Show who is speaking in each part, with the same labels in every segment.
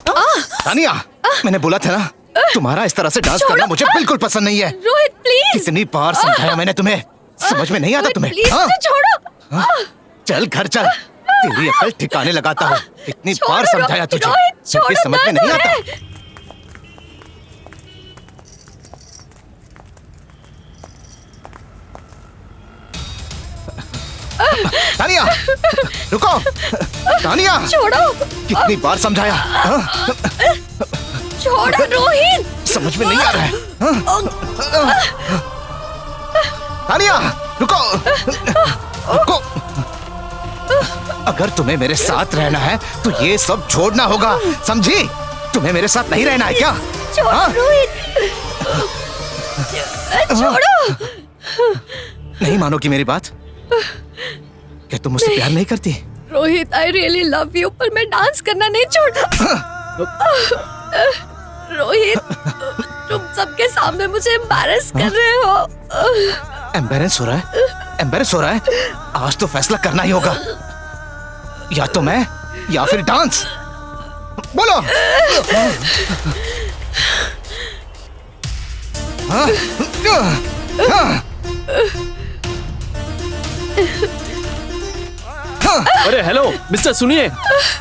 Speaker 1: तानिया, मैंने बोला था ना, तुम्हारा इस तरह से डांस करना मुझे बिल्कुल पसंद नहीं है।
Speaker 2: रोहित प्लीज।
Speaker 1: कितनी बार समझाया मैंने तुम्हें, समझ में नहीं आता तुम्हें?
Speaker 2: प्लीज
Speaker 1: हाँ?
Speaker 2: मुझे छोड़ो।
Speaker 1: चल घर चल, तेरी अकल ठिकाने लगाता हूँ। कितनी बार
Speaker 2: छोड़ो,
Speaker 1: समझाया तुझे,
Speaker 2: रोहित,
Speaker 1: फिर भी
Speaker 2: छोड़ो,
Speaker 1: समझ में नहीं
Speaker 2: दर्द
Speaker 1: आता।
Speaker 2: है।
Speaker 1: तानिया, रुको। तानिया,
Speaker 2: छोड़ो,
Speaker 1: कितनी बार समझाया, हाँ?
Speaker 2: छोड़ो रोहित।
Speaker 1: समझ में नहीं आ रहा है। हाँ? तानिया, रुको, रुको। अगर तुम्हें मेरे साथ रहना है तो ये सब छोड़ना होगा, समझी? तुम्हें मेरे साथ नहीं रहना है क्या?
Speaker 2: छोड़ो
Speaker 1: हाँ?
Speaker 2: रोहित, छोड़ो।
Speaker 1: नहीं मानोगी मेरी बात? क्या तुम मुझसे प्यार नहीं करती?
Speaker 2: रोहित आई रियली लव यू, पर मैं डांस करना नहीं छोड़ना। रोहित तुम सबके सामने मुझे एम्बैरेस कर रहे हो।
Speaker 1: एम्बैरेस हो रहा है? एम्बैरेस हो रहा है? आज तो फैसला करना ही होगा, या तो मैं या फिर डांस। बोलो। हाँ? हाँ?
Speaker 3: अरे हेलो मिस्टर, सुनिए।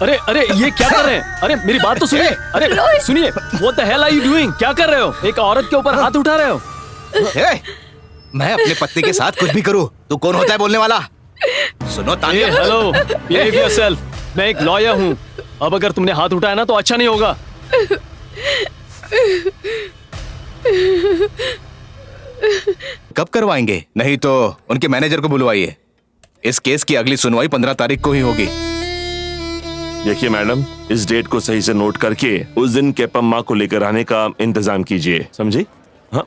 Speaker 3: अरे अरे ये क्या कर रहे हैं? अरे मेरी बात तो सुनिए। अरे सुनिए, what the hell are you doing? क्या कर रहे हो? एक औरत के ऊपर हाथ उठा रहे हो।
Speaker 1: ए, मैं अपने पत्नी के साथ कुछ भी करूं, तू कौन होता है बोलने वाला? सुनो तानिया,
Speaker 3: हेलो, बिहेव योरसेल्फ। मैं एक लॉयर हूँ। अब अगर तुमने हाथ उठाया ना तो अच्छा नहीं होगा।
Speaker 1: कब करवाएंगे? नहीं तो उनके मैनेजर को बुलवाइए। इस केस की अगली सुनवाई 15 तारीख को ही होगी।
Speaker 4: देखिए मैडम, इस डेट को सही से नोट करके उस दिन केपम्मा को लेकर आने का इंतजाम कीजिए, समझी? हाँ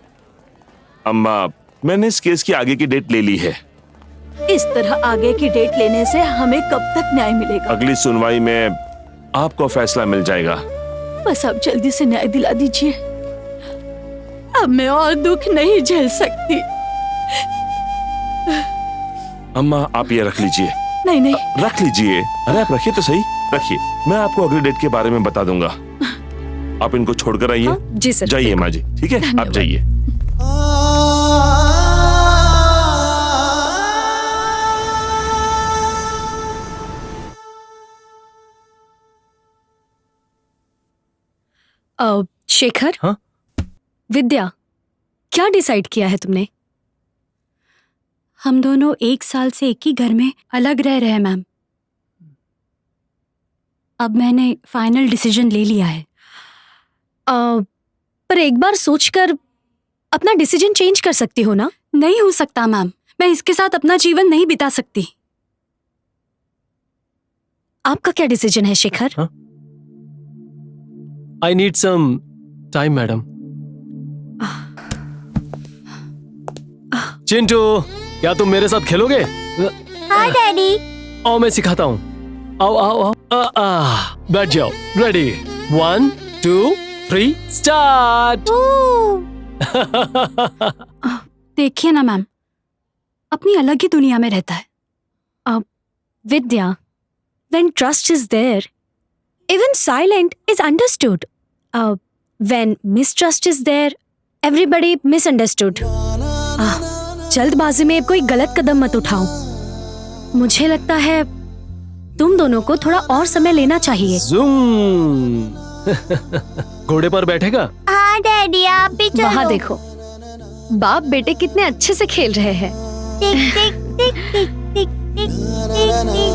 Speaker 4: अम्मा, मैंने इस केस की आगे की डेट ले ली है।
Speaker 5: इस तरह आगे की डेट लेने से हमें कब तक न्याय मिलेगा?
Speaker 4: अगली सुनवाई में आपको फैसला मिल जाएगा।
Speaker 5: बस आप जल्दी से न्याय दिला दीजिए। अब मैं और दुख नहीं झेल सकती।
Speaker 4: अम्मा आप ये रख लीजिए।
Speaker 5: नहीं नहीं,
Speaker 4: रख लीजिए। अरे आप रखिए तो सही, रखिए। मैं आपको अगली डेट के बारे में बता दूंगा। आप इनको छोड़कर आइए।
Speaker 2: जी सर।
Speaker 4: जाइए माँ जी, ठीक है? आप जाइए।
Speaker 2: शेखर।
Speaker 3: हाँ?
Speaker 2: विद्या, क्या डिसाइड किया है तुमने?
Speaker 6: हम दोनों 1 साल से एक ही घर में अलग रह रहे हैं मैम। अब मैंने फाइनल डिसीजन ले लिया है।
Speaker 2: पर एक बार सोचकर अपना डिसीजन चेंज कर सकती हो ना?
Speaker 6: नहीं हो सकता मैम, मैं इसके साथ अपना जीवन नहीं बिता सकती।
Speaker 2: आपका क्या डिसीजन है शेखर?
Speaker 3: हाँ? I need some time madam. Chintu, क्या तुम मेरे साथ खेलोगे?
Speaker 5: हाँ डैडी।
Speaker 3: आओ मैं सिखाता हूँ। आओ आओ आओ। बैठ जाओ। रेडी? 1 2 3 स्टार्ट।
Speaker 6: देखिए ना मैम, अपनी अलग ही दुनिया में रहता है।
Speaker 2: विद्या, when trust is there, even silent is understood. When mistrust is there, everybody misunderstood. जल्दबाजी में कोई गलत कदम मत उठाओ। मुझे लगता है तुम दोनों को थोड़ा और समय लेना चाहिए।
Speaker 3: ज़ूम। घोड़े पर बैठेगा?
Speaker 5: हाँ डैडी, आप भी चलो।
Speaker 2: वहाँ देखो, बाप बेटे कितने अच्छे से खेल रहे हैं।
Speaker 5: Tick tick tick tick tick tick tick tick.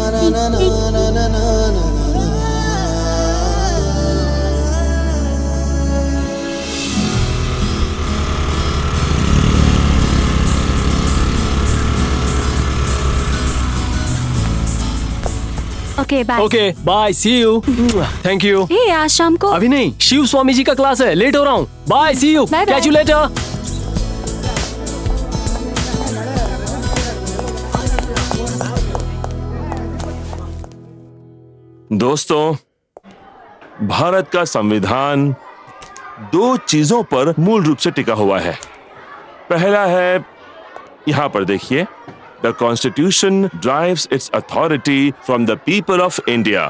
Speaker 6: Okay bye.
Speaker 3: Okay bye, see you. Thank you.
Speaker 6: Hey आज शाम को।
Speaker 3: अभी नहीं, शिव स्वामी जी का क्लास है, लेट हो रहा हूँ। Bye, see you.
Speaker 6: Bye, bye.
Speaker 3: Catch you later.
Speaker 4: दोस्तों, भारत का संविधान 2 चीजों पर मूल रूप से टिका हुआ है। पहला है, यहां पर देखिए, the constitution drives it's authority from the people of India.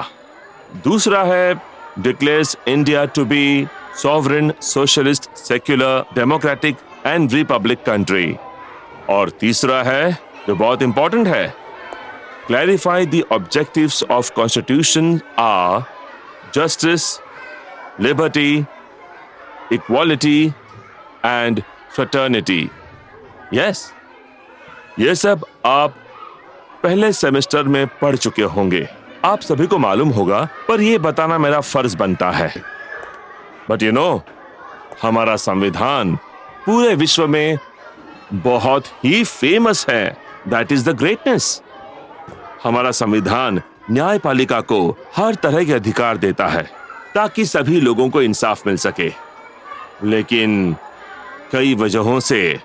Speaker 4: दूसरा है, declares India to be sovereign, socialist, secular, democratic and republic country. और तीसरा है जो बहुत इंपॉर्टेंट है, clarify the objectives of constitution are justice, liberty, equality and fraternity. Yes, ये सब आप पहले सेमेस्टर में पढ़ चुके होंगे, आप सभी को मालूम होगा, पर यह बताना मेरा फर्ज बनता है. बट यू नो, हमारा संविधान पूरे विश्व में बहुत ही फेमस है. That is the greatness. हमारा संविधान न्यायपालिका को हर तरह के अधिकार देता है ताकि सभी लोगों को इंसाफ मिल सके. लेकिन कई वजहों से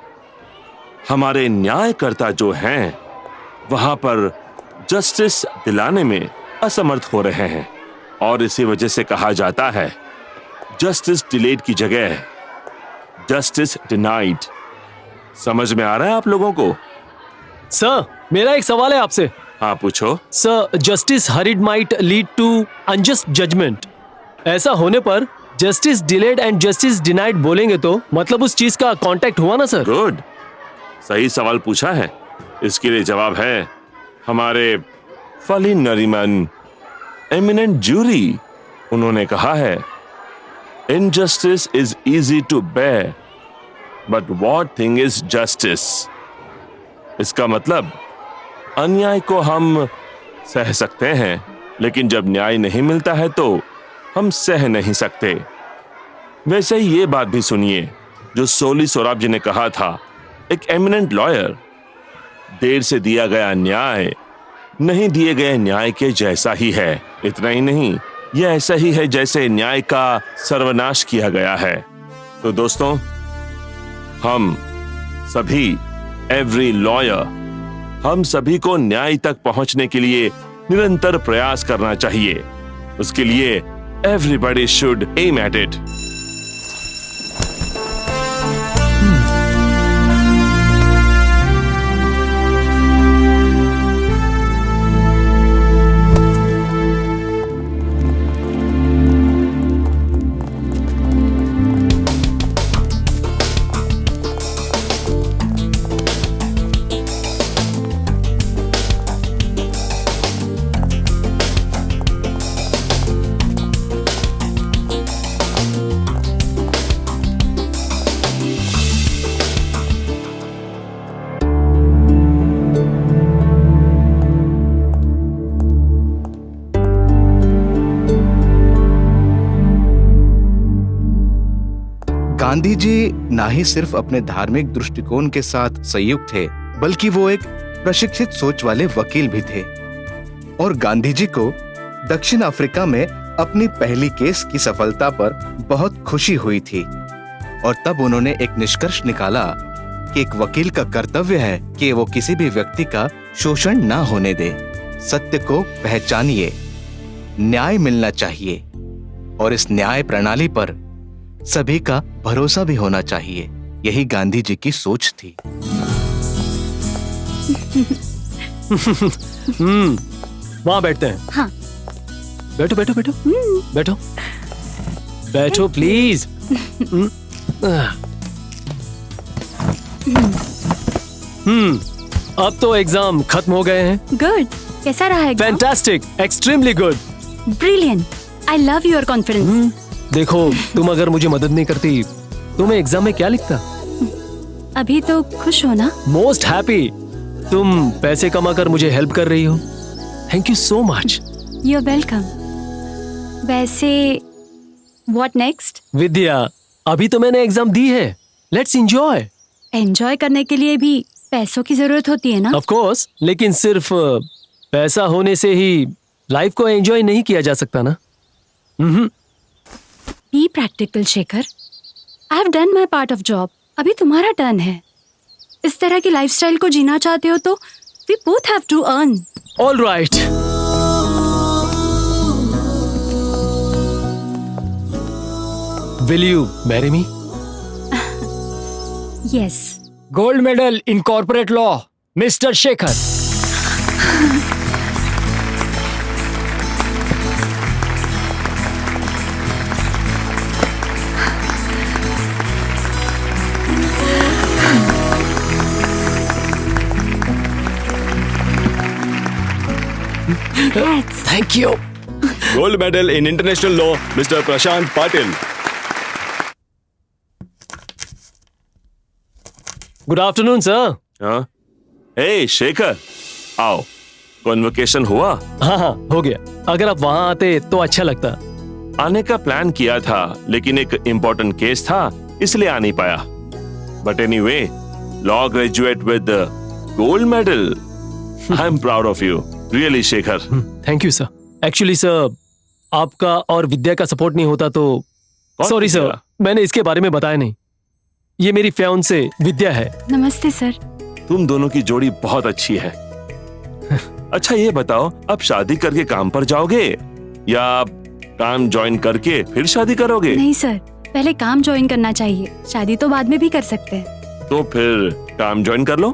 Speaker 4: हमारे न्यायकर्ता जो हैं वहां पर जस्टिस दिलाने में असमर्थ हो रहे हैं और इसी वजह से कहा जाता है जस्टिस डिलेड की जगह जस्टिस डिनाइड. समझ में आ रहा है आप लोगों को?
Speaker 3: सर, मेरा एक सवाल है आपसे.
Speaker 4: हाँ, पूछो.
Speaker 3: Sir, justice hurried might lead to unjust judgement. ऐसा होने पर justice delayed and justice denied बोलेंगे तो मतलब उस चीज का कांटेक्ट हुआ ना सर?
Speaker 4: गुड, सही सवाल पूछा है. इसके लिए जवाब है हमारे फली नरीमन, एमिनेंट जूरी. उन्होंने कहा है injustice is easy to bear but what thing is justice. इसका मतलब अन्याय को हम सह सकते हैं, लेकिन जब न्याय नहीं मिलता है तो हम सह नहीं सकते. वैसे ही ये बात भी सुनिए जो सोली सोराब जी ने कहा था, एक एमिनेंट लॉयर. देर से दिया गया न्याय नहीं दिए गए न्याय के जैसा ही है. इतना ही नहीं, यह ऐसा ही है जैसे न्याय का सर्वनाश किया गया है. तो दोस्तों, हम सभी, एवरी लॉयर, हम सभी को न्याय तक पहुंचने के लिए निरंतर प्रयास करना चाहिए. उसके लिए everybody should aim at it.
Speaker 1: Gandhi ji ना ही सिर्फ अपने धार्मिक दृष्टिकोण के साथ संयुक्त थे, बल्कि वो एक प्रशिक्षित सोच वाले वकील भी थे. और गांधी जी को दक्षिण अफ्रीका में अपनी पहली केस की सफलता पर बहुत खुशी हुई थी. और तब उन्होंने एक निष्कर्ष निकाला कि एक वकील का कर्तव्य है कि वो किसी भी व्यक्ति का शोषण ना होने दे. सत्य को पहचानिए, न्याय मिलना चाहिए और इस न्याय प्रणाली पर सभी का भरोसा भी होना चाहिए. यही गांधी जी की सोच थी.
Speaker 3: वहां बैठते हैं.
Speaker 2: हाँ.
Speaker 3: बैठो बैठो बैठो. बैठो बैठो प्लीज. अब तो एग्जाम खत्म हो गए हैं.
Speaker 2: गुड. कैसा रहा exam?
Speaker 3: Fantastic, extremely good,
Speaker 2: brilliant. I love your confidence.
Speaker 3: देखो, तुम अगर मुझे मदद नहीं करती तो मैं एग्जाम में क्या लिखता?
Speaker 2: अभी तो खुश हो ना?
Speaker 3: Most happy. तुम पैसे कमाकर मुझे हेल्प कर रही हो. Thank you so much.
Speaker 2: You are welcome. वैसे व्हाट नेक्स्ट?
Speaker 3: विद्या, अभी तो मैंने एग्जाम दी है. Let's enjoy.
Speaker 2: एंजॉय करने के लिए भी पैसों की जरूरत होती है ना?
Speaker 3: ऑफ कोर्स, लेकिन सिर्फ पैसा होने से ही लाइफ को एंजॉय नहीं किया जा सकता ना.
Speaker 2: Be practical Shekhar. I have done my part of job. अभी तुम्हारा टर्न है. इस तरह की लाइफस्टाइल को जीना चाहते हो तो we both have to earn.
Speaker 3: All right. Will you marry me?
Speaker 2: Yes.
Speaker 7: Gold medal in corporate law, mister Shekhar.
Speaker 2: Congrats.
Speaker 3: Thank you.
Speaker 7: Gold medal in international law mister Prashant Patil.
Speaker 3: Good afternoon sir.
Speaker 4: हाँ? Hey Shekhar, आओ। Convocation हुआ?
Speaker 3: हाँ, हो गया। अगर आप वहाँ आते तो अच्छा लगता।
Speaker 4: आने का प्लान किया था, लेकिन एक इम्पोर्टेंट केस था, इसलिए आ नहीं पाया। But anyway, law graduate with gold medal. I am proud of you, really Shekhar.
Speaker 3: Thank you sir. Actually sir, आपका और विद्या का सपोर्ट नहीं होता तो सॉरी सर,
Speaker 4: विद्या?
Speaker 3: मैंने इसके बारे में बताया नहीं। ये मेरी फियांसे विद्या है।
Speaker 6: नमस्ते सर।
Speaker 4: तुम दोनों की जोड़ी बहुत अच्छी है। अच्छा ये बताओ, अब शादी करके काम पर जाओगे या काम ज्वाइन करके फिर शादी करोगे?
Speaker 6: नहीं सर, पहले काम ज्वाइन करना चाहिए, शादी तो बाद में भी कर सकते हैं।
Speaker 4: तो फिर काम ज्वाइन कर लो।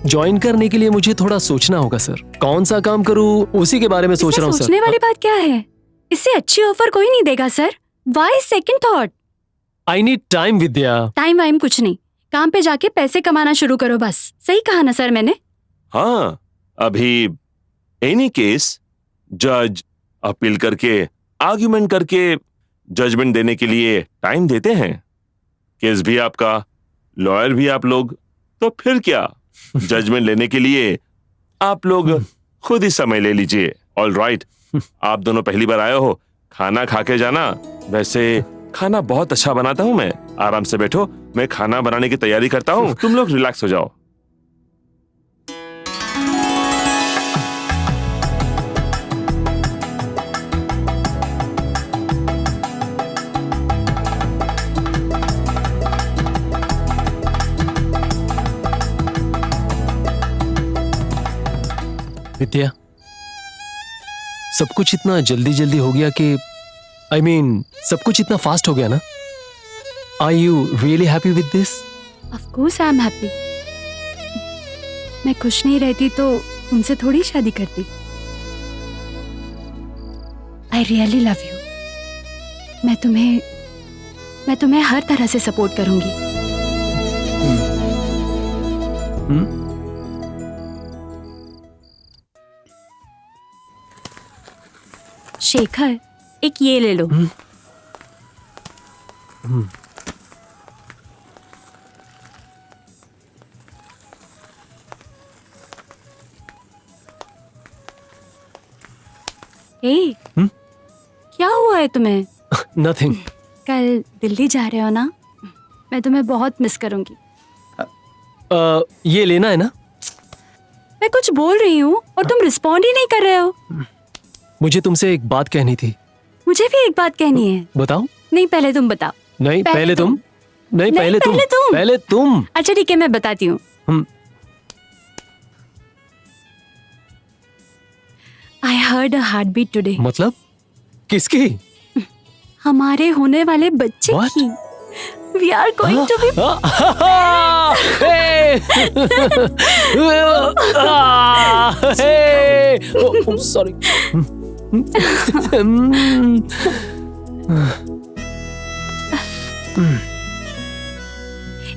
Speaker 3: ज्वाइन करने के लिए मुझे थोड़ा सोचना होगा सर। कौन सा काम करूँ उसी के बारे में सोच
Speaker 6: इसमें
Speaker 3: रहा हूँ
Speaker 6: सोचने
Speaker 3: सर।
Speaker 6: वाली बात क्या है? इससे अच्छी ऑफर कोई नहीं देगा sir. Why second thought?
Speaker 3: I need time Vidya.
Speaker 6: Time वाइम कुछ नहीं, काम पे जाके पैसे कमाना शुरू करो बस। सही कहा ना सर मैंने?
Speaker 4: हाँ, अभी एनी केस जज अपील करके आर्ग्यूमेंट करके जजमेंट देने के लिए टाइम देते हैं। केस भी आपका, लॉयर भी आप लोग, तो फिर क्या, जजमेंट लेने के लिए आप लोग खुद ही समय ले लीजिए। ऑल राइट, आप दोनों पहली बार आए हो, खाना खा के जाना। वैसे खाना बहुत अच्छा बनाता हूं मैं। आराम से बैठो, मैं खाना बनाने की तैयारी करता हूं, तुम लोग रिलैक्स हो जाओ।
Speaker 3: विद्या, सब कुछ इतना जल्दी जल्दी हो गया कि आई मीन सब कुछ इतना फास्ट हो गया ना। Are you really happy with this?
Speaker 6: Of course I am happy. मैं खुश नहीं रहती तो तुमसे थोड़ी शादी करती। I really love you. मैं तुम्हें हर तरह से सपोर्ट करूंगी। शेखर, एक ये ले लो। ए, क्या हुआ है तुम्हें?
Speaker 3: नथिंग।
Speaker 6: कल दिल्ली जा रहे हो ना? मैं तुम्हें बहुत मिस करूंगी।
Speaker 3: ये लेना है ना?
Speaker 6: मैं कुछ बोल रही हूँ और तुम रिस्पॉन्ड ही नहीं कर रहे हो।
Speaker 3: मुझे तुमसे एक बात कहनी थी।
Speaker 6: मुझे भी एक बात कहनी है।
Speaker 3: बताओ।
Speaker 6: नहीं, पहले तुम बताओ।
Speaker 3: नहीं, पहले तुम। नहीं,
Speaker 6: नहीं,
Speaker 3: पहले तुम।
Speaker 6: पहले तुम।
Speaker 3: पहले तुम।
Speaker 6: अच्छा ठीक है, मैं बताती हूँ। I heard a heart beat today.
Speaker 3: मतलब किसकी?
Speaker 6: हमारे होने वाले बच्चे
Speaker 3: What?
Speaker 6: की। We are going to be
Speaker 3: sorry.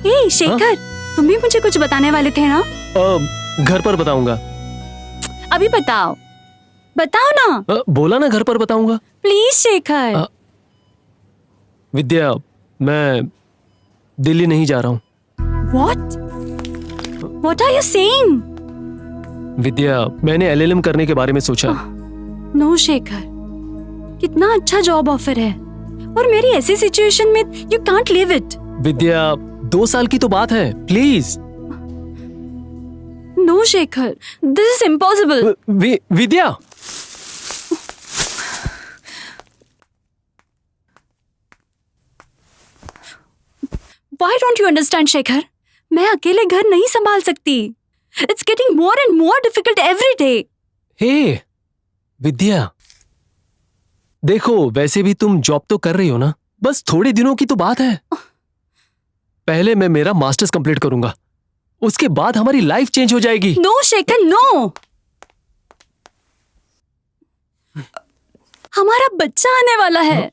Speaker 6: ए शेखर, तुम भी मुझे कुछ बताने वाले थे ना?
Speaker 3: घर पर बताऊंगा।
Speaker 6: अभी बताओ, बताओ ना।
Speaker 3: बोला ना घर पर बताऊंगा।
Speaker 6: प्लीज शेखर।
Speaker 3: विद्या, मैं दिल्ली नहीं जा रहा हूँ।
Speaker 6: What? What are you saying?
Speaker 3: विद्या, मैंने LLM करने के बारे में सोचा।
Speaker 6: नो शेखर, कितना अच्छा जॉब ऑफर है और मेरी ऐसी सिचुएशन में you can't leave it.
Speaker 3: Vidya, 2 साल की तो बात है, please.
Speaker 6: No Shekhar, this is impossible.
Speaker 3: Vidya,
Speaker 6: Why don't you understand, Shekhar? मैं अकेले घर नहीं संभाल सकती। It's getting more and more difficult every day.
Speaker 3: हे विद्या, देखो वैसे भी तुम जॉब तो कर रही हो ना, बस थोड़े दिनों की तो बात है। पहले मैं मेरा मास्टर्स कंप्लीट करूंगा, उसके बाद हमारी लाइफ चेंज हो जाएगी।
Speaker 6: No, Shekhar, no. हमारा बच्चा आने वाला है।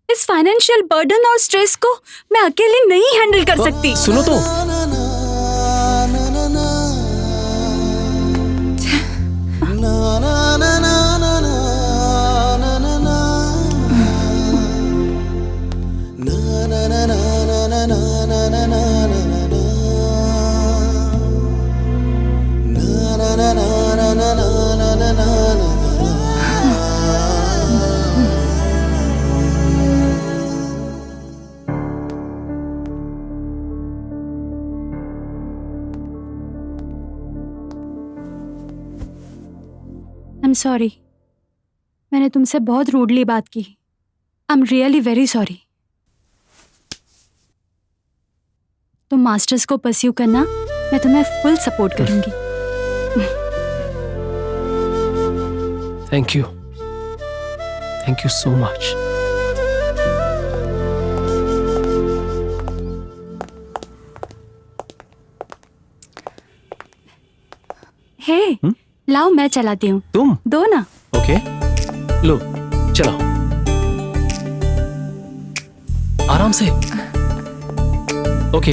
Speaker 6: इस फाइनेंशियल बर्डन और स्ट्रेस को मैं अकेले नहीं हैंडल कर सकती।
Speaker 3: सुनो तो।
Speaker 8: na
Speaker 6: आई एम सॉरी, मैंने तुमसे बहुत रूडली बात की। I am really very sorry. तुम मास्टर्स को परस्यू करना, मैं तुम्हें फुल सपोर्ट करूंगी।
Speaker 3: Thank you so much.
Speaker 6: Hey, लाओ मैं चलाती हूँ,
Speaker 3: तुम?
Speaker 6: दो ना।
Speaker 3: ओके, लो चलाओ आराम से। ओके।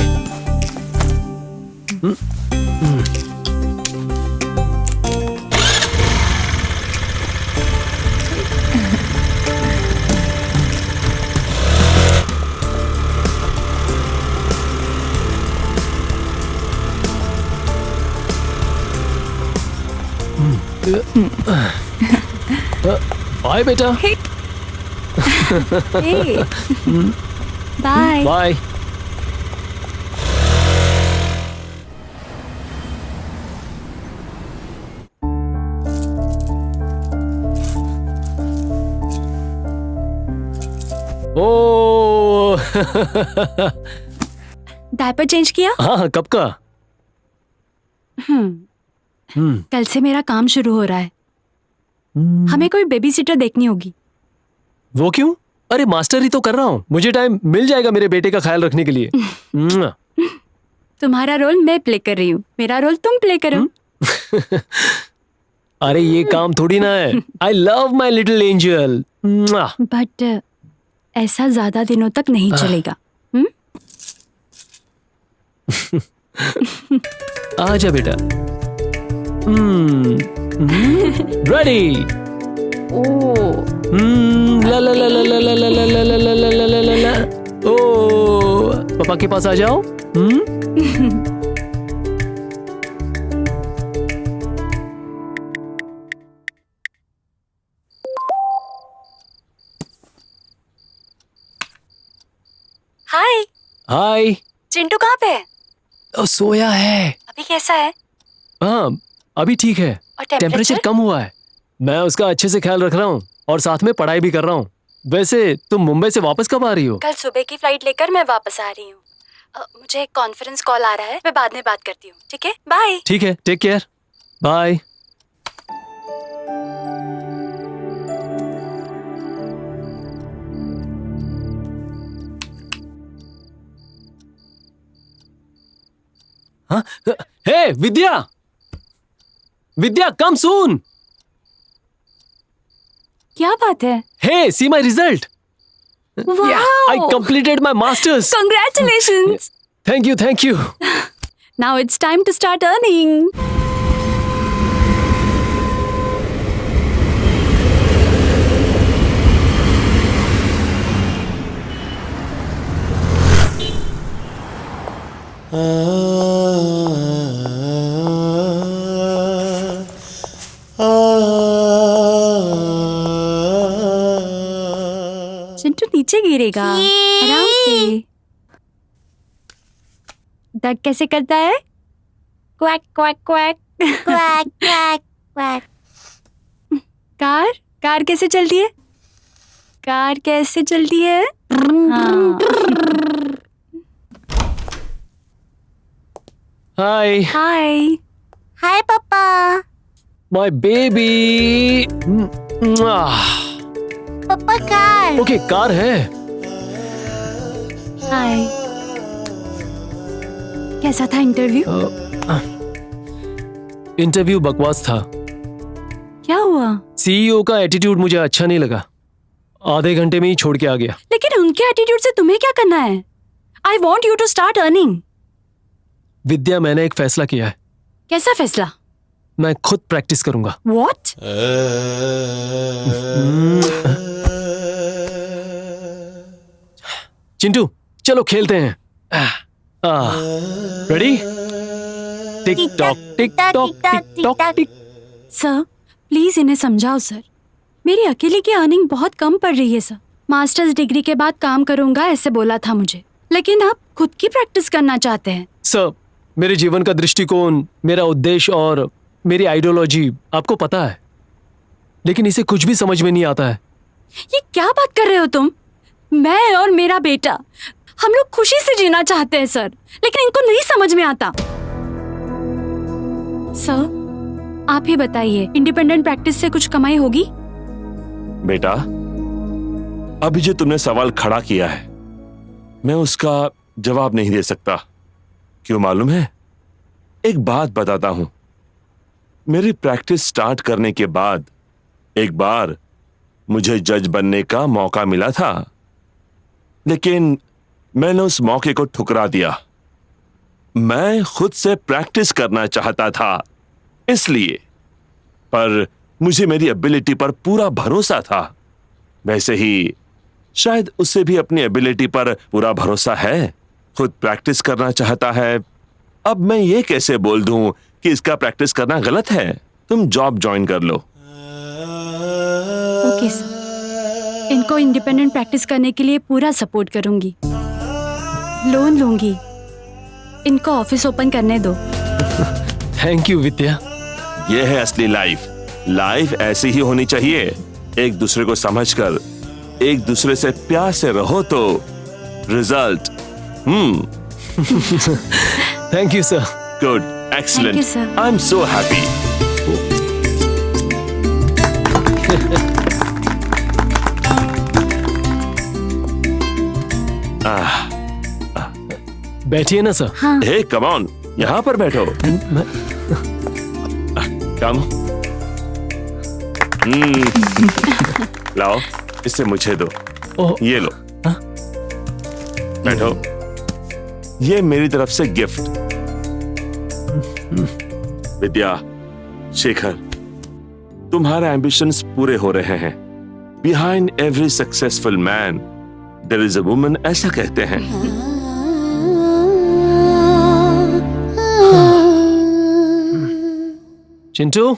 Speaker 3: बाय बेटा।
Speaker 6: हे, बाय।
Speaker 3: बाय। ओ
Speaker 6: डायपर चेंज किया?
Speaker 3: हाँ, कब का?
Speaker 6: कल से मेरा काम शुरू हो रहा है, हमें कोई बेबी सिटर देखनी होगी।
Speaker 3: वो क्यों? अरे मास्टर ही तो कर रहा हूँ, मुझे टाइम मिल जाएगा मेरे बेटे का ख्याल रखने के लिए।
Speaker 6: तुम्हारा रोल मैं प्ले कर रही हूँ, मेरा रोल तुम प्ले करो।
Speaker 3: अरे ये काम थोड़ी ना है। I love my little angel.
Speaker 6: But ऐसा ज्यादा दिनों तक नहीं चलेगा।
Speaker 3: आजा बेटा। रेडी। ला ला ला ला ला ला ला ला ला ला ला ला ला ला ला ला। ओ पापा के पास आ जाओ।
Speaker 6: हाय।
Speaker 3: हाय।
Speaker 6: चिंटू कहाँ पे है?
Speaker 3: सोया है।
Speaker 6: अभी कैसा है?
Speaker 3: हाँ अभी ठीक है,
Speaker 6: और
Speaker 3: टेम्परेचर कम हुआ है। मैं उसका अच्छे से ख्याल रख रहा हूँ और साथ में पढ़ाई भी कर रहा हूँ। वैसे तुम मुंबई से वापस कब आ रही हो?
Speaker 6: कल सुबह की फ्लाइट लेकर मैं वापस आ रही हूँ। मुझे एक कॉन्फ्रेंस कॉल आ रहा है, मैं बाद में बात करती हूँ। ठीक है, बाय।
Speaker 3: ठीक है, टेक केयर, बाय। हाँ? हे विद्या, विद्या कम सून।
Speaker 6: क्या बात है?
Speaker 3: Hey see my result. I completed my masters.
Speaker 6: Congratulations.
Speaker 3: Thank you.
Speaker 6: Now it's time to start earning. Chintu नीचे गिरेगा, आराम से। डक कैसे करता है? Quack quack quack
Speaker 2: Quack, quack, quack.
Speaker 6: Car कैसे चलती है? कार कैसे चलती है? हाँ।
Speaker 3: Hi
Speaker 6: hi.
Speaker 2: Hi, Papa.
Speaker 3: My baby.
Speaker 2: Papa car.
Speaker 3: Okay car है।
Speaker 6: हाय। कैसा था इंटरव्यू?
Speaker 3: इंटरव्यू बकवास था।
Speaker 6: क्या हुआ?
Speaker 3: सीईओ का एटीट्यूड मुझे अच्छा नहीं लगा, आधे घंटे में ही छोड़ के आ गया।
Speaker 6: लेकिन उनके एटीट्यूड से तुम्हें क्या करना है? I want you to start earning.
Speaker 3: Vidya मैंने एक फैसला किया है।
Speaker 6: कैसा फैसला?
Speaker 3: मैं खुद प्रैक्टिस करूंगा।
Speaker 6: What?
Speaker 3: चिंटू चलो खेलते हैं। Ready? Tick tock tick tock tick tock tick.
Speaker 6: Sir please इन्हें समझाओ सर, मेरी अकेले की अर्निंग बहुत कम पड़ रही है सर। मास्टर्स डिग्री के बाद काम करूंगा ऐसे बोला था मुझे, लेकिन आप खुद की प्रैक्टिस करना चाहते हैं।
Speaker 3: सर मेरे जीवन का दृष्टिकोण, मेरा उद्देश्य और मेरी आइडियोलॉजी आपको पता है, लेकिन इसे कुछ भी समझ में नहीं आता है।
Speaker 6: ये क्या बात कर रहे हो तुम? मैं और मेरा बेटा हम लोग खुशी से जीना चाहते हैं सर, लेकिन इनको नहीं समझ में आता। सर आप ही बताइए, इंडिपेंडेंट प्रैक्टिस से कुछ कमाई होगी?
Speaker 4: बेटा, अभी जो तुमने सवाल खड़ा किया है मैं उसका जवाब नहीं दे सकता। क्यों मालूम है? एक बात बताता हूं। मेरी प्रैक्टिस स्टार्ट करने के बाद एक बार मुझे जज बनने का मौका मिला था, लेकिन मैंने उस मौके को ठुकरा दिया। मैं खुद से प्रैक्टिस करना चाहता था इसलिए, पर मुझे मेरी एबिलिटी पर पूरा भरोसा था। वैसे ही शायद उससे भी अपनी एबिलिटी पर पूरा भरोसा है। खुद प्रैक्टिस करना चाहता है। अब मैं ये कैसे बोल दूं कि इसका प्रैक्टिस करना गलत है? तुम जॉब ज्वाइन कर लो।
Speaker 6: ओके सर, इनको इंडिपेंडेंट प्रैक्टिस करने के लिए पूरा सपोर्ट करूंगी, लोन लूंगी। इनको ऑफिस ओपन करने दो।
Speaker 3: थैंक यू विद्या।
Speaker 4: ये है असली लाइफ। लाइफ ऐसी ही होनी चाहिए। एक दूसरे को समझकर, एक दूसरे से प्यार से रहो तो result
Speaker 3: thank you sir.
Speaker 4: Good,
Speaker 6: Thank you,
Speaker 4: excellent.
Speaker 6: sir.
Speaker 4: I am so happy.
Speaker 3: बैठिए ना सर।
Speaker 6: हाँ
Speaker 4: हे कम ऑन, यहां पर बैठो। कम। लाओ, इसे मुझे दो।
Speaker 3: ओह,
Speaker 4: ये लो।
Speaker 3: हाँ?
Speaker 4: बैठो। ये मेरी तरफ से गिफ्ट। विद्या, शेखर, तुम्हारे एम्बिशंस पूरे हो रहे हैं। Behind every successful man there is a woman, ऐसा कहते हैं।
Speaker 3: चिंटू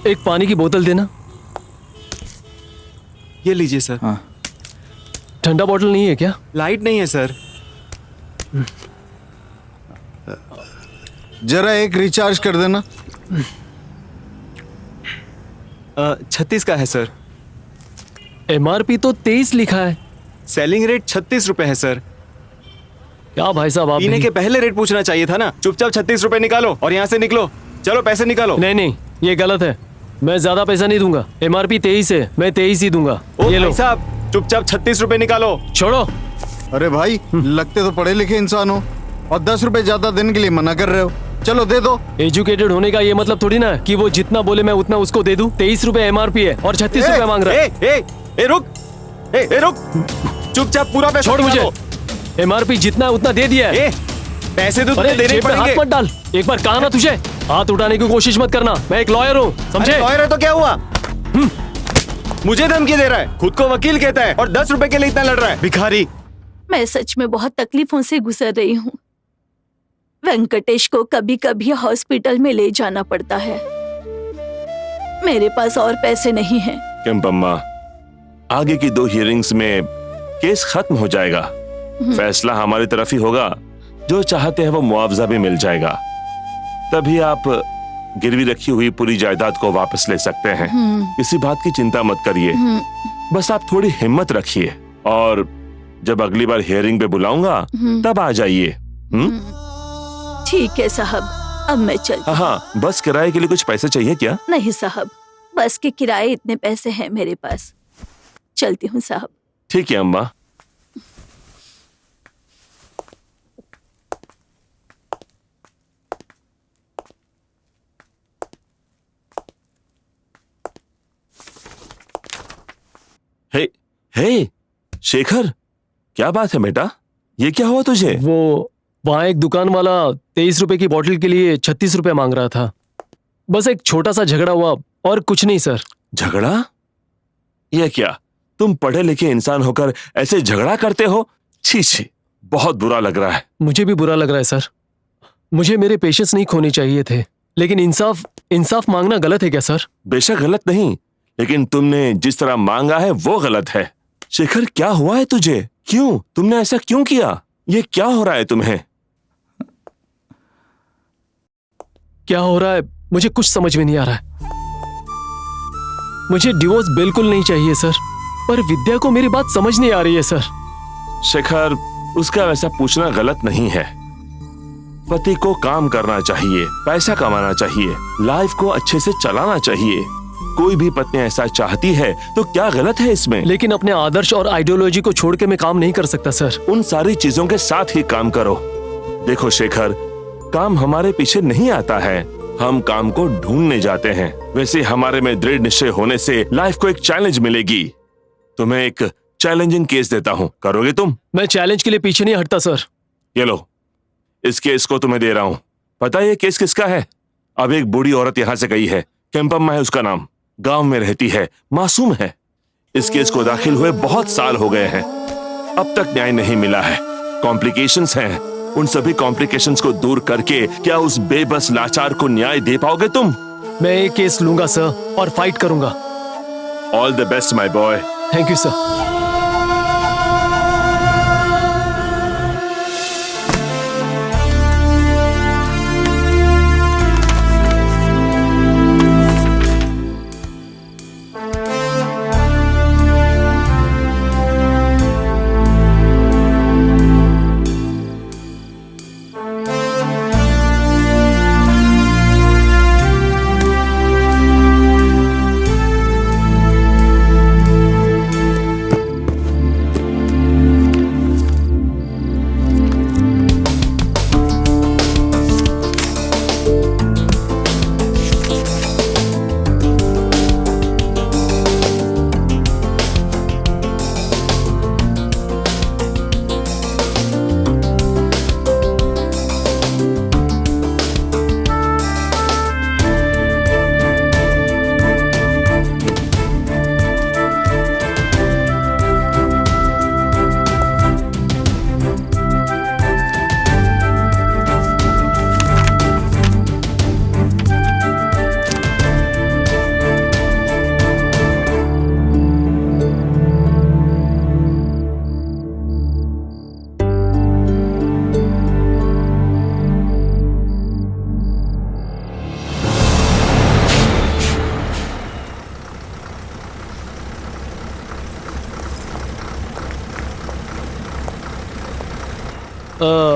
Speaker 3: एक पानी की बोतल देना।
Speaker 8: ये लीजिए सर।
Speaker 3: ठंडा बोतल नहीं है क्या?
Speaker 8: लाइट नहीं है सर।
Speaker 9: जरा एक रिचार्ज कर देना।
Speaker 8: 36 का है सर।
Speaker 3: एमआरपी तो 23 लिखा है।
Speaker 8: सेलिंग रेट 36 रुपए है सर।
Speaker 3: क्या भाई साहब आप
Speaker 8: पीने
Speaker 3: भी-
Speaker 8: के पहले रेट पूछना चाहिए था ना। चुपचाप 36 रुपए निकालो और यहाँ से निकलो। चलो पैसे निकालो।
Speaker 3: नहीं नहीं, ये गलत है। मैं ज्यादा पैसा नहीं दूंगा। एमआरपी 23 है, मैं 23 ही दूंगा।
Speaker 8: ओ
Speaker 3: ये लो।
Speaker 8: भाई साहब, चुपचाप 36 रुपए निकालो।
Speaker 3: छोड़ो।
Speaker 9: अरे भाई, लगते तो पढ़े लिखे इंसान हो और 10 रुपए ज्यादा देने के लिए मना कर रहे हो। चलो दे दो।
Speaker 3: एजुकेटेड होने का ये मतलब थोड़ी ना कि वो जितना बोले मैं उतना उसको दे दूं। 23 रुपए एमआरपी है और 36 रुपए मांग रहा है।
Speaker 8: ए रुक। ए रुक। चुपचाप पूरा पैसा
Speaker 3: छोड़ मुझे।
Speaker 8: निकालो।
Speaker 3: एमआरपी जितना है उतना दे दिया है।
Speaker 8: पैसे तो
Speaker 3: अरे
Speaker 8: तुझे देने
Speaker 3: जेब में हाथ
Speaker 8: पड़ेंगे।
Speaker 3: मत डाल। एक बार कहा ना तुझे, हाथ उठाने की कोशिश मत करना। मैं एक लॉयर हूँ, समझे?
Speaker 8: लॉयर है तो क्या हुआ? मुझे धमकी दे रहा है, खुद को वकील कहता है और 10 रुपए के लिए इतना लड़ रहा है। भिखारी।
Speaker 5: मैं सच में बहुत तकलीफों से गुजर रही हूँ। वेंकटेश को कभी कभी हॉस्पिटल में ले जाना पड़ता है। मेरे पास और पैसे नहीं हैं।
Speaker 4: केम्पम्मा, आगे की 2 हियरिंग्स में केस खत्म हो जाएगा। फैसला हमारी तरफ ही होगा। जो चाहते हैं वो मुआवजा भी मिल जाएगा। तभी आप गिरवी रखी हुई पूरी जायदाद को वापस ले सकते हैं। किसी बात की चिंता मत करिए, बस आप थोड़ी हिम्मत रखिए और जब अगली बार हियरिंग पे बुलाऊंगा तब आ जाइए।
Speaker 5: ठीक है साहब, अब मैं चल।
Speaker 4: हाँ, बस किराए के लिए कुछ पैसे चाहिए क्या?
Speaker 5: नहीं साहब, बस के किराए इतने पैसे हैं मेरे पास। चलती हूँ साहब।
Speaker 4: ठीक है अम्मा। हे शेखर, क्या बात है बेटा? ये क्या हुआ तुझे?
Speaker 3: वो वहां एक दुकान वाला 23 रुपए की बोतल के लिए 36 रुपए मांग रहा था। बस एक छोटा सा झगड़ा हुआ और कुछ नहीं सर।
Speaker 4: झगड़ा? यह क्या, तुम पढ़े लिखे इंसान होकर ऐसे झगड़ा करते हो? छी छी, बहुत बुरा लग रहा है।
Speaker 3: मुझे भी बुरा लग रहा है सर। मुझे मेरे पेशेंस नहीं खोने चाहिए थे, लेकिन इंसाफ मांगना गलत है क्या सर?
Speaker 4: बेशक गलत नहीं, लेकिन तुमने जिस तरह मांगा है वो गलत है। शेखर, क्या हुआ है तुझे? क्यों, तुमने ऐसा क्यों किया? ये क्या हो रहा है तुम्हें?
Speaker 3: क्या हो रहा है मुझे कुछ समझ में नहीं आ रहा है। मुझे डिवोर्स बिल्कुल नहीं चाहिए सर, पर विद्या को मेरी बात समझ नहीं आ रही है सर।
Speaker 4: शेखर, उसका वैसा पूछना गलत नहीं है। पति को काम करना चाहिए, पैसा कमाना चाहिए, लाइफ को अच्छे से चलाना चाहिए। कोई भी पत्नी ऐसा चाहती है तो क्या गलत है इसमें?
Speaker 3: लेकिन अपने आदर्श और आइडियोलॉजी को छोड़ के मैं काम नहीं कर सकता सर।
Speaker 4: उन सारी चीजों के साथ ही काम करो। देखो शेखर, काम हमारे पीछे नहीं आता है, हम काम को ढूंढने जाते हैं। वैसे हमारे में दृढ़ निश्चय होने से लाइफ को एक चैलेंज मिलेगी। तुम्हें एक चैलेंजिंग केस देता हूँ, करोगे तुम?
Speaker 3: मैं चैलेंज के लिए पीछे नहीं हटता सर।
Speaker 4: ये लो, इस केस को तुम्हें दे रहा हूँ। पता है ये केस किसका है? अब एक बूढ़ी औरत यहाँ से गई है, केम्पम्मा है उसका नाम, गांव में रहती है, मासूम है। इस केस को दाखिल हुए बहुत साल हो गए हैं, अब तक न्याय नहीं मिला है। कॉम्प्लिकेशंस हैं, उन सभी कॉम्प्लिकेशंस को दूर करके क्या उस बेबस लाचार को न्याय दे पाओगे तुम?
Speaker 3: मैं ये केस लूंगा सर और फाइट करूंगा।
Speaker 4: All the best my boy.
Speaker 3: Thank you sir.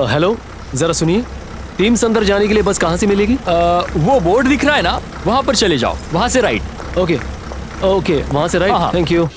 Speaker 3: Hello, जरा सुनिए, टीम्स अंदर जाने के लिए बस कहाँ से मिलेगी?
Speaker 7: वो बोर्ड दिख रहा है ना, वहां पर चले जाओ, वहां से राइट।
Speaker 3: ओके ओके, वहां से
Speaker 7: हाँ,
Speaker 3: राइट।
Speaker 7: हाँ।
Speaker 3: Thank you.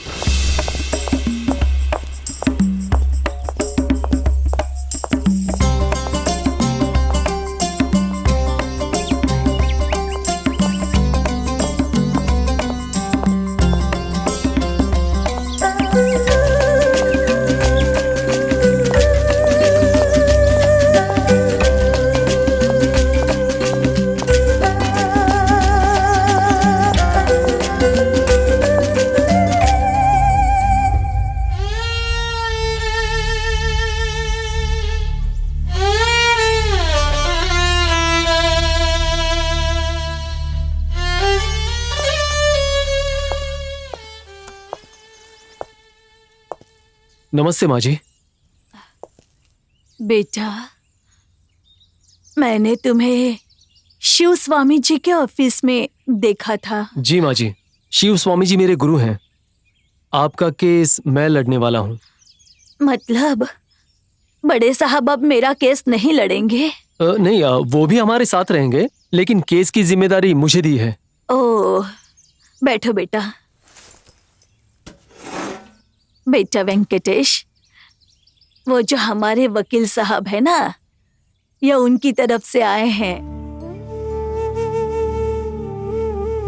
Speaker 3: नमस्ते माँ जी।
Speaker 5: बेटा, मैंने तुम्हें शिव स्वामी जी के ऑफिस में देखा था।
Speaker 3: जी माँ जी, शिव स्वामी जी मेरे गुरु हैं। आपका केस मैं लड़ने वाला हूँ।
Speaker 5: मतलब बड़े साहब अब मेरा केस नहीं लड़ेंगे?
Speaker 3: नहीं, वो भी हमारे साथ रहेंगे, लेकिन केस की जिम्मेदारी मुझे दी है।
Speaker 5: ओह, बैठो बेटा। बेटा वेंकटेश, वो जो हमारे वकील साहब है ना, ये उनकी तरफ से आए हैं।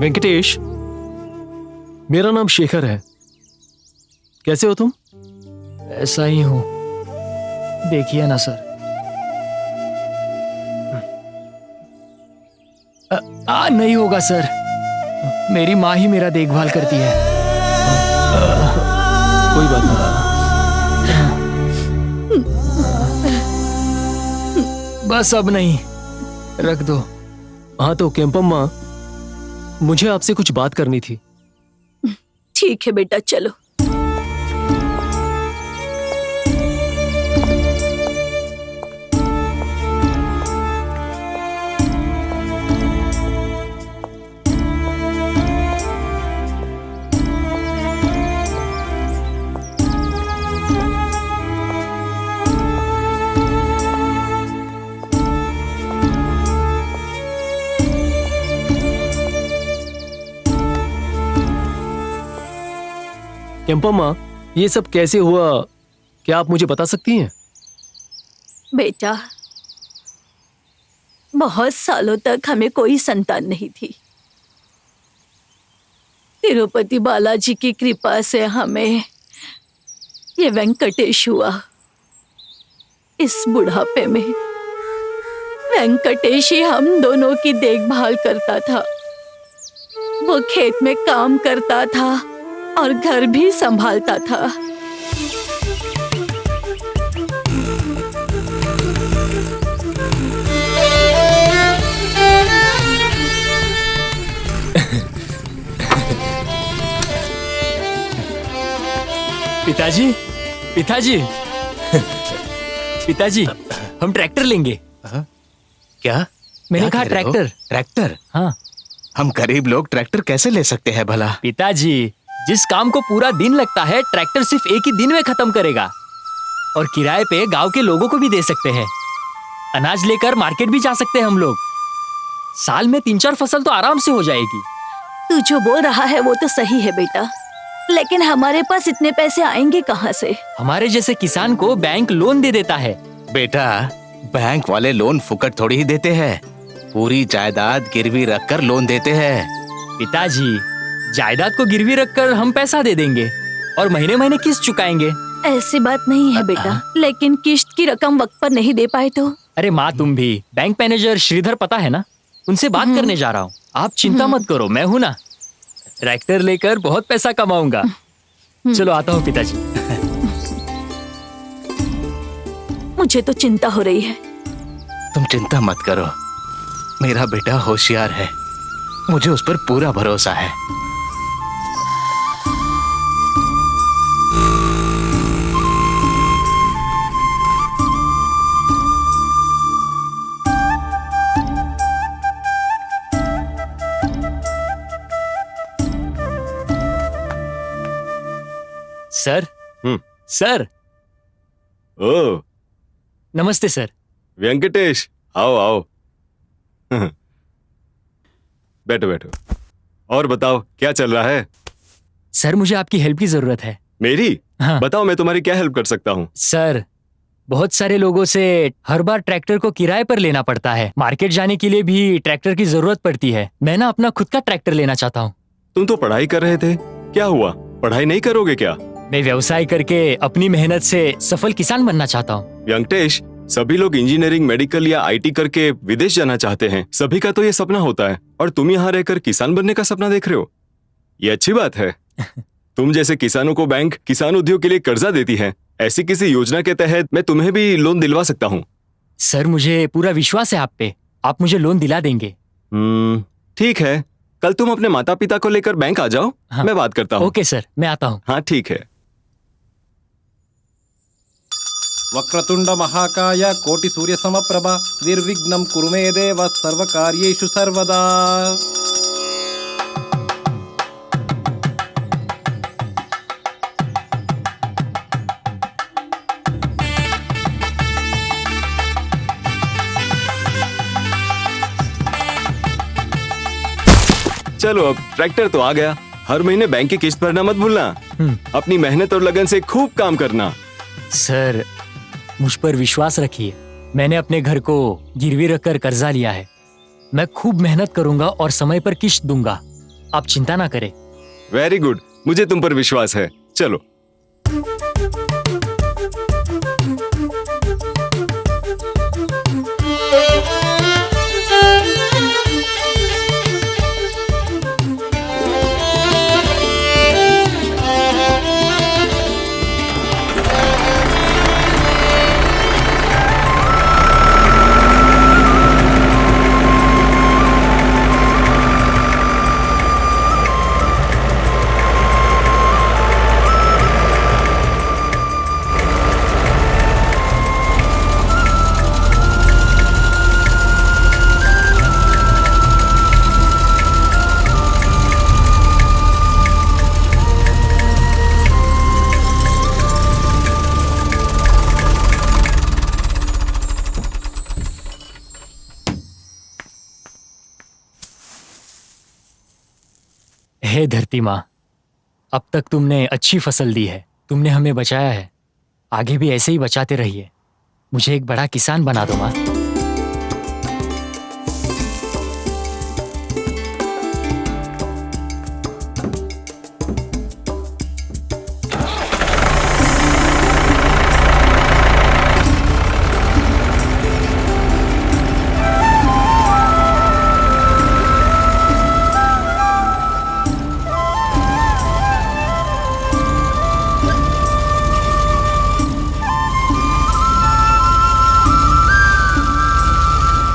Speaker 3: वेंकटेश, मेरा नाम शेखर है। कैसे हो तुम?
Speaker 7: ऐसा ही हूँ, देखिए ना सर। नहीं होगा सर, मेरी माँ ही मेरा देखभाल करती है।
Speaker 3: कोई बात नहीं।
Speaker 7: बस अब नहीं, रख दो।
Speaker 3: हाँ तो केम्पम्मा, मुझे आपसे कुछ बात करनी थी।
Speaker 5: ठीक है बेटा, चलो।
Speaker 3: केम्पम्मा, ये सब कैसे हुआ, क्या आप मुझे बता सकती हैं?
Speaker 5: बेटा, बहुत सालों तक हमें कोई संतान नहीं थी। तिरुपति बालाजी की कृपा से हमें ये वेंकटेश हुआ। इस बुढ़ापे में वेंकटेश ही हम दोनों की देखभाल करता था। वो खेत में काम करता था और घर भी संभालता था।
Speaker 7: पिताजी, पिताजी, पिताजी, हम ट्रैक्टर लेंगे।
Speaker 1: क्या?
Speaker 7: मैंने
Speaker 1: क्या
Speaker 7: कहा
Speaker 1: कह रहे हो?
Speaker 7: ट्रैक्टर।
Speaker 1: ट्रैक्टर?
Speaker 7: हाँ
Speaker 1: हम गरीब लोग ट्रैक्टर कैसे ले सकते हैं भला?
Speaker 7: पिताजी, जिस काम को पूरा दिन लगता है ट्रैक्टर सिर्फ एक ही दिन में खत्म करेगा। और किराए पे गांव के लोगों को भी दे सकते हैं। अनाज लेकर मार्केट भी जा सकते हैं हम लोग। साल में 3-4 फसल तो आराम से हो जाएगी।
Speaker 5: तू जो बोल रहा है वो तो सही है बेटा, लेकिन हमारे पास इतने पैसे आएंगे कहाँ से?
Speaker 7: हमारे जैसे किसान को बैंक लोन दे देता है।
Speaker 1: बेटा, बैंक वाले लोन फुकट थोड़ी ही देते हैं, पूरी जायदाद गिरवी रखकर लोन देते हैं।
Speaker 7: पिताजी, जायदाद को गिरवी रखकर हम पैसा दे देंगे और महीने महीने किस्त चुकाएंगे।
Speaker 5: ऐसी बात नहीं है बेटा, लेकिन किस्त की रकम वक्त पर नहीं दे पाए तो?
Speaker 7: अरे माँ, तुम भी। बैंक मैनेजर श्रीधर पता है ना, उनसे बात करने जा रहा हूँ। आप चिंता मत करो, मैं हूँ ना। ट्रैक्टर लेकर बहुत पैसा कमाऊंगा। चलो आता हूँ पिताजी।
Speaker 5: मुझे तो चिंता हो रही है।
Speaker 1: तुम चिंता मत करो, मेरा बेटा होशियार है, मुझे उस पर पूरा भरोसा है।
Speaker 7: सर, सर,
Speaker 8: ओ
Speaker 7: नमस्ते सर।
Speaker 8: वेंकटेश, आओ आओ। बैठो बैठो। और बताओ क्या चल रहा है?
Speaker 7: सर, मुझे आपकी हेल्प की जरूरत है।
Speaker 8: मेरी?
Speaker 7: हाँ।
Speaker 8: बताओ, मैं तुम्हारी क्या हेल्प कर सकता हूँ?
Speaker 7: सर, बहुत सारे लोगों से हर बार ट्रैक्टर को किराए पर लेना पड़ता है। मार्केट जाने के लिए भी ट्रैक्टर की जरूरत पड़ती है। मैं ना अपना खुद का ट्रैक्टर लेना चाहता हूँ।
Speaker 8: तुम तो पढ़ाई कर रहे थे, क्या हुआ? पढ़ाई नहीं करोगे क्या?
Speaker 7: मैं व्यवसाय करके अपनी मेहनत से सफल किसान बनना चाहता हूँ।
Speaker 8: वेंकटेश, सभी लोग इंजीनियरिंग, मेडिकल या आईटी करके विदेश जाना चाहते हैं। सभी का तो ये सपना होता है, और तुम यहाँ रहकर किसान बनने का सपना देख रहे हो। ये अच्छी बात है। तुम जैसे किसानों को बैंक किसान उद्योग के लिए कर्जा देती है, ऐसी किसी योजना के तहत मैं तुम्हें भी लोन दिलवा सकता हूँ।
Speaker 7: सर, मुझे पूरा विश्वास है आप पे, आप मुझे लोन दिला देंगे।
Speaker 8: ठीक है, कल तुम अपने माता पिता को लेकर बैंक आ जाओ।
Speaker 7: हाँ।
Speaker 8: मैं बात करता हूँ।
Speaker 7: ओके सर, मैं आता हूँ।
Speaker 8: हाँ ठीक है।
Speaker 10: वक्रतुंड महाकाय कोटि सूर्य समप्रभा निर्विघ्नं कुरु मे देव सर्वकार्येषु सर्वदा।
Speaker 8: चलो, अब ट्रैक्टर तो आ गया। हर महीने बैंक की किस्त भरना मत भूलना। अपनी मेहनत और लगन से खूब काम करना।
Speaker 7: सर, मुझ पर विश्वास रखिए। मैंने अपने घर को गिरवी रखकर कर्जा लिया है। मैं खूब मेहनत करूंगा और समय पर किस्त दूंगा। आप चिंता ना करें।
Speaker 8: वेरी गुड, मुझे तुम पर विश्वास है। चलो।
Speaker 7: हे धरती माँ, अब तक तुमने अच्छी फसल दी है, तुमने हमें बचाया है, आगे भी ऐसे ही बचाते रहिए। मुझे एक बड़ा किसान बना दो माँ।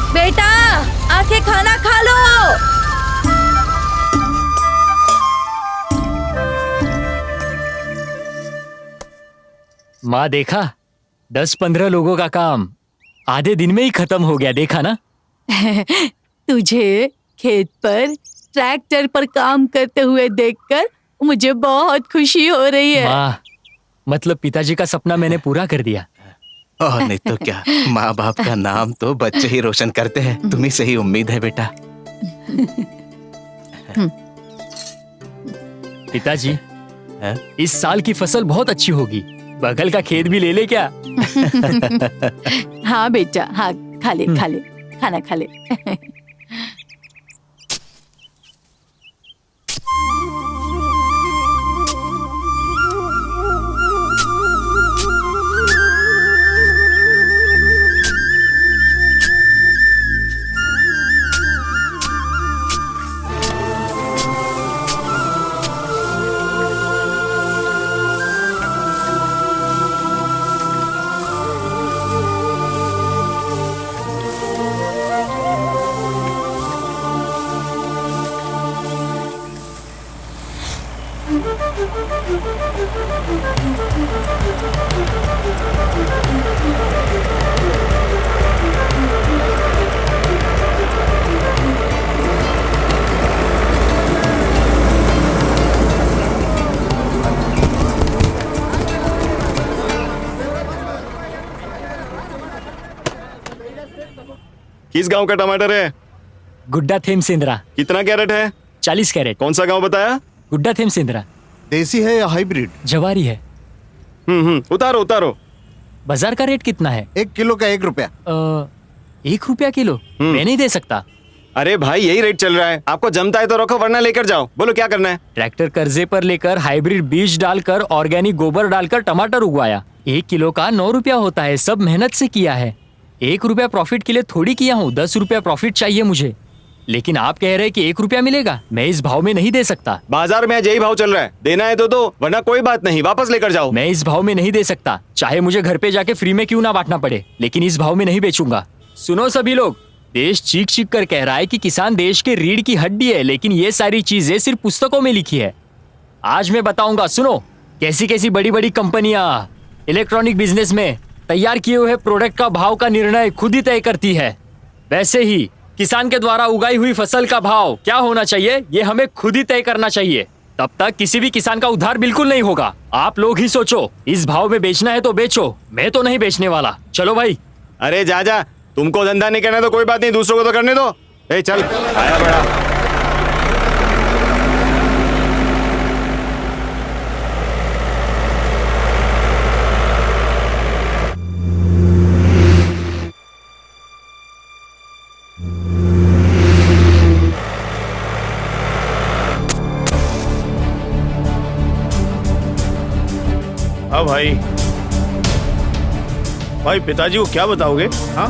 Speaker 5: बेटा, आके खाना खा लो।
Speaker 7: माँ देखा, 10-15 लोगों का काम आधे दिन में ही खत्म हो गया, देखा ना।
Speaker 5: तुझे खेत पर ट्रैक्टर पर काम करते हुए देखकर मुझे बहुत खुशी हो रही है।
Speaker 7: माँ, मतलब पिताजी का सपना मैंने पूरा कर दिया।
Speaker 1: और नहीं तो क्या, माँ बाप का नाम तो बच्चे ही रोशन करते हैं। तुम्ही से ही उम्मीद है बेटा।
Speaker 7: पिताजी,
Speaker 1: हैं?
Speaker 7: इस साल की फसल बहुत अच्छी होगी, बगल का खेत भी ले ले क्या?
Speaker 5: हाँ बेटा, हाँ, खा ले खाना खा ले।
Speaker 8: किस गांव का टमाटर है?
Speaker 7: गुड्डा थेम सेंद्रा।
Speaker 8: कितना कैरेट है?
Speaker 7: 40 कैरेट।
Speaker 8: कौन सा गांव बताया?
Speaker 7: गुड्डा थेम सेंद्रा।
Speaker 9: देसी है या हाइब्रिड?
Speaker 7: जवारी है।
Speaker 8: उतारो उतारो।
Speaker 7: बाजार का रेट कितना है?
Speaker 9: 1 किलो का 1 रुपया।
Speaker 7: 1 रुपया किलो? मैं नहीं दे सकता।
Speaker 8: अरे भाई, यही रेट चल रहा है। आपको जमता है तो रखो, वरना लेकर जाओ। बोलो क्या करना है?
Speaker 7: ट्रैक्टर कर्जे पर लेकर हाइब्रिड बीज डालकर ऑर्गेनिक गोबर डालकर टमाटर उगवाया। 1 किलो का 9 रुपया होता है, सब मेहनत से किया है। 1 रुपया प्रॉफिट के लिए थोड़ी किया हूँ, 10 रुपया प्रॉफिट चाहिए मुझे। लेकिन आप कह रहे हैं कि 1 रुपया मिलेगा, मैं इस भाव में नहीं दे सकता।
Speaker 8: बाजार में आज यही भाव चल रहा है, देना है तो दो, वरना कोई बात नहीं, वापस लेकर जाओ।
Speaker 7: मैं इस भाव में नहीं दे सकता, चाहे मुझे घर पे जाके फ्री में क्यों ना बांटना पड़े, लेकिन इस भाव में नहीं बेचूंगा। सुनो सभी लोग, देश चीख चीख कर कह रहा है कि किसान देश के रीढ़ की हड्डी है, लेकिन ये सारी चीजें सिर्फ पुस्तकों में लिखी है। आज मैं बताऊंगा, सुनो, कैसी कैसी बड़ी बड़ी कंपनियां इलेक्ट्रॉनिक बिजनेस में तैयार किए हुए प्रोडक्ट का भाव का निर्णय खुद ही तय करती है। वैसे ही किसान के द्वारा उगाई हुई फसल का भाव क्या होना चाहिए, ये हमें खुद ही तय करना चाहिए। तब तक किसी भी किसान का उद्धार बिल्कुल नहीं होगा। आप लोग ही सोचो, इस भाव में बेचना है तो बेचो, मैं तो नहीं बेचने वाला। चलो भाई।
Speaker 8: अरे जा, तुमको धंधा नहीं करना तो कोई बात नहीं, दूसरों को तो करने दो। ए चल, आया बड़ा।
Speaker 4: अब
Speaker 11: भाई। भाई पिताजी को क्या बताओगे? हाँ,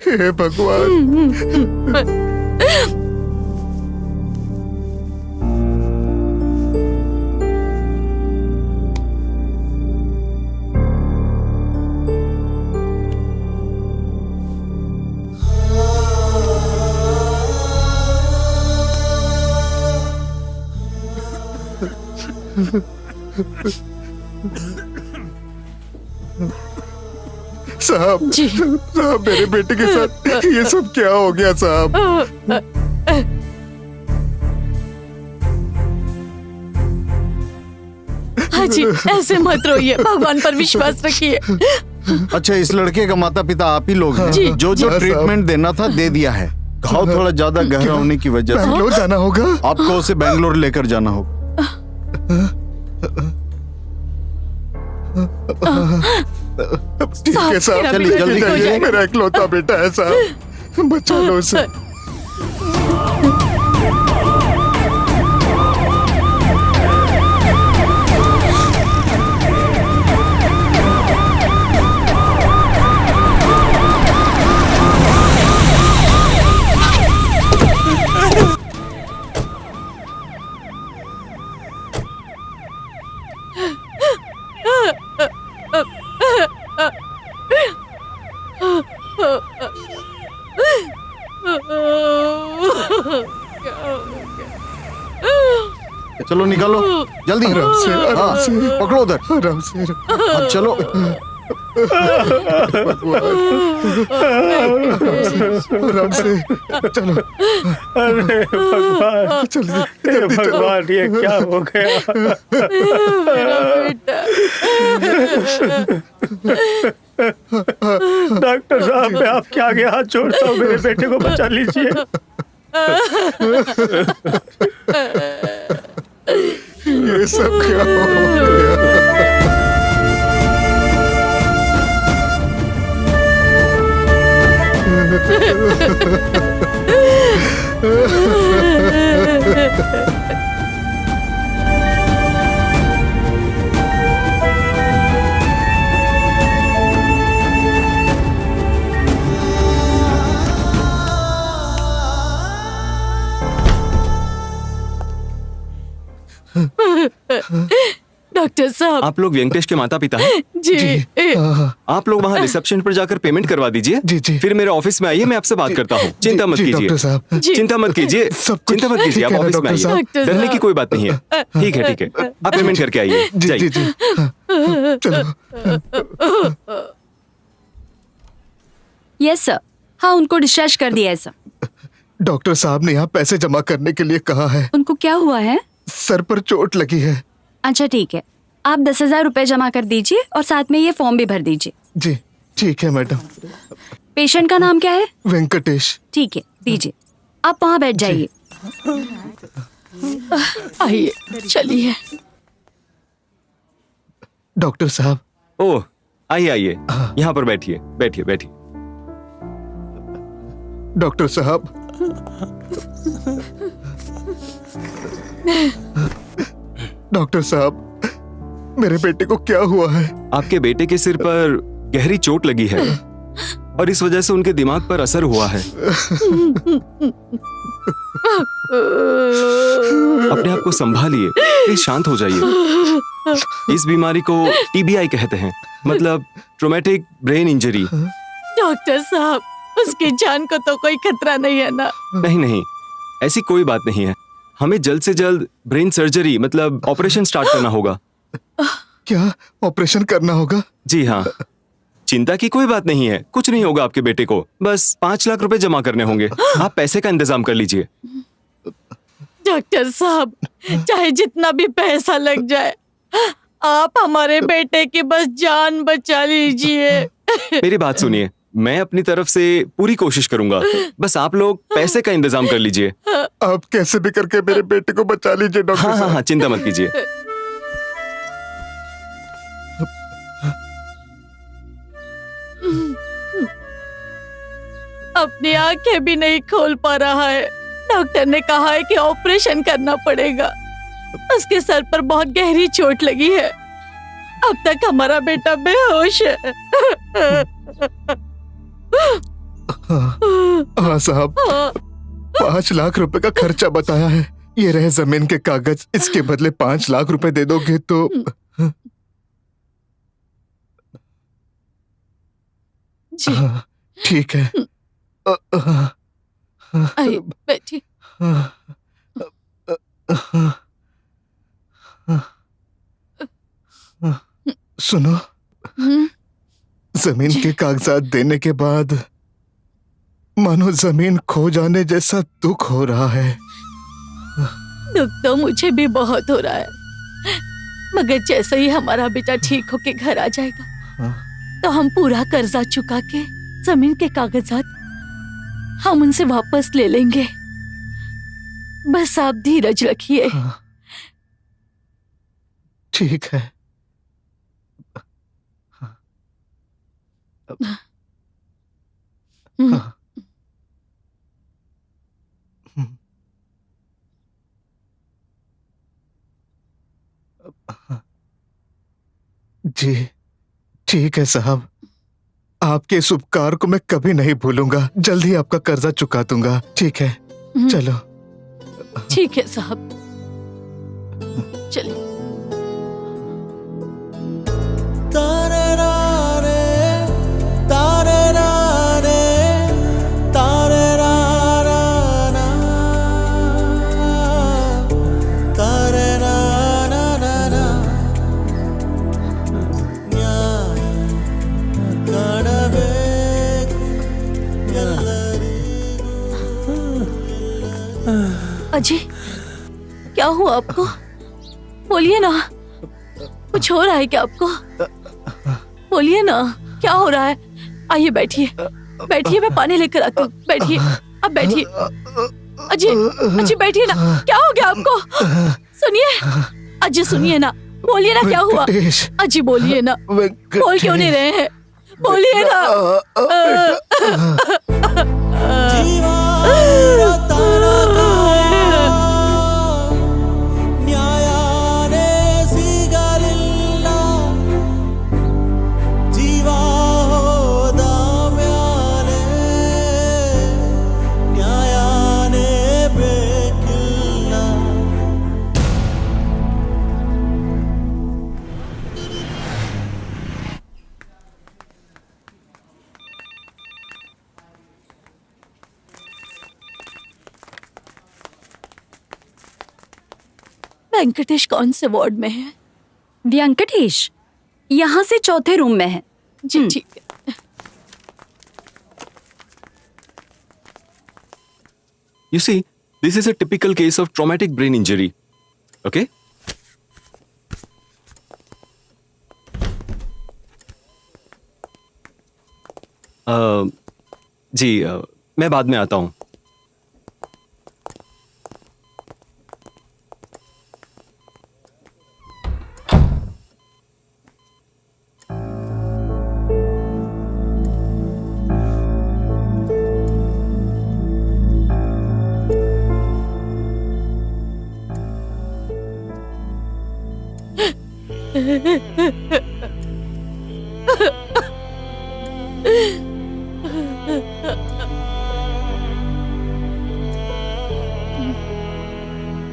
Speaker 1: हे भगवान। साहब
Speaker 5: जी।
Speaker 1: साहब, मेरे बेटे के साथ ये सब क्या हो गया साहब?
Speaker 5: हाँ जी, ऐसे मत रोइए, भगवान पर विश्वास रखिए।
Speaker 9: अच्छा, इस लड़के का माता पिता आप ही लोग हैं?
Speaker 5: जी।
Speaker 9: जो जो
Speaker 1: हाँ,
Speaker 9: ट्रीटमेंट देना था दे दिया है। घाव थोड़ा ज्यादा गहरा होने की वजह से
Speaker 1: बैंगलोर जाना होगा।
Speaker 9: आपको उसे बैंगलोर लेकर जाना होगा।
Speaker 1: ठीक है साहब,
Speaker 5: मेरा
Speaker 9: चलिए,
Speaker 5: बेटा
Speaker 9: जल्दी
Speaker 5: ठीक हो
Speaker 9: करिए।
Speaker 5: जाएगा।
Speaker 1: मेरा इकलौता बेटा है साहब, बचा लो उसे।
Speaker 9: चलो निकालो जल्दी।
Speaker 1: आराम से, आराम
Speaker 9: हाँ,
Speaker 1: से।
Speaker 9: पकड़ो उधर।
Speaker 1: आराम से।
Speaker 9: अब चलो।
Speaker 1: आराम से चलो।
Speaker 11: अरे भगवान,
Speaker 1: जल्दी
Speaker 11: भगवान, ये क्या हो गया?
Speaker 5: मेरा बेटा।
Speaker 11: डॉक्टर साहब, मैं आपके आगे हाथ जोड़ता हूँ, मेरे बेटे को बचा लीजिए।
Speaker 1: ये सब क्या हो गया?
Speaker 5: डॉक्टर साहब।
Speaker 8: आप लोग वेंकटेश के माता पिता हैं?
Speaker 5: जी।
Speaker 8: आप लोग वहाँ रिसेप्शन पर जाकर पेमेंट करवा दीजिए।
Speaker 1: जी, जी।
Speaker 8: फिर मेरे ऑफिस में आइए, मैं आपसे बात करता हूँ। चिंता मत
Speaker 1: जी,
Speaker 8: कीजिए।
Speaker 1: डॉक्टर साहब।
Speaker 5: जी।
Speaker 8: चिंता मत कीजिए।
Speaker 1: सब कुछ
Speaker 8: चिंता मत कीजिए,
Speaker 1: ठीक
Speaker 8: आप
Speaker 1: है ना,
Speaker 8: ऑफिस में
Speaker 1: डॉक्टर
Speaker 8: आइए।
Speaker 1: साहब?
Speaker 5: डॉक्टर
Speaker 8: डरने
Speaker 5: साहब।
Speaker 8: की कोई बात नहीं है। ठीक है, ठीक है। आप पेमेंट करके आइए।
Speaker 1: जी,
Speaker 8: जाइए।
Speaker 1: जी, जी। हाँ, चलो।
Speaker 6: Yes sir. हाँ, उनको डिस्चार्ज कर दिया है सर।
Speaker 1: डॉक्टर साहब ने यहाँ पैसे जमा करने के लिए कहा है।
Speaker 6: उनको क्या हुआ है?
Speaker 1: सर पर चोट लगी है।
Speaker 6: अच्छा ठीक है, आप 10,000 रुपए जमा कर दीजिए और साथ में ये फॉर्म भी भर दीजिए।
Speaker 1: जी ठीक है मैडम।
Speaker 6: पेशेंट का नाम क्या है?
Speaker 1: वेंकटेश।
Speaker 6: ठीक है, दीजिए। आप वहाँ बैठ जाइए।
Speaker 5: आइए, चलिए।
Speaker 1: डॉक्टर साहब।
Speaker 8: ओह, आइए आइए, यहाँ पर बैठिए, बैठिए बैठिए।
Speaker 1: डॉक्टर साहब। डॉक्टर साहब, मेरे बेटे को क्या हुआ है?
Speaker 8: आपके बेटे के सिर पर गहरी चोट लगी है और इस वजह से उनके दिमाग पर असर हुआ है। अपने आप को संभालिए, प्लीज शांत हो जाइए। इस बीमारी को टीबीआई कहते हैं, मतलब ट्रोमेटिक ब्रेन इंजरी।
Speaker 5: डॉक्टर साहब, उसकी जान को तो कोई खतरा नहीं है ना?
Speaker 8: नहीं नहीं, ऐसी कोई बात नहीं है। हमें जल्द से जल्द ब्रेन सर्जरी मतलब ऑपरेशन स्टार्ट करना होगा।
Speaker 1: क्या ऑपरेशन करना होगा?
Speaker 8: जी हाँ, चिंता की कोई बात नहीं है, कुछ नहीं होगा आपके बेटे को। बस 5 लाख रुपए जमा करने होंगे। आप पैसे का इंतजाम कर लीजिए।
Speaker 5: डॉक्टर साहब, चाहे जितना भी पैसा लग जाए, आप हमारे बेटे की बस जान बचा लीजिए।
Speaker 8: मेरी बात सुनिए, मैं अपनी तरफ से पूरी कोशिश करूंगा। बस आप लोग पैसे का इंतजाम कर लीजिए।
Speaker 1: आप कैसे भी करके मेरे बेटे को बचा लीजिए डॉक्टर
Speaker 8: हाँ हाँ
Speaker 1: साहब।
Speaker 8: हाँ, चिंता मत कीजिए।
Speaker 5: अपनी आंखें भी नहीं खोल पा रहा है। डॉक्टर ने कहा है कि ऑपरेशन करना पड़ेगा। उसके सर पर बहुत गहरी चोट लगी है। अब तक हमारा बेटा बेहोश है।
Speaker 1: हाँ साहब, 5 लाख रुपए का खर्चा बताया है। ये रहे जमीन के कागज, इसके बदले 5 लाख रुपए दे दोगे तो।
Speaker 5: जी
Speaker 1: हाँ, ठीक है।
Speaker 5: आइए बैठिए।
Speaker 1: सुनो, जमीन के कागजात देने के बाद मानो जमीन खो जाने जैसा दुख हो रहा है।
Speaker 5: दुख तो मुझे भी बहुत हो रहा है, मगर जैसे ही हमारा बेटा ठीक होके घर आ जाएगा तो हम पूरा कर्जा चुका के जमीन के कागजात हम उनसे वापस ले लेंगे। बस आप धीरज रखिए।
Speaker 1: ठीक है। जी ठीक है साहब, आपके इस उपकार को मैं कभी नहीं भूलूंगा। जल्द ही आपका कर्जा चुका दूंगा। ठीक है, चलो।
Speaker 5: ठीक है साहब, चलिए। अजी, क्या हुआ आपको? बोलिए ना, कुछ हो रहा है क्या आपको? बोलिए ना, क्या हो रहा है? आइए बैठिए, बैठिए, मैं पानी लेकर आती हूँ। बैठिए, अब बैठिए। अजी, अजी बैठिए ना, क्या हो गया आपको? सुनिए, अजी सुनिए ना, बोलिए ना क्या हुआ? अजी बोलिए ना, बोल क्यों नहीं रहे हैं? बोलिए ना। वेंकटेश कौन से वार्ड में है?
Speaker 6: वेंकटेश यहाँ से 4थे रूम में है।
Speaker 5: जी ठीक है।
Speaker 8: You see, this is a typical case of traumatic brain injury. Okay? जी, मैं बाद में आता हूँ।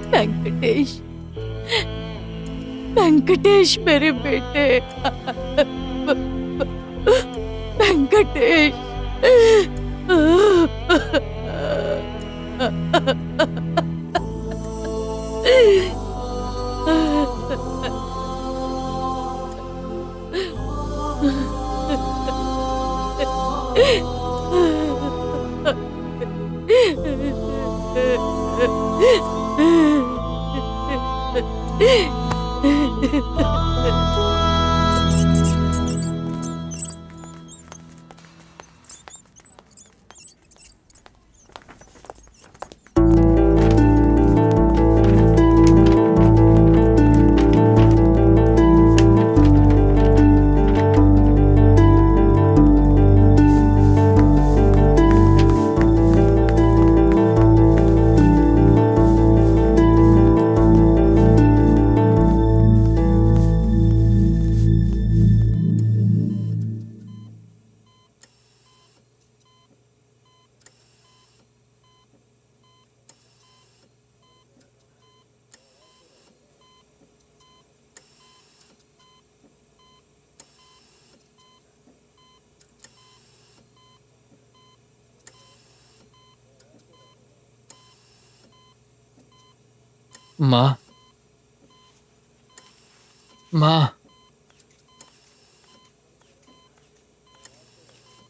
Speaker 5: वेंकटेश, वेंकटेश मेरे बेटे, वेंकटेश।
Speaker 3: माँ, माँ,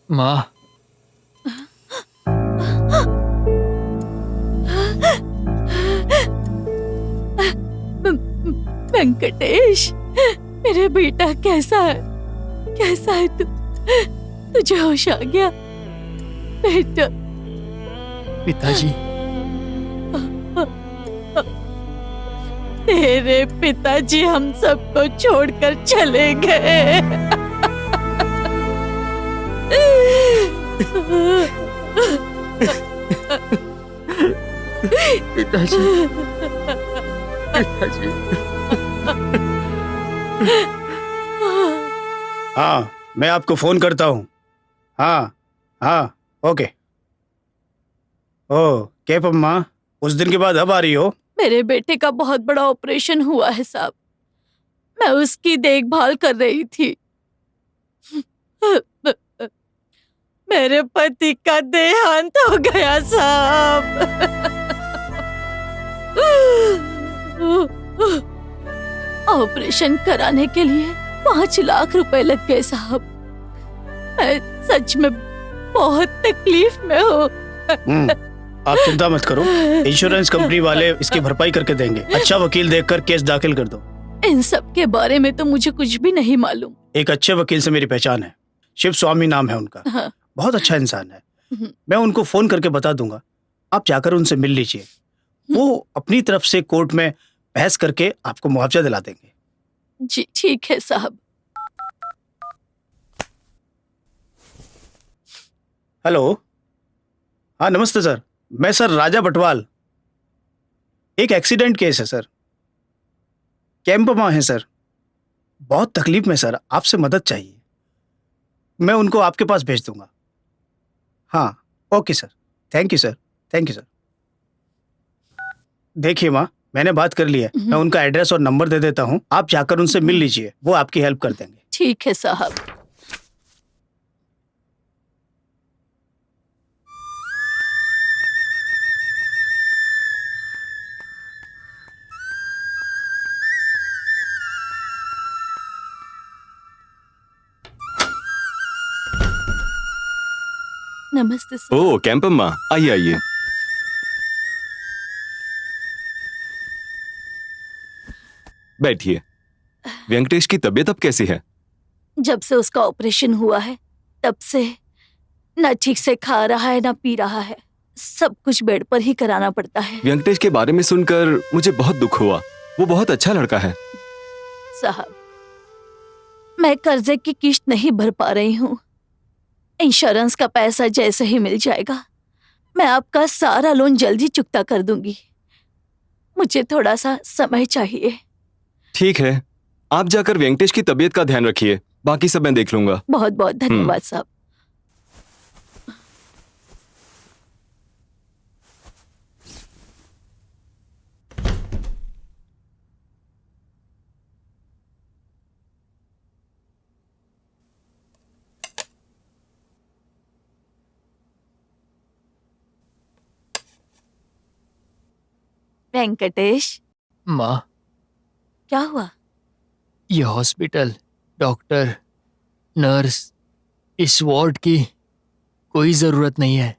Speaker 3: माँ,
Speaker 5: वेंकटेश, मेरे बेटा कैसा है? कैसा है तू? तुझे होश आ गया बेटा?
Speaker 3: पिताजी,
Speaker 5: तेरे पिताजी हम सबको छोड़कर चले गए।
Speaker 3: पिताजी, पिताजी।
Speaker 11: हाँ, मैं आपको फोन करता हूँ। हाँ हाँ, ओके। ओ क्या पम्मा, उस दिन के बाद अब आ रही हो?
Speaker 5: मेरे बेटे का बहुत बड़ा ऑपरेशन हुआ है साहब, मैं उसकी देखभाल कर रही थी। मेरे पति का देहांत हो गया साहब। ऑपरेशन कराने के लिए 5 लाख रुपए लग गए साहब। मैं सच में बहुत तकलीफ में हूँ।
Speaker 11: आप चिंता मत करो, इंश्योरेंस कंपनी वाले इसकी भरपाई करके देंगे। अच्छा वकील देखकर केस दाखिल कर दो।
Speaker 5: इन सब के बारे में तो मुझे कुछ भी नहीं मालूम।
Speaker 11: एक अच्छे वकील से मेरी पहचान है, शिव स्वामी नाम है उनका।
Speaker 5: हाँ।
Speaker 11: बहुत अच्छा इंसान है, मैं उनको फोन करके बता दूंगा। आप जाकर उनसे मिल लीजिए, वो अपनी तरफ से कोर्ट में बहस करके आपको मुआवजा दिला देंगे।
Speaker 5: जी ठीक है साहब।
Speaker 11: हेलो, हाँ नमस्ते सर, मैं सर राजा बटवाल। एक एक्सीडेंट केस है सर, कैंप में है सर, बहुत तकलीफ में सर, आपसे मदद चाहिए। मैं उनको आपके पास भेज दूंगा। हाँ okay sir, thank you sir, thank you sir. देखिए माँ, मैंने बात कर ली है, मैं उनका एड्रेस और नंबर दे देता हूँ, आप जाकर उनसे मिल लीजिए, वो आपकी हेल्प कर देंगे।
Speaker 5: ठीक है साहब। नमस्ते सर।
Speaker 8: ओ कैंपम्मा, आइए आइए। बैठिए। वेंकटेश की तबीयत अब कैसी है?
Speaker 5: जब से उसका ऑपरेशन हुआ है तब से ना ठीक से खा रहा है ना पी रहा है, सब कुछ बेड पर ही कराना पड़ता है।
Speaker 8: वेंकटेश के बारे में सुनकर मुझे बहुत दुख हुआ, वो बहुत अच्छा लड़का है।
Speaker 5: साहब, मैं कर्जे की किश्त नहीं भर पा रही हूँ। इंश्योरेंस का पैसा जैसे ही मिल जाएगा मैं आपका सारा लोन जल्दी चुकता कर दूंगी। मुझे थोड़ा सा समय चाहिए।
Speaker 8: ठीक है, आप जाकर वेंकटेश की तबीयत का ध्यान रखिए, बाकी सब मैं देख लूंगा।
Speaker 5: बहुत बहुत धन्यवाद साहब। वेंकटेश,
Speaker 3: माँ,
Speaker 5: क्या हुआ?
Speaker 3: ये हॉस्पिटल, डॉक्टर, नर्स, इस वार्ड की कोई जरूरत नहीं है।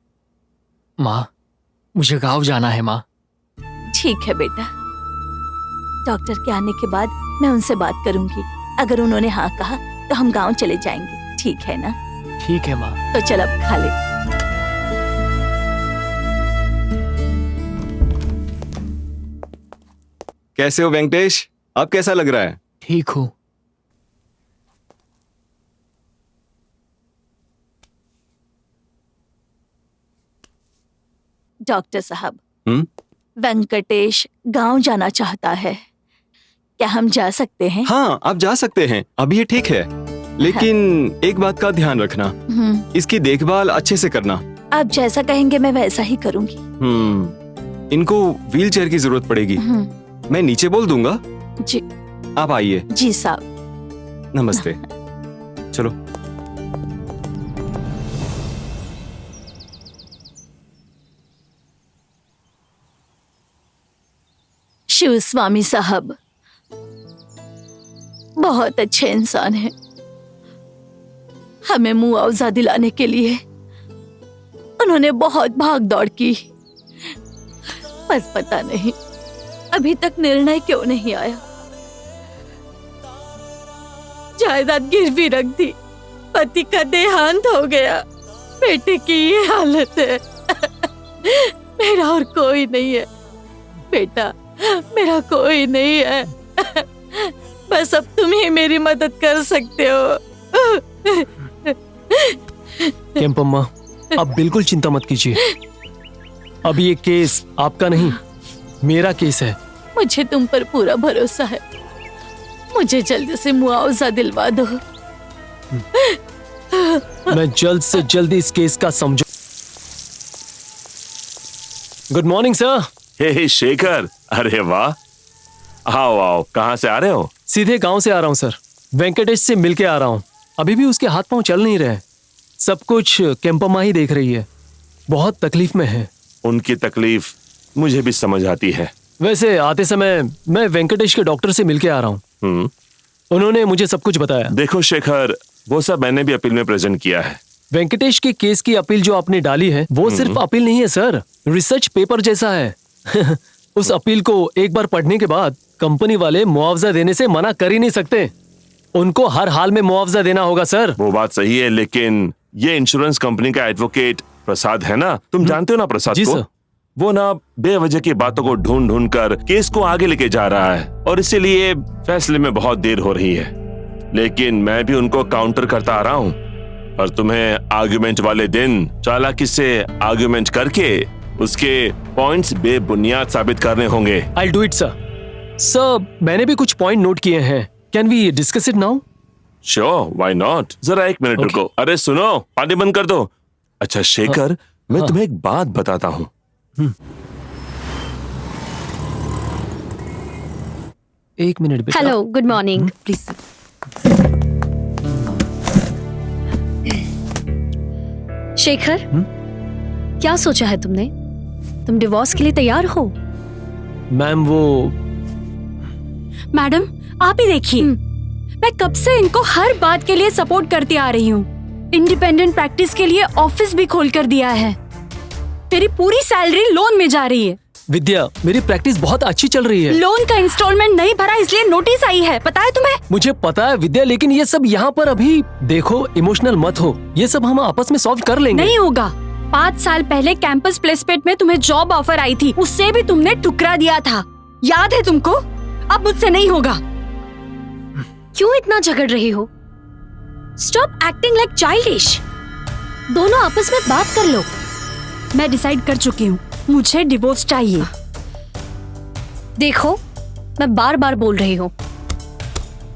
Speaker 3: माँ,
Speaker 7: मुझे गांव जाना है माँ।
Speaker 5: ठीक है बेटा, डॉक्टर के आने के बाद मैं उनसे बात करूंगी। अगर उन्होंने हाँ कहा तो हम गांव चले जाएंगे, ठीक है ना?
Speaker 7: ठीक है माँ।
Speaker 5: तो चल अब खा ले।
Speaker 8: कैसे हो वेंकटेश? अब कैसा लग रहा है?
Speaker 7: ठीक हूँ।
Speaker 5: डॉक्टर साहब,
Speaker 8: हम्म?
Speaker 5: वेंकटेश गांव जाना चाहता है, क्या हम जा सकते हैं?
Speaker 8: हाँ, आप जा सकते हैं, अभी ये ठीक है। लेकिन एक बात का ध्यान रखना, इसकी देखभाल अच्छे से करना।
Speaker 5: आप जैसा कहेंगे मैं वैसा ही करूंगी।
Speaker 8: इनको व्हीलचेयर की जरूरत पड़ेगी। मैं नीचे बोल दूंगा।
Speaker 5: जी।
Speaker 8: आप आइए।
Speaker 5: जी साहब।
Speaker 8: नमस्ते। चलो।
Speaker 5: शिव स्वामी साहब बहुत अच्छे इंसान हैं। हमें मुआवजा दिलाने के लिए उन्होंने बहुत भाग दौड़ की, पर पता नहीं अभी तक निर्णय क्यों नहीं आया। जायदाद गिरवी रख दी, पति का देहांत हो गया, बेटे की ये हालत है। मेरा और कोई नहीं है बेटा, मेरा कोई नहीं है। बस अब तुम ही मेरी मदद कर सकते हो।
Speaker 3: केम्पम्मा, आप बिल्कुल चिंता मत कीजिए। अब ये केस आपका नहीं, मेरा केस है।
Speaker 5: मुझे तुम पर पूरा भरोसा है। मुझे जल्दी से मुआवजा दिलवा दो।
Speaker 3: मैं जल्द से जल्द इस केस का समझो। Good morning sir.
Speaker 4: Hey Shekhar, अरे वाह, आओ आओ। कहाँ से आ रहे हो?
Speaker 3: सीधे गांव से आ रहा हूँ सर, वेंकटेश से मिलके आ रहा हूँ। अभी भी उसके हाथ पांव चल नहीं रहे, सब कुछ केम्पम्मा ही देख रही है, बहुत तकलीफ में है।
Speaker 4: उनकी तकलीफ मुझे भी समझ आती है।
Speaker 3: वैसे आते समय मैं वेंकटेश के डॉक्टर से मिलके आ रहा हूँ, उन्होंने मुझे सब कुछ बताया।
Speaker 4: देखो शेखर, वो सब मैंने भी अपील में प्रेजेंट किया है।
Speaker 3: वेंकटेश के केस की अपील जो आपने डाली है वो सिर्फ अपील नहीं है सर, रिसर्च पेपर जैसा है। उस अपील को एक बार पढ़ने के बाद कंपनी वाले मुआवजा देने से मना कर ही नहीं सकते। उनको हर हाल में मुआवजा देना होगा सर।
Speaker 4: वो बात सही है, लेकिन ये इंश्योरेंस कंपनी का एडवोकेट प्रसाद है ना, तुम जानते हो ना प्रसाद
Speaker 3: जी
Speaker 4: को?
Speaker 3: सर।
Speaker 4: वो ना बेवजह की बातों को ढूंढ ढूंढ कर केस को आगे लेके जा रहा है और इसीलिए फैसले में बहुत देर हो रही है। लेकिन मैं भी उनको काउंटर करता आ रहा हूँ और तुम्हें आर्गुमेंट वाले दिन चालाकी से आर्गुमेंट करके उसके पॉइंट्स बेबुनियाद साबित करने होंगे।
Speaker 3: I'll do it sir. Sir, मैंने भी कुछ पॉइंट नोट किए हैं। Can we discuss it now?
Speaker 4: Sure, why not. जरा एक मिनट रुको। अरे सुनो, पानी बंद कर दो। अच्छा शेखर, मैं तुम्हें एक बात बताता हूँ।
Speaker 3: एक मिनट बेटा।
Speaker 2: Hello, good morning.
Speaker 5: Please.
Speaker 2: Shekhar, क्या सोचा है तुमने? तुम डिवोर्स के लिए तैयार हो?
Speaker 3: मैम वो
Speaker 6: मैडम आप ही देखिए, मैं कब से इनको हर बात के लिए सपोर्ट करती आ रही हूँ। इंडिपेंडेंट प्रैक्टिस के लिए ऑफिस भी खोल कर दिया है। मेरी पूरी सैलरी लोन में जा रही है।
Speaker 3: विद्या, मेरी प्रैक्टिस बहुत अच्छी चल रही है।
Speaker 6: लोन का इंस्टॉलमेंट नहीं भरा इसलिए नोटिस आई है, पता है तुम्हें?
Speaker 3: मुझे पता है विद्या, लेकिन ये सब यहाँ पर अभी देखो, इमोशनल मत हो, ये सब हम आपस में सॉल्व कर लेंगे।
Speaker 6: नहीं होगा। 5 साल पहले कैंपस प्लेसमेंट में तुम्हें जॉब ऑफर आई थी, उससे भी तुमने ठुकरा दिया था, याद है तुमको? अब मुझसे नहीं होगा।
Speaker 2: क्यों इतना झगड़ रही हो? Stop acting like childish. दोनों आपस में बात कर लो।
Speaker 6: मैं डिसाइड कर चुकी हूँ, मुझे डिवोर्स चाहिए।
Speaker 2: देखो, मैं बार बार बोल रही हूँ,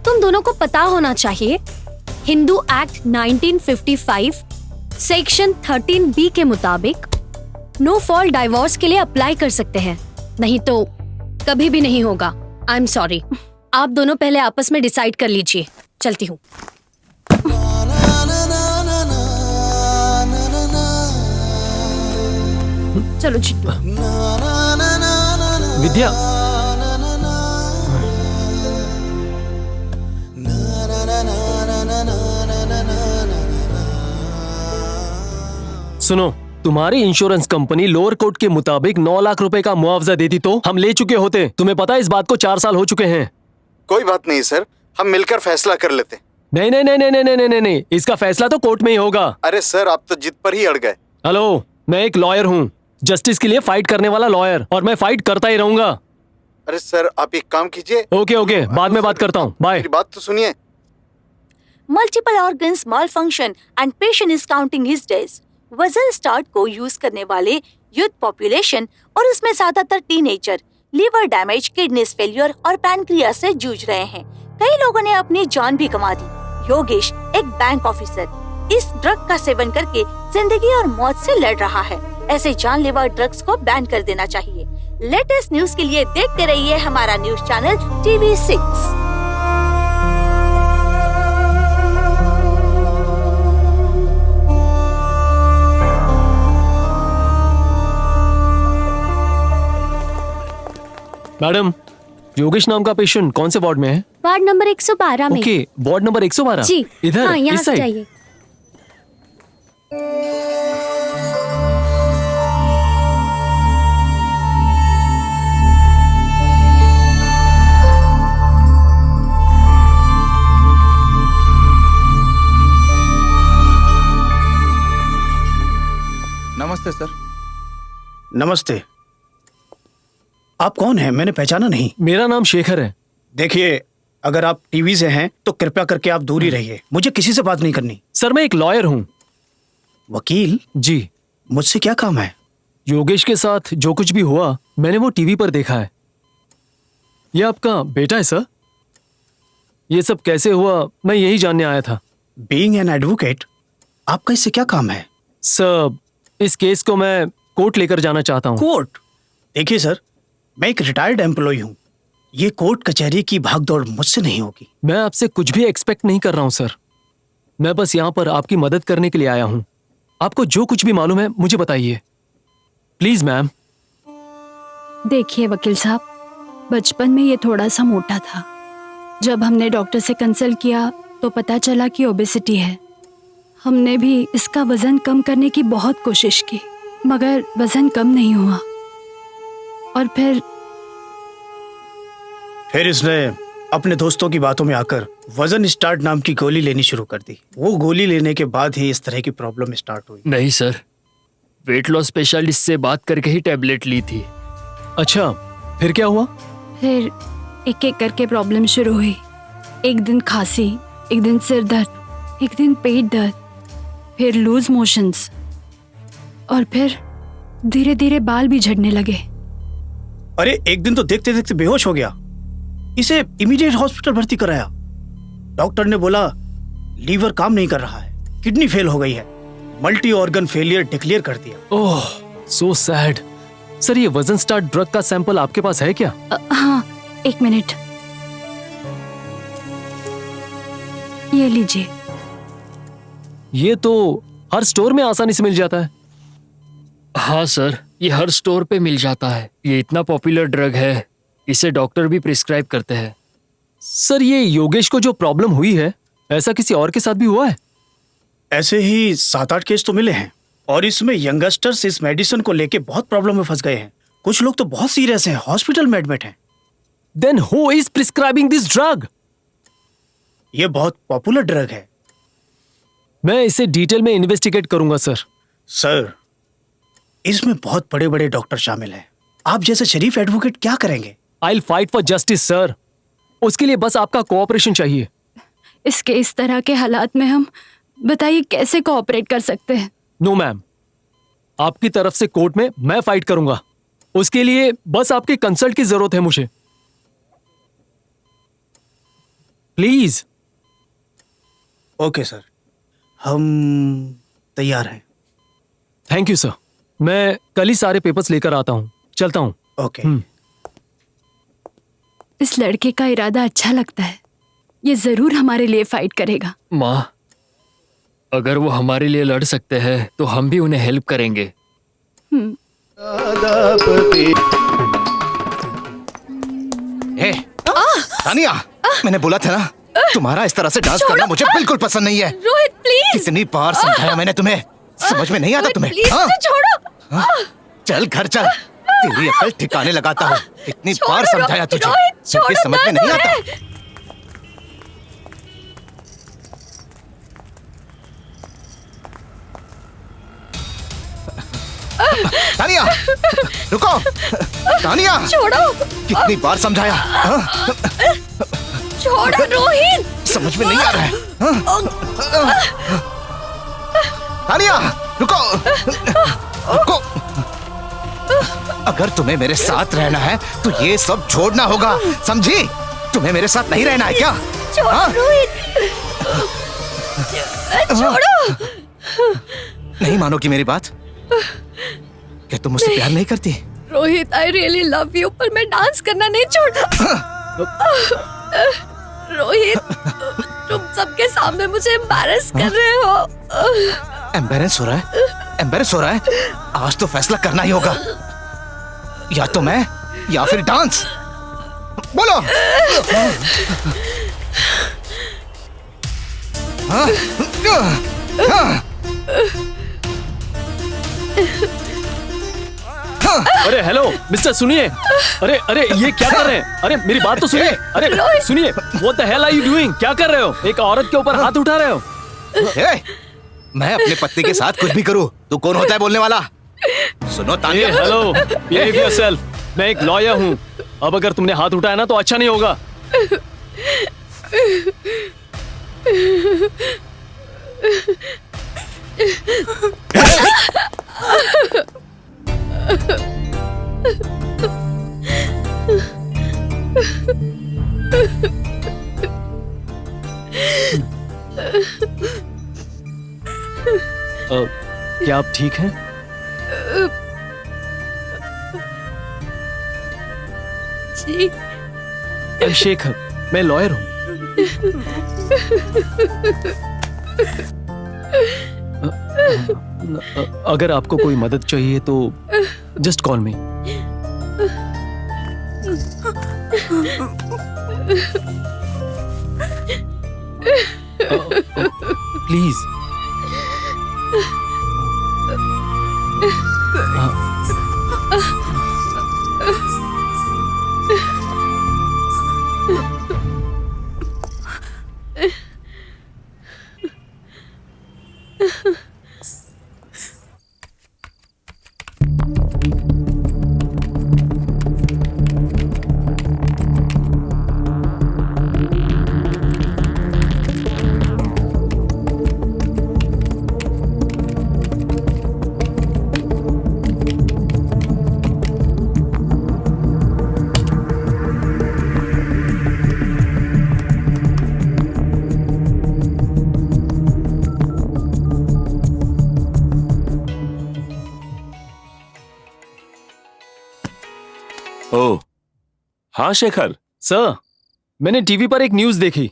Speaker 2: तुम दोनों को पता होना चाहिए, हिंदू एक्ट 1955 सेक्शन 13B के मुताबिक नो फॉल्ट डाइवोर्स के लिए अप्लाई कर सकते हैं, नहीं तो कभी भी नहीं होगा। आई एम सॉरी। आप दोनों पहले आपस में डिसाइड कर लीजिए। चलती हूँ। चलो चिट्टू।
Speaker 3: विद्या, सुनो, तुम्हारी इंश्योरेंस कंपनी लोअर कोर्ट के मुताबिक 9 लाख रुपए का मुआवजा देती तो हम ले चुके होते। तुम्हें पता है इस बात को 4 साल हो चुके हैं।
Speaker 9: कोई बात नहीं सर, हम मिलकर फैसला कर लेते।
Speaker 3: नहीं नहीं नहीं नहीं नहीं नहीं नहीं नहीं, इसका फैसला तो कोर्ट में ही होगा।
Speaker 9: अरे सर, आप तो जिद पर ही अड़ गए।
Speaker 3: हेलो, मैं एक लॉयर हूँ, जस्टिस के लिए फाइट करने वाला लॉयर, और मैं फाइट करता ही रहूंगा।
Speaker 9: अरे सर, आप एक काम कीजिए।
Speaker 3: ओके ओके, बाद में बात करता हूँ, बाय।
Speaker 9: मेरी बात तो सुनिए।
Speaker 5: Multiple organs malfunction and patient is counting his days. वजन स्टार्ट को यूज करने वाले यूथ पॉपुलेशन और उसमें ज्यादातर teenager liver damage, kidneys failure और पैनक्रियास से जूझ रहे हैं। कई लोगों ने अपनी जान भी गंवा दी। योगेश एक बैंक ऑफिसर इस ड्रग का सेवन करके जिंदगी और मौत से लड़ रहा है। ऐसे जानलेवा ड्रग्स को बैन कर देना चाहिए। लेटेस्ट न्यूज के लिए देखते रहिए हमारा news channel TV6।
Speaker 3: Madam, Yogesh नाम का पेशेंट कौन से वार्ड में है?
Speaker 2: वार्ड नंबर 112 में।
Speaker 3: Okay, ward number 112।
Speaker 2: जी
Speaker 3: इधर,
Speaker 2: हाँ, यहाँ
Speaker 3: इस
Speaker 2: से
Speaker 3: साइड।
Speaker 2: जाइए।
Speaker 1: नमस्ते सर।
Speaker 11: नमस्ते। आप कौन हैं? मैंने पहचाना नहीं।
Speaker 3: मेरा नाम शेखर है।
Speaker 11: देखिए, अगर आप टीवी से हैं तो कृपया करके आप दूर ही रहिए। मुझे किसी से बात नहीं करनी।
Speaker 3: सर, मैं एक लॉयर हूँ।
Speaker 11: वकील?
Speaker 3: जी।
Speaker 11: मुझसे क्या काम है?
Speaker 3: योगेश के साथ जो कुछ भी हुआ मैंने वो टीवी पर देखा है। ये आपका बेटा है सर? ये सब कैसे हुआ मैं यही जानने आया था।
Speaker 11: बीइंग एन एडवोकेट, आपका इससे क्या काम है?
Speaker 3: सर, इस केस को मैं कोर्ट लेकर जाना चाहता हूँ।
Speaker 11: कोर्ट? देखिए सर, मैं एक रिटायर्ड एम्प्लॉय हूँ। ये कोर्ट कचहरी की भागदौड़ मुझसे नहीं होगी।
Speaker 3: मैं आपसे कुछ भी एक्सपेक्ट नहीं कर रहा हूँ सर। मैं बस यहाँ पर आपकी मदद करने के लिए आया हूँ। आपको जो कुछ भी मालूम है मुझे बताइए, प्लीज मैम।
Speaker 6: देखिए वकील साहब, बचपन में ये थोड़ा सा मोटा था। जब हमने डॉक्टर से कंसल्ट किया तो पता चला कि ओबेसिटी है। हमने भी इसका वजन कम करने की बहुत कोशिश की, मगर वजन कम नहीं हुआ। और
Speaker 11: फिर इसने अपने दोस्तों की बातों में आकर वजन स्टार्ट नाम की गोली लेनी शुरू कर दी। वो गोली लेने के बाद ही इस तरह की प्रॉब्लम स्टार्ट हुई।
Speaker 7: नहीं सर, वेट लॉस स्पेशलिस्ट से बात करके ही टैबलेट ली थी।
Speaker 3: अच्छा, फिर क्या हुआ?
Speaker 6: फिर एक एक करके प्रॉब्लम शुरू हुई। एक दिन खांसी, एक दिन सिर दर्द, एक दिन पेट दर्द, फिर लूज मोशंस, और फिर धीरे धीरे बाल भी झड़ने लगे।
Speaker 11: अरे, एक दिन तो देखते देखते बेहोश हो गया। इसे इमीडिएट हॉस्पिटल भर्ती कराया। डॉक्टर ने बोला लीवर काम नहीं कर रहा है, किडनी फेल हो गई है, मल्टी ऑर्गन फेलियर डिक्लेयर कर दिया।
Speaker 3: ओह, सो सैड। सर, ये वजन स्टार्ट ड्रग का सैंपल आपके पास है क्या?
Speaker 6: हाँ, एक मिनट, ये लीजिए।
Speaker 3: ये तो हर स्टोर में आसानी से मिल जाता है।
Speaker 7: हाँ सर, ये हर स्टोर पे मिल जाता है। ये इतना पॉपुलर ड्रग है, इसे डॉक्टर भी प्रिस्क्राइब करते हैं।
Speaker 3: सर, ये योगेश को जो प्रॉब्लम हुई है, ऐसा किसी और के साथ भी हुआ है?
Speaker 11: ऐसे ही 7-8 केस तो मिले हैं, और इसमें यंगस्टर्स इस मेडिसिन को लेके बहुत प्रॉब्लम में फंस गए हैं। कुछ लोग तो बहुत सीरियस हैं, हॉस्पिटल में एडमिट हैं।
Speaker 3: Then who is prescribing this drug?
Speaker 11: ये बहुत पॉपुलर ड्रग है।
Speaker 3: मैं इसे डिटेल में इन्वेस्टिगेट करूंगा सर।
Speaker 11: सर, इसमें बहुत बड़े बड़े डॉक्टर शामिल हैं। आप जैसे शरीफ एडवोकेट क्या करेंगे?
Speaker 3: I will fight for justice sir. उसके लिए बस आपका कोऑपरेशन चाहिए।
Speaker 6: इसके इस तरह के हालात में हम बताइए कैसे कोऑपरेट कर सकते हैं?
Speaker 3: नो मैम, आपकी तरफ से कोर्ट में मैं फाइट करूंगा। उसके लिए बस आपके कंसल्ट की जरूरत है मुझे। प्लीज।
Speaker 11: ओके सर, हम तैयार हैं।
Speaker 3: Thank you sir. मैं कल ही सारे पेपर्स लेकर आता हूँ। चलता हूँ।
Speaker 11: ओके।
Speaker 6: इस लड़के का इरादा अच्छा लगता है। ये जरूर हमारे लिए फाइट करेगा।
Speaker 7: माँ, अगर वो हमारे लिए लड़ सकते हैं तो हम भी उन्हें हेल्प करेंगे।
Speaker 1: हे, तानिया, मैंने बोला था ना, तुम्हारा इस तरह से डांस करना मुझे बिल्कुल पसंद नहीं है।
Speaker 5: रोहित प्लीज।
Speaker 1: कितनी बार समझाया मैंने तुम्हें, समझ में नहीं आता तुम्हें?
Speaker 5: प्लीज
Speaker 1: हाँ?
Speaker 5: मुझे छोड़ो।
Speaker 1: हाँ? चल घर चल, तेरी अकल ठिकाने लगाता हूँ। कितनी
Speaker 5: छोड़ो,
Speaker 1: बार समझाया तुझे,
Speaker 5: रोहित,
Speaker 1: फिर भी
Speaker 5: छोड़ो,
Speaker 1: समझ में
Speaker 5: दर्द
Speaker 1: नहीं
Speaker 5: हो रहा
Speaker 1: आता।
Speaker 5: है।
Speaker 1: तानिया, रुको। तानिया,
Speaker 5: छोड़ो,
Speaker 1: कितनी बार समझाया, हाँ?
Speaker 5: छोड़ो रोहित।
Speaker 1: समझ में नहीं आ रहा है, हाँ? तानिया, रुको, रुको। अगर तुम्हें मेरे साथ रहना है तो ये सब छोड़ना होगा, समझी? तुम्हें मेरे साथ नहीं रहना है क्या?
Speaker 5: छोड़ो
Speaker 1: हाँ?
Speaker 5: रोहित, छोड़ो।
Speaker 1: नहीं मानोगी मेरी बात? क्या तुम मुझसे प्यार नहीं करती?
Speaker 5: रोहित, आई रियली लव यू, पर मैं डांस करना नहीं छोड़ना। रोहित, तुम सबके सामने मुझे एम्बैरेस कर रहे हो।
Speaker 1: एम्बैरेस हो रहा है? एम्बैरेस हो रहा है? आज तो फैसला करना ही होगा, या तो मैं या फिर डांस। बोलो। हाँ? हाँ?
Speaker 3: अरे हेलो मिस्टर, सुनिए। अरे अरे ये क्या कर रहे हैं? अरे मेरी बात तो सुनिए। अरे सुनिए, what the hell are you doing? क्या कर रहे हो? एक औरत के ऊपर हाथ उठा रहे हो?
Speaker 1: ए, मैं अपने पत्नी के साथ कुछ भी करूं, तू कौन होता है बोलने वाला? सुनो तानिया,
Speaker 3: हेलो, बिहेव योरसेल्फ। मैं एक लॉयर हूँ। अब अगर तुमने हाथ उठाया ना तो अच्छा नहीं होगा। क्या आप ठीक हैं?
Speaker 5: जी,
Speaker 3: आई एम शेखर, मैं लॉयर हूँ। अगर आपको कोई मदद चाहिए तो जस्ट कॉल मी। प्लीज।
Speaker 4: ओह हाँ शेखर।
Speaker 3: सर, मैंने टीवी पर एक न्यूज देखी।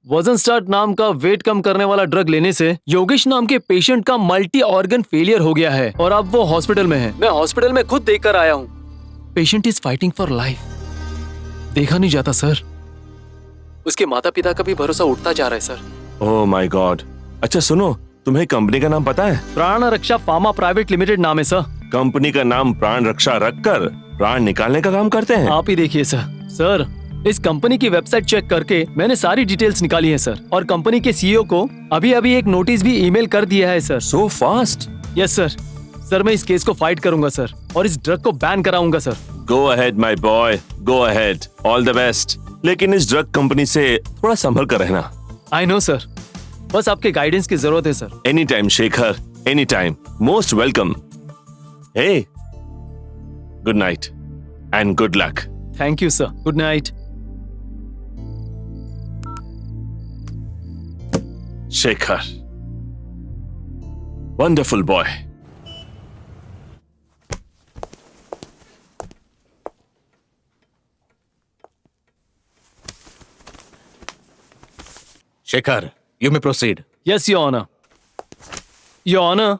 Speaker 3: वजन स्टार्ट नाम का वेट कम करने वाला ड्रग लेने से योगेश नाम के पेशेंट का मल्टी ऑर्गन फेलियर हो गया है और अब वो हॉस्पिटल में है। मैं हॉस्पिटल में खुद देखकर आया हूँ। Patient is fighting for life. देखा नहीं जाता सर। उसके माता पिता का भी भरोसा उठता जा रहा है सर।
Speaker 4: Oh my God. अच्छा सुनो, तुम्हें कंपनी का नाम पता है?
Speaker 3: प्राण रक्षा फार्मा प्राइवेट लिमिटेड नाम है सर।
Speaker 4: कंपनी का नाम प्राण रक्षा रखकर प्राण निकालने का काम करते हैं।
Speaker 3: आप ही देखिए सर। सर, इस कंपनी की वेबसाइट चेक करके मैंने सारी डिटेल्स निकाली हैं सर, और कंपनी के सीईओ को अभी अभी एक नोटिस भी ईमेल कर दिया है sir.
Speaker 4: So fast?
Speaker 3: Yes sir. Sir, मैं इस केस को फाइट करूंगा सर, और इस ड्रग को बैन कराऊंगा sir.
Speaker 4: Go ahead my boy, go ahead, all the best. लेकिन इस ड्रग कंपनी से थोड़ा संभल कर रहना।
Speaker 3: आई नो सर, बस आपके गाइडेंस की जरूरत है sir.
Speaker 4: Any time Shekhar, any time, most welcome. Hey, good night and good luck.
Speaker 3: Thank you sir, good night.
Speaker 4: Shekhar, wonderful boy.
Speaker 1: Shekhar, you may proceed.
Speaker 3: Yes your honour. Your honour,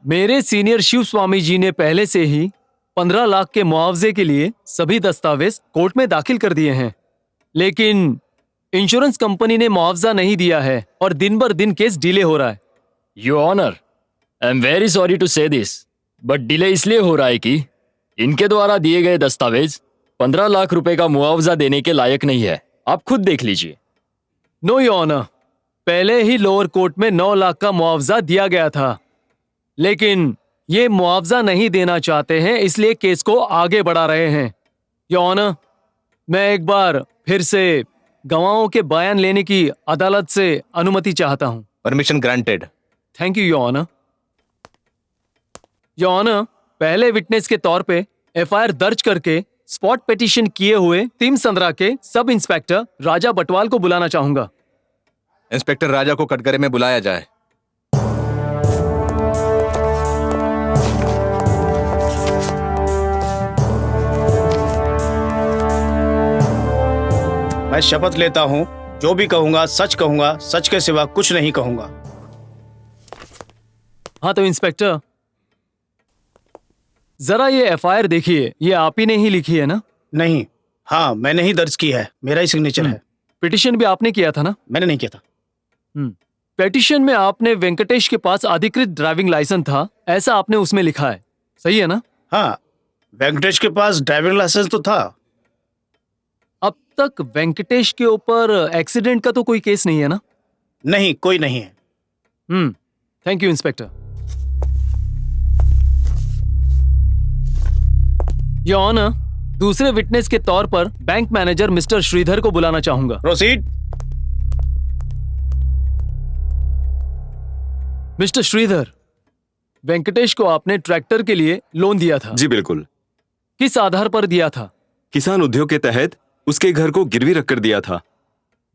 Speaker 3: मेरे senior Shiv Swami ji ने पहले से ही 15 लाख के मुआवजे के लिए सभी दस्तावेज कोर्ट में दाखिल कर दिए हैं, लेकिन इंश्योरेंस कंपनी ने मुआवजा नहीं दिया है और दिन भर दिन केस डिले हो रहा है।
Speaker 7: Your honour, I am very sorry to say this, but delay इसलिए हो रहा है कि इनके द्वारा दिए गए दस्तावेज 15 लाख रुपए का मुआवजा देने के लायक नहीं है। आप खुद देख लीजिए।
Speaker 3: नो योर ऑनर, पहले ही लोअर कोर्ट में 9 लाख का मुआवजा दिया गया था, लेकिन ये मुआवजा नहीं देना चाहते हैं, इसलिए केस को आगे बढ़ा रहे हैं। योर ऑनर, मैं एक बार फिर से गवाहों के बयान लेने की अदालत से अनुमति चाहता हूं।
Speaker 1: Permission granted.
Speaker 3: Thank you your honour. Your honour, पहले विटनेस के तौर पे एफआईआर दर्ज करके स्पॉट पिटीशन किए हुए तिमसंद्रा के सब इंस्पेक्टर राजा बटवाल को बुलाना चाहूंगा।
Speaker 1: इंस्पेक्टर राजा को कटघरे में बुलाया जाए।
Speaker 11: मैं शपथ लेता हूँ, जो भी कहूंगा सच के सिवा कुछ नहीं कहूंगा।
Speaker 3: हाँ तो इंस्पेक्टर, जरा ये एफआईआर देखिए, ये आप ही ने ही लिखी है ना?
Speaker 11: नहीं, हाँ मैंने ही दर्ज की है, मेरा ही सिग्नेचर है।
Speaker 3: पिटीशन भी आपने किया था ना?
Speaker 11: मैंने नहीं किया था।
Speaker 3: पिटीशन में आपने वेंकटेश के पास अधिकृत ड्राइविंग लाइसेंस था, ऐसा आपने उसमें लिखा है, सही है ना?
Speaker 11: हाँ, वेंकटेश के पास ड्राइविंग लाइसेंस तो था।
Speaker 3: अब तक वेंकटेश के ऊपर एक्सीडेंट का तो कोई केस नहीं है ना?
Speaker 11: नहीं, कोई नहीं है।
Speaker 3: Thank you inspector. Your honour, दूसरे विटनेस के तौर पर बैंक मैनेजर मिस्टर श्रीधर को बुलाना चाहूंगा।
Speaker 11: प्रोसीड।
Speaker 3: मिस्टर श्रीधर, वेंकटेश को आपने ट्रैक्टर के लिए लोन दिया था?
Speaker 8: जी बिल्कुल।
Speaker 3: किस आधार पर दिया था?
Speaker 8: किसान उद्योग के तहत उसके घर को गिरवी रखकर दिया था।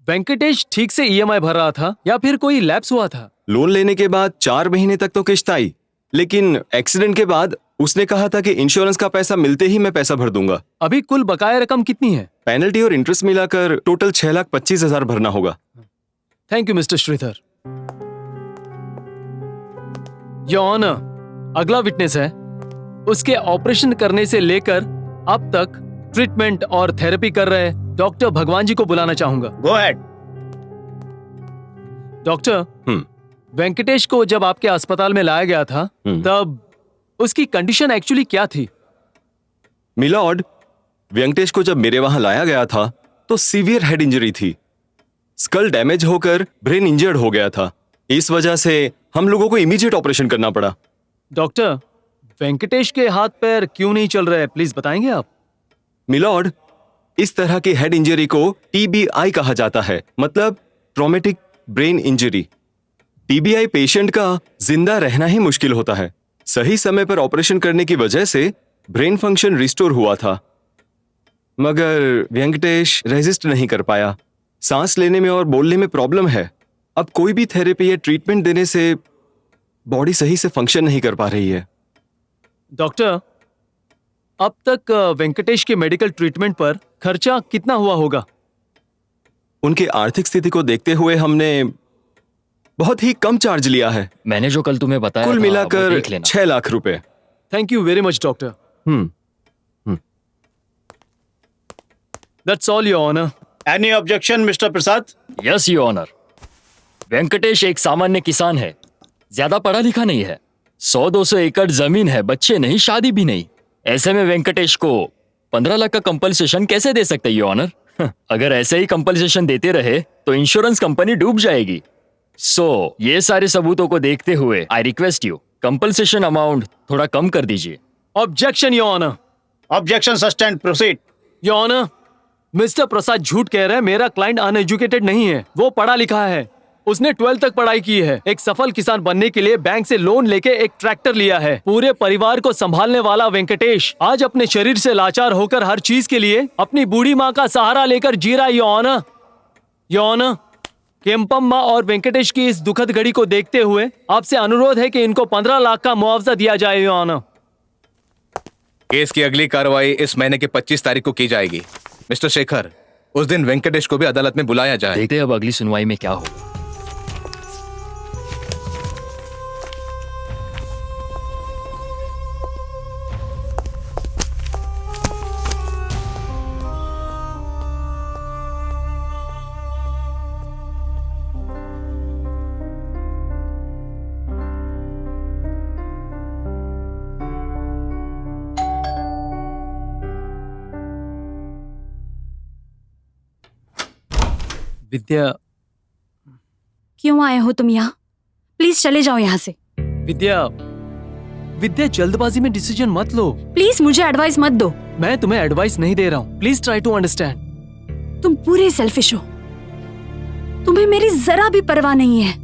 Speaker 3: वेंकटेश ठीक से ईएमआई भर रहा था या फिर कोई लैप्स हुआ था?
Speaker 8: लोन लेने के बाद 4 महीने तक तो किश्त आई, लेकिन एक्सीडेंट के बाद उसने कहा था कि इंश्योरेंस का पैसा मिलते ही मैं पैसा भर दूंगा।
Speaker 3: अभी कुल बकाया रकम कितनी है?
Speaker 8: पेनल्टी और इंटरेस्ट मिलाकर टोटल 6,25,000 भरना होगा।
Speaker 3: Thank you mister Sridhar. Your honour, अगला विटनेस है, उसके ऑपरेशन करने से लेकर अब तक ट्रीटमेंट और थेरेपी कर रहे डॉक्टर भगवान जी को बुलाना चाहूंगा।
Speaker 11: Go ahead.
Speaker 3: डॉक्टर, वेंकटेश को जब आपके अस्पताल में लाया गया था तब उसकी कंडीशन एक्चुअली क्या थी?
Speaker 8: मिलॉर्ड, वेंकटेश को जब मेरे वहां लाया गया था तो सीवियर हेड इंजरी थी। स्कल डैमेज होकर ब्रेन इंजर्ड हो गया था। इस वजह से हम लोगों को इमीडिएट ऑपरेशन करना पड़ा।
Speaker 3: डॉक्टर, वेंकटेश के हाथ पैर क्यों नहीं चल रहे, प्लीज बताएंगे आप?
Speaker 8: मिलॉर्ड, इस तरह की हेड इंजरी को टीबीआई कहा जाता है, मतलब traumatic brain injury. TBI patient का जिंदा रहना ही मुश्किल होता है। सही समय पर ऑपरेशन करने की वजह से ब्रेन फंक्शन रिस्टोर हुआ था, मगर वेंकटेश रेजिस्ट नहीं कर पाया। सांस लेने में और बोलने में प्रॉब्लम है। अब कोई भी थेरेपी या ट्रीटमेंट देने से बॉडी सही से फंक्शन नहीं कर पा रही है।
Speaker 3: डॉक्टर, अब तक वेंकटेश के मेडिकल ट्रीटमेंट पर खर्चा कितना हुआ होगा?
Speaker 8: उनकी आर्थिक स्थिति को देखते हुए हमने बहुत ही कम चार्ज लिया है।
Speaker 7: मैंने जो कल तुम्हें बताया
Speaker 8: कुल
Speaker 7: था, वो
Speaker 8: मिलाकर
Speaker 7: देख लेना।
Speaker 8: 6 लाख रुपए।
Speaker 3: Thank you very much doctor. That's all your honour.
Speaker 11: Any objection mister Prasad?
Speaker 7: Yes your honour. Venkatesh एक सामान्य किसान है, ज्यादा पढ़ा लिखा नहीं है। 100-200 एकड़ जमीन है, बच्चे नहीं, शादी भी नहीं। ऐसे में वेंकटेश को 15 लाख का कंपनसेशन कैसे दे सकते योर ऑनर? अगर ऐसे ही कंपनसेशन देते रहे तो इंश्योरेंस कंपनी डूब जाएगी। सो ये सारे सबूतों को देखते हुए I request you, compensation amount थोड़ा कम कर दीजिए।
Speaker 3: Objection your honour.
Speaker 11: Objection sustained, proceed.
Speaker 3: Your honour, mister Prasad झूठ कह रहे हैं। मेरा क्लाइंट अनएजुकेटेड नहीं है, वो पढ़ा लिखा है। उसने 12th तक पढ़ाई की है। एक सफल किसान बनने के लिए बैंक से लोन लेके एक ट्रैक्टर लिया है। पूरे परिवार को संभालने वाला वेंकटेश आज अपने शरीर से लाचार होकर हर चीज के लिए अपनी बूढ़ी माँ का सहारा लेकर जी रहा है। Your honour, your honour, Kempamma और वेंकटेश की इस दुखद घड़ी को देखते हुए आपसे अनुरोध है कि इनको 15 लाख का मुआवजा दिया जाए। योर ऑनर,
Speaker 1: केस की अगली कार्रवाई इस महीने की 25 तारीख को की जाएगी। मिस्टर शेखर, उस दिन वेंकटेश को भी अदालत में बुलाया जाए।
Speaker 7: देखते हैं अब अगली सुनवाई में क्या होगा।
Speaker 3: विद्या,
Speaker 6: क्यों आए हो तुम यहाँ? प्लीज चले जाओ यहाँ से।
Speaker 3: विद्या, विद्या जल्दबाजी में डिसीजन मत लो।
Speaker 6: प्लीज मुझे एडवाइस मत दो।
Speaker 3: मैं तुम्हें एडवाइस नहीं दे रहा हूँ। Please try to understand.
Speaker 6: तुम पूरे सेल्फिश हो। तुम्हें मेरी जरा भी परवाह नहीं है।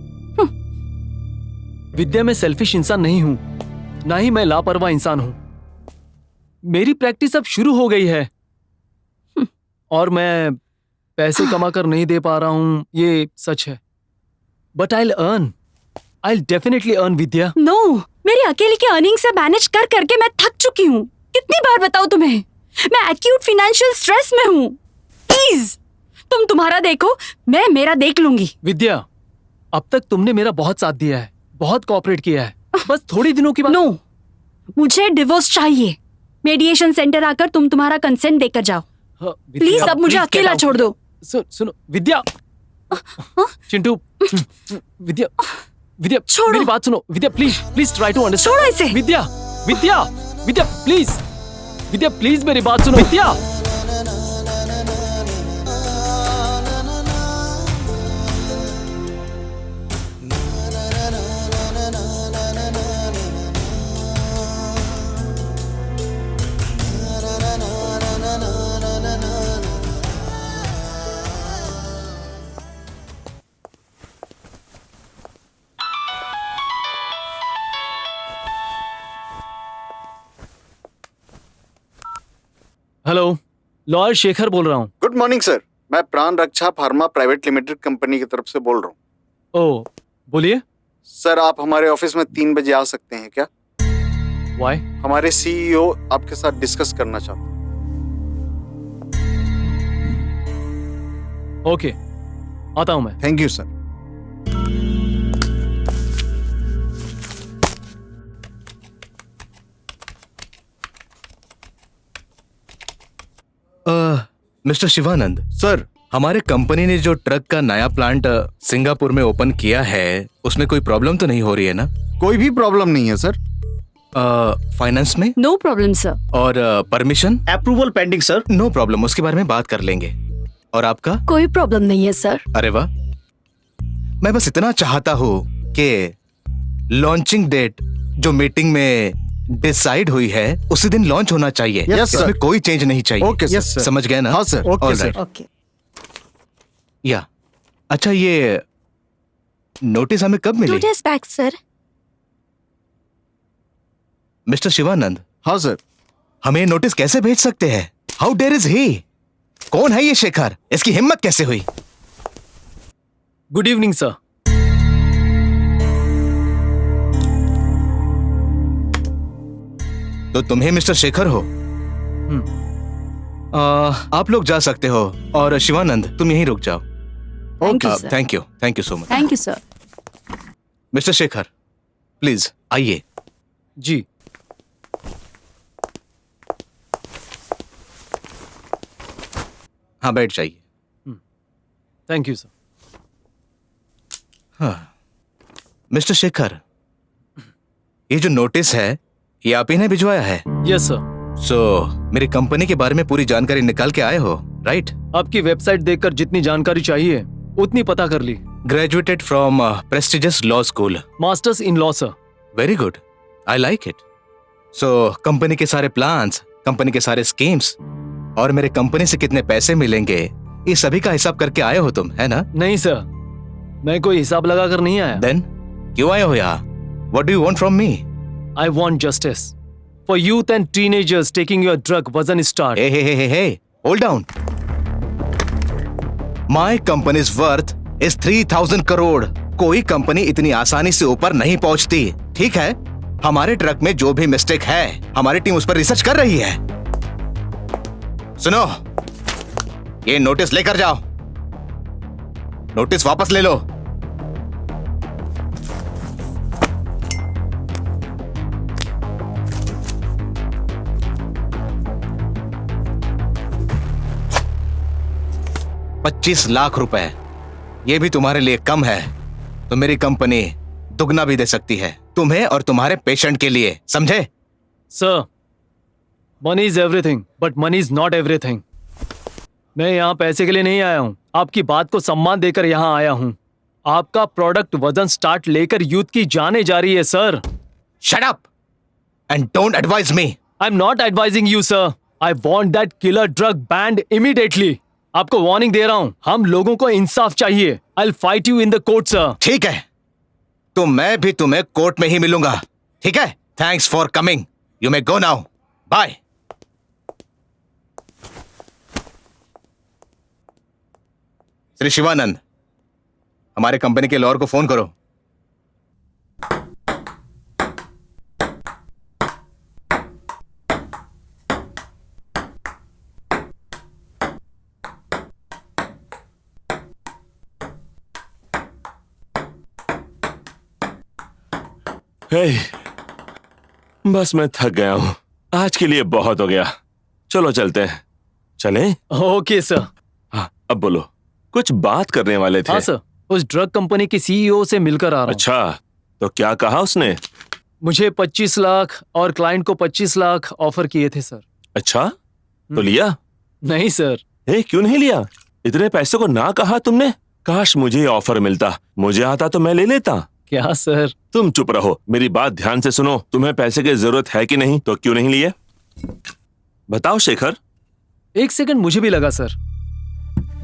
Speaker 3: विद्या, मैं सेल्फिश इंसान नहीं हूँ, ना ही मैं लापरवाह इंसान हूँ। मेरी प्रैक्टिस अब शुरू हो गई है और मैं पैसे कमा कर नहीं दे पा रहा हूँ, ये सच है। But I'll definitely earn, Vidya.
Speaker 6: No, मेरी अकेले की अर्निंग से मैनेज कर करके मैं थक चुकी हूँ। कितनी बार बताऊँ तुम्हें, मैं एक्यूट फाइनेंशियल स्ट्रेस में हूँ। प्लीज तुम तुम्हारा देखो, मैं मेरा देख लूंगी।
Speaker 3: विद्या, अब तक तुमने मेरा बहुत साथ दिया है, बहुत कोऑपरेट किया है। बस थोड़ी दिनों की बात।
Speaker 6: नो, मुझे डिवोर्स चाहिए। मेडिएशन सेंटर आकर तुम तुम्हारा कंसेंट देकर जाओ।
Speaker 3: हाँ, विद्या,
Speaker 6: प्लीज अब मुझे
Speaker 3: please
Speaker 6: अकेला
Speaker 3: get out।
Speaker 6: छोड़ दो।
Speaker 3: सुनो विद्या। चिंटू, विद्या, विद्या
Speaker 6: छोड़ो।
Speaker 3: मेरी बात सुनो। विद्या प्लीज ट्राई टू अंडरस्टैंड।
Speaker 6: छोड़ो इसे।
Speaker 3: विद्या, विद्या, विद्या प्लीज, विद्या प्लीज मेरी बात सुनो। विद्या, हेलो, लॉयर शेखर बोल रहा हूँ।
Speaker 9: गुड मॉर्निंग सर, मैं प्राण रक्षा फार्मा प्राइवेट लिमिटेड कंपनी की तरफ से बोल रहा हूँ।
Speaker 3: ओ, बोलिए।
Speaker 9: सर, आप हमारे ऑफिस में 3 बजे आ सकते हैं क्या?
Speaker 3: वाई?
Speaker 9: हमारे सीईओ आपके साथ डिस्कस करना चाहते हैं।
Speaker 3: ओके, आता हूँ मैं।
Speaker 9: Thank you sir.
Speaker 1: Mister Shivanand
Speaker 9: sir,
Speaker 1: हमारे कंपनी ने जो ट्रक का नया प्लांट सिंगापुर में ओपन किया है, उसमें कोई प्रॉब्लम तो नहीं हो रही है ना?
Speaker 9: कोई भी प्रॉब्लम नहीं है सर।
Speaker 1: फाइनेंस में?
Speaker 6: No problem sir.
Speaker 1: और permission?
Speaker 11: Approval pending sir.
Speaker 1: No problem, उसके बारे में बात कर लेंगे। और आपका?
Speaker 2: कोई प्रॉब्लम नहीं है सर।
Speaker 1: अरे वाह, मैं बस इतना चाहता हूँ कि लॉन्चिंग डेट जो मीटिंग में डिसाइड हुई है उसी दिन लॉन्च होना चाहिए।
Speaker 9: Yes,
Speaker 1: इसमें
Speaker 9: sir.
Speaker 1: कोई चेंज नहीं चाहिए।
Speaker 9: Okay sir.
Speaker 11: Yes, sir.
Speaker 1: समझ गए ना?
Speaker 9: हाँ sir.
Speaker 11: Okay
Speaker 1: All
Speaker 11: sir.
Speaker 1: right.
Speaker 2: Okay.
Speaker 1: या अच्छा, ये नोटिस हमें कब
Speaker 2: 2
Speaker 1: मिली?
Speaker 2: days back sir.
Speaker 1: Mister Shivanand,
Speaker 9: हाँ सर।
Speaker 1: हमें नोटिस कैसे भेज सकते हैं? How dare is he? कौन है ये शेखर? इसकी हिम्मत कैसे हुई?
Speaker 3: Good evening sir.
Speaker 1: तो तुम्हें मिस्टर शेखर हो? आप लोग जा सकते हो और शिवानंद तुम यहीं रुक जाओ।
Speaker 2: Thank you, sir.
Speaker 1: Thank you so much.
Speaker 6: Thank you sir.
Speaker 1: Mister Shekhar, please आइए।
Speaker 3: जी।
Speaker 1: हाँ, बैठ जाइए।
Speaker 3: Thank you sir.
Speaker 1: हाँ, मिस्टर शेखर, ये जो नोटिस है ये आप ही ने भिजवाया है?
Speaker 3: Yes sir.
Speaker 1: मेरी कंपनी के बारे में पूरी जानकारी निकाल के आए हो, राइट?
Speaker 3: आपकी वेबसाइट देखकर जितनी जानकारी चाहिए उतनी पता कर ली।
Speaker 1: Graduated from prestigious law school.
Speaker 3: Masters in law sir.
Speaker 1: Very good, I like it. Company के सारे प्लान्स, कंपनी के सारे स्कीम्स और मेरे कंपनी से कितने पैसे मिलेंगे, ये सभी का हिसाब करके आए हो तुम, है ना?
Speaker 3: नहीं सर, मैं कोई हिसाब लगा कर नहीं आया।
Speaker 1: देन क्यों आए हो यहाँ? What do you want from me?
Speaker 3: I want justice for youth and teenagers taking your drug Vazan Star.
Speaker 1: Hey, hold down. My company's worth is 3,000 crore. कोई कंपनी इतनी आसानी से ऊपर नहीं पहुंचती, ठीक है? हमारे ट्रक में जो भी मिस्टेक है, हमारी टीम उस पर रिसर्च कर रही है। सुनो, ये नोटिस लेकर जाओ। नोटिस वापस ले लो। ₹25,00,000, ये भी तुम्हारे लिए कम है तो मेरी कंपनी दुगना भी दे सकती है, तुम्हें और तुम्हारे पेशेंट के लिए, समझे?
Speaker 3: Sir, money is everything, but money is not everything. मैं यहाँ पैसे के लिए नहीं आया हूँ, आपकी बात को सम्मान देकर यहाँ आया हूँ। आपका प्रोडक्ट वजन स्टार्ट लेकर यूथ की जाने जा रही है sir.
Speaker 1: Shut up and don't advise me.
Speaker 3: I am not advising you sir. I want that killer drug band immediately. आपको वार्निंग दे रहा हूँ, हम लोगों को इंसाफ चाहिए। I will fight you in the court sir.
Speaker 1: ठीक है, तो मैं भी तुम्हें कोर्ट में ही मिलूंगा। ठीक है, thanks for coming. You may go now. Bye. Shri Shivanand, हमारे कंपनी के लॉयर को फोन करो।
Speaker 4: हे, बस मैं थक गया हूं। आज के लिए बहुत हो गया। चलो चलते हैं। चलें?
Speaker 3: Okay sir.
Speaker 4: हाँ, अब बोलो, कुछ बात करने वाले थे।
Speaker 3: हाँ सर, उस ड्रग कंपनी के सीईओ से मिलकर आ रहा हूँ।
Speaker 4: अच्छा, तो क्या कहा उसने?
Speaker 3: मुझे 25 लाख और क्लाइंट को 25 लाख ऑफर किए थे सर।
Speaker 4: अच्छा, तो लिया?
Speaker 3: नहीं सर।
Speaker 4: क्यों नहीं लिया? इतने पैसे को ना कहा तुमने। काश मुझे ऑफर मिलता, मुझे आता तो मैं ले लेता।
Speaker 3: क्या सर?
Speaker 4: तुम चुप रहो, मेरी बात ध्यान से सुनो। तुम्हें पैसे की जरूरत है कि नहीं, तो क्यों नहीं लिए? बताओ शेखर।
Speaker 3: 1 सेकंड मुझे भी लगा सर,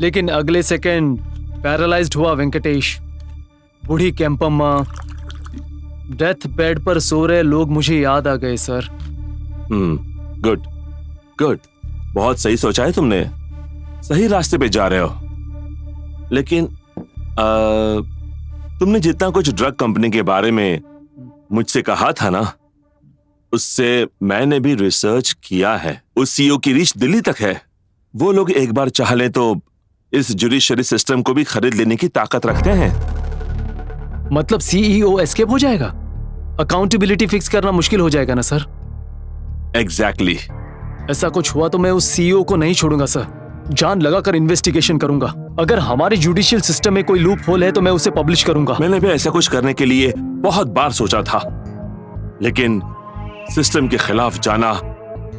Speaker 3: लेकिन अगले सेकंड पैरालाइज्ड हुआ वेंकटेश। बूढ़ी कैंपम्मा, डेथ बेड पर सो रहे लोग मुझे याद आ गए सर।
Speaker 4: गुड गुड, बहुत सही सोचा है तुमने। सही रास्ते पे जा रहे हो। लेकिन तुमने जितना कुछ ड्रग कंपनी के बारे में मुझसे कहा था ना, उससे मैंने भी रिसर्च किया है। उस सीईओ की रीच दिल्ली तक है। वो लोग एक बार चाह लें तो इस जुडिशरी सिस्टम को भी खरीद लेने की ताकत रखते हैं।
Speaker 3: मतलब सीईओ एस्केप हो जाएगा? अकाउंटेबिलिटी फिक्स करना मुश्किल हो जाएगा ना सर?
Speaker 4: एग्जैक्टली।
Speaker 3: ऐसा कुछ हुआ तो मैं उस सीईओ को नहीं छोड़ूंगा सर। जान लगाकर इन्वेस्टिगेशन करूंगा। अगर हमारे जुडिशियल सिस्टम में कोई लूप होल है तो मैं उसे पब्लिश करूंगा।
Speaker 4: मैंने भी ऐसा कुछ करने के लिए बहुत बार सोचा था, लेकिन सिस्टम के खिलाफ जाना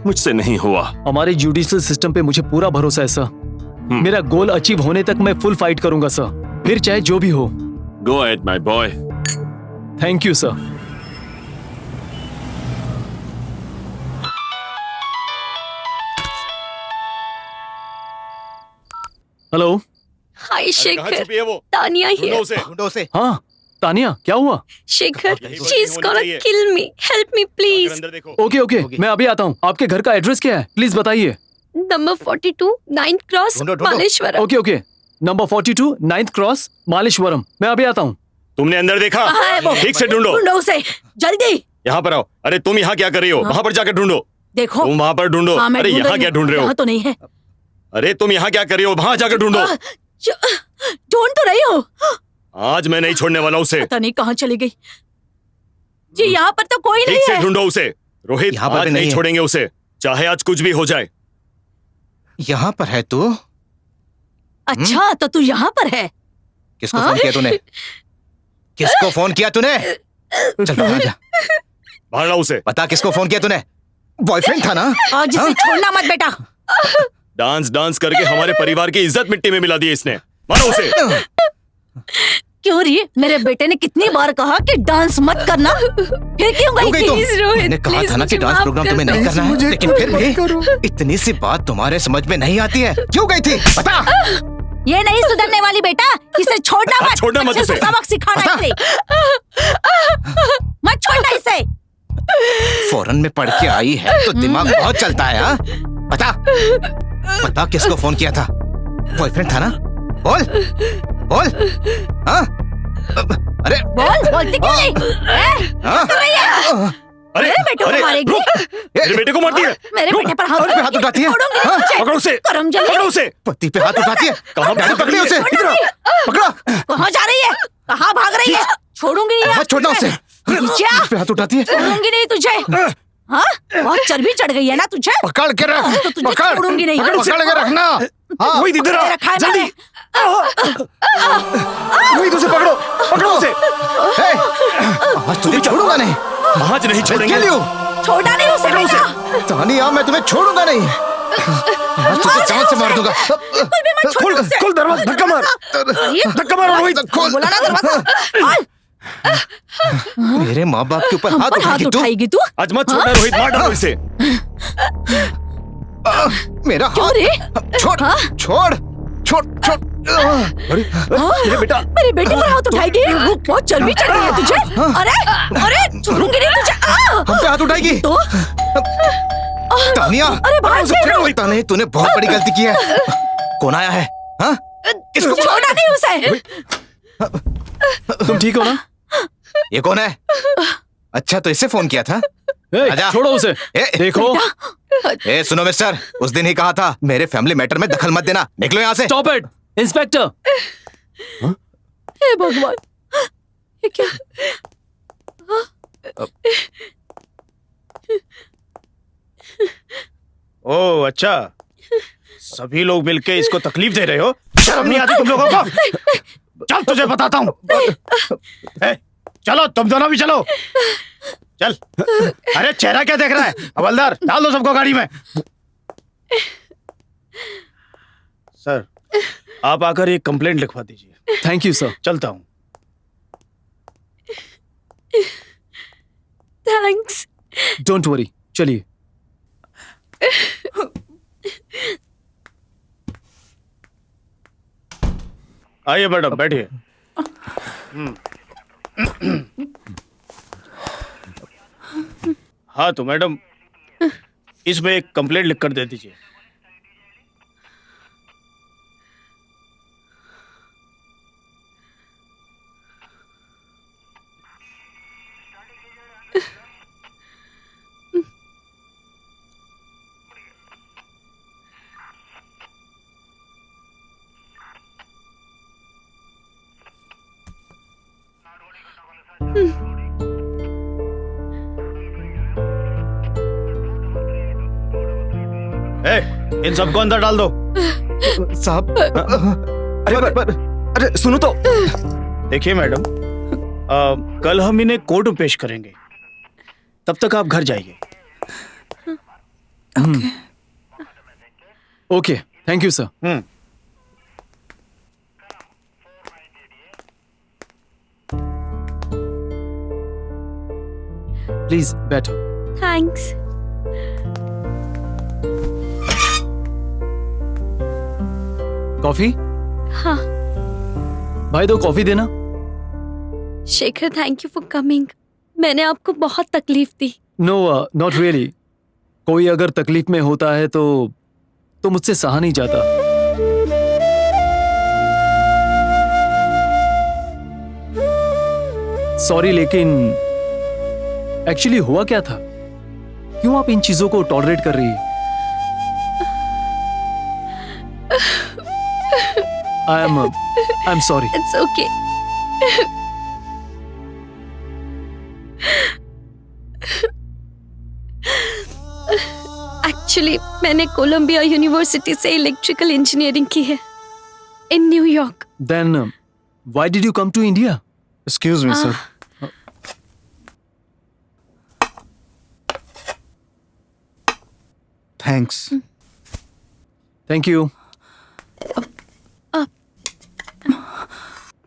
Speaker 4: मुझसे नहीं हुआ।
Speaker 3: हमारे जुडिशियल सिस्टम पे मुझे पूरा भरोसा है सर। मेरा गोल अचीव होने तक मैं फुल फाइट करूंगा सर, फिर चाहे जो भी हो।
Speaker 4: Go ahead my boy.
Speaker 3: Thank you sir. Hello.
Speaker 5: Hi Shekhar, Tania here.
Speaker 1: ढूंढो उसे।
Speaker 3: हाँ तानिया, क्या हुआ?
Speaker 5: Shekhar, she is gonna kill me, help me please.
Speaker 3: Okay okay, मैं अभी आता हूँ। आपके घर का एड्रेस क्या है, प्लीज बताइए।
Speaker 5: Number 42 9th cross Malleshwaram.
Speaker 3: Okay okay, number 42 9th cross Malleshwaram. मैं अभी आता हूँ।
Speaker 8: तुमने अंदर देखा? ठीक से ढूंढो।
Speaker 5: ढूंढो उसे जल्दी।
Speaker 8: यहाँ पर आओ। अरे तुम यहाँ क्या कर रही हो? वहाँ पर जाकर ढूंढो।
Speaker 5: देखो
Speaker 8: तुम वहाँ पर ढूंढो। अरे यहाँ क्या ढूंढ रहे हो?
Speaker 5: यहाँ तो नहीं है।
Speaker 8: अरे तुम यहाँ क्या कर रही हो? वहाँ जाकर ढूंढो।
Speaker 5: ढूंढ तो रही हो।
Speaker 8: आज मैं नहीं छोड़ने वाला उसे।
Speaker 5: पता नहीं कहाँ चली गई। जी यहाँ पर तो कोई नहीं
Speaker 8: ठीक
Speaker 5: है।
Speaker 8: से ढूंढो उसे। रोहित, आज नहीं छोड़ेंगे उसे, चाहे आज कुछ भी हो जाए।
Speaker 1: यहाँ पर है तू?
Speaker 5: अच्छा, तो तू यहाँ पर है?
Speaker 1: किसको फोन किया तूने? किसको फोन किया तूने? चल बाहर जा।
Speaker 8: बाहर लाओ उसे।
Speaker 1: बता किसको फोन किया तूने? बॉयफ्रेंड था ना?
Speaker 5: आज इसे छोड़ना मत बेटा।
Speaker 8: डांस डांस करके हमारे परिवार की इज्जत मिट्टी में मिला दी इसने। मारो उसे।
Speaker 5: क्यों री? मेरे बेटे ने कितनी बार कहा कि डांस मत करना, फिर क्यों गई थी?
Speaker 1: मैंने कहा था ना कि डांस प्रोग्राम तुम्हें नहीं करना है, लेकिन फिर भी इतनी सी बात तुम्हारे समझ में नहीं आती है। क्यों गई थी? बता।
Speaker 5: ये नहीं सुधरने वाली बेटा, इसे छोड़ना मत।
Speaker 8: छोड़ना मत
Speaker 5: अच्छे से
Speaker 8: इसे।
Speaker 5: सबक सिखाना इसे। मत छोड़ना इसे।
Speaker 1: फॉरेन में पढ़ के आई है तो दिमाग बहुत चलता है। हाँ बता, बता किसको फोन किया था? बॉयफ्रेंड था ना? बोल बोल। हाँ अरे
Speaker 5: बोलती क्यों नहीं?
Speaker 8: अरे
Speaker 5: बेटों को मारेगी।
Speaker 8: मेरे बेटे को मारती है।
Speaker 5: मेरे बेटे पर
Speaker 1: हाथ उठाती है।
Speaker 8: पकड़ो उसे। पकड़ो उसे।
Speaker 1: पति पे हाथ उठाती है।
Speaker 8: कहाँ
Speaker 1: पकड़ी उसे? पकड़ो।
Speaker 5: कहाँ जा रही है? कहाँ भाग रही है? छोड़ूंगी नहीं।
Speaker 1: मत छोड़ना उसे। पे हाथ उठाती है।
Speaker 5: छोड़ूंगी नहीं तुझे। हाँ, बहुत चर्बी चढ़ गई है ना तुझे?
Speaker 1: पकड़ के रख।
Speaker 5: तो तुझे छोड़ूंगी नहीं।
Speaker 1: पकड़ के रखना। हाँ
Speaker 8: वही इधर आ,
Speaker 5: रखा है
Speaker 8: जल्दी। वही उसे पकड़ो। पकड़ो उसे।
Speaker 1: आज तुझे छोड़ूंगा नहीं।
Speaker 8: आज नहीं छोड़ेंगे।
Speaker 5: छोड़ा नहीं उसे बेटा।
Speaker 1: तानिया, मैं तुम्हें छोड़ूंगा नहीं। आज तुझे जान से मार दूंगा।
Speaker 11: खोल खोल दरवाजा, धक्का मार रोहित, खोल।
Speaker 5: बोला ना दरवाजा खोल।
Speaker 1: मेरे माँ बाप के ऊपर हाथ
Speaker 5: पर हाथ
Speaker 1: उठाएगी तू?
Speaker 5: उठाएगी तू?
Speaker 8: आज मत छोड़ना रोहित, मार डालो इसे।
Speaker 1: मेरा
Speaker 5: क्यों
Speaker 1: हाथ
Speaker 5: रे?
Speaker 1: छोड़
Speaker 5: हाँ?
Speaker 1: छोड़ छोड़ छोड़।
Speaker 8: अरे बेटा,
Speaker 5: मेरे बेटे पर हाथ उठाएगी? बहुत चर्बी चढ़ गई है तुझे। अरे अरे छोड़ूंगी नहीं तुझे।
Speaker 1: हम पे हाथ उठाएगी
Speaker 5: तो
Speaker 1: तानिया।
Speaker 5: अरे भाग गई रो।
Speaker 1: पता नहीं, तूने बहुत बड़ी गलती की है। कौन आया है? हाँ? इसको
Speaker 5: छोड़ा नहीं उसे।
Speaker 3: तुम ठीक हो ना?
Speaker 1: ये कौन है? अच्छा, तो इससे फोन किया था? आजा।
Speaker 3: छोड़ो उसे। देखो,
Speaker 1: ए सुनो मिस्टर, उस दिन ही कहा था मेरे फैमिली मैटर में दखल मत देना। निकलो यहाँ से।
Speaker 3: Stop it inspector.
Speaker 5: हे भगवान, ये क्या?
Speaker 11: ओह अच्छा, सभी लोग मिलके इसको तकलीफ दे रहे हो? शर्म नहीं आती तुम लोगों को? चल तुझे बताता हूँ। चलो तुम दोनों भी चलो। चल। अरे चेहरा क्या देख रहा है? हवलदार, डाल दो सबको गाड़ी में। सर, आप आकर एक कंप्लेंट लिखवा दीजिए।
Speaker 3: Thank you sir.
Speaker 11: चलता हूँ।
Speaker 5: थैंक्स।
Speaker 3: डोंट वरी, चलिए।
Speaker 11: आइए मैडम, बैठिए। हाँ तो मैडम, इसमें एक कंप्लेंट लिख कर दे दीजिए। इन सबको अंदर डाल दो।
Speaker 1: साहब,
Speaker 8: अरे सुनो तो।
Speaker 11: देखिए मैडम, कल हम इन्हें कोर्ट में पेश करेंगे, तब तक आप घर जाइए।
Speaker 3: Okay, thank you sir. Please बैठो।
Speaker 2: थैंक्स।
Speaker 3: कॉफी?
Speaker 2: हाँ।
Speaker 3: भाई दो कॉफी देना।
Speaker 2: Shekhar, thank you for coming. मैंने आपको बहुत तकलीफ दी।
Speaker 3: No, not really. कोई अगर तकलीफ में होता है तो मुझसे सहा नहीं जाता। सॉरी, लेकिन एक्चुअली हुआ क्या था? क्यों आप इन चीजों को टॉलरेट कर रही है? I am sorry.
Speaker 2: It's okay. Actually मैंने कोलंबिया यूनिवर्सिटी से इलेक्ट्रिकल इंजीनियरिंग की है in New York.
Speaker 3: Then why did you come to India?
Speaker 9: Excuse me sir. Thanks.
Speaker 3: Thank you.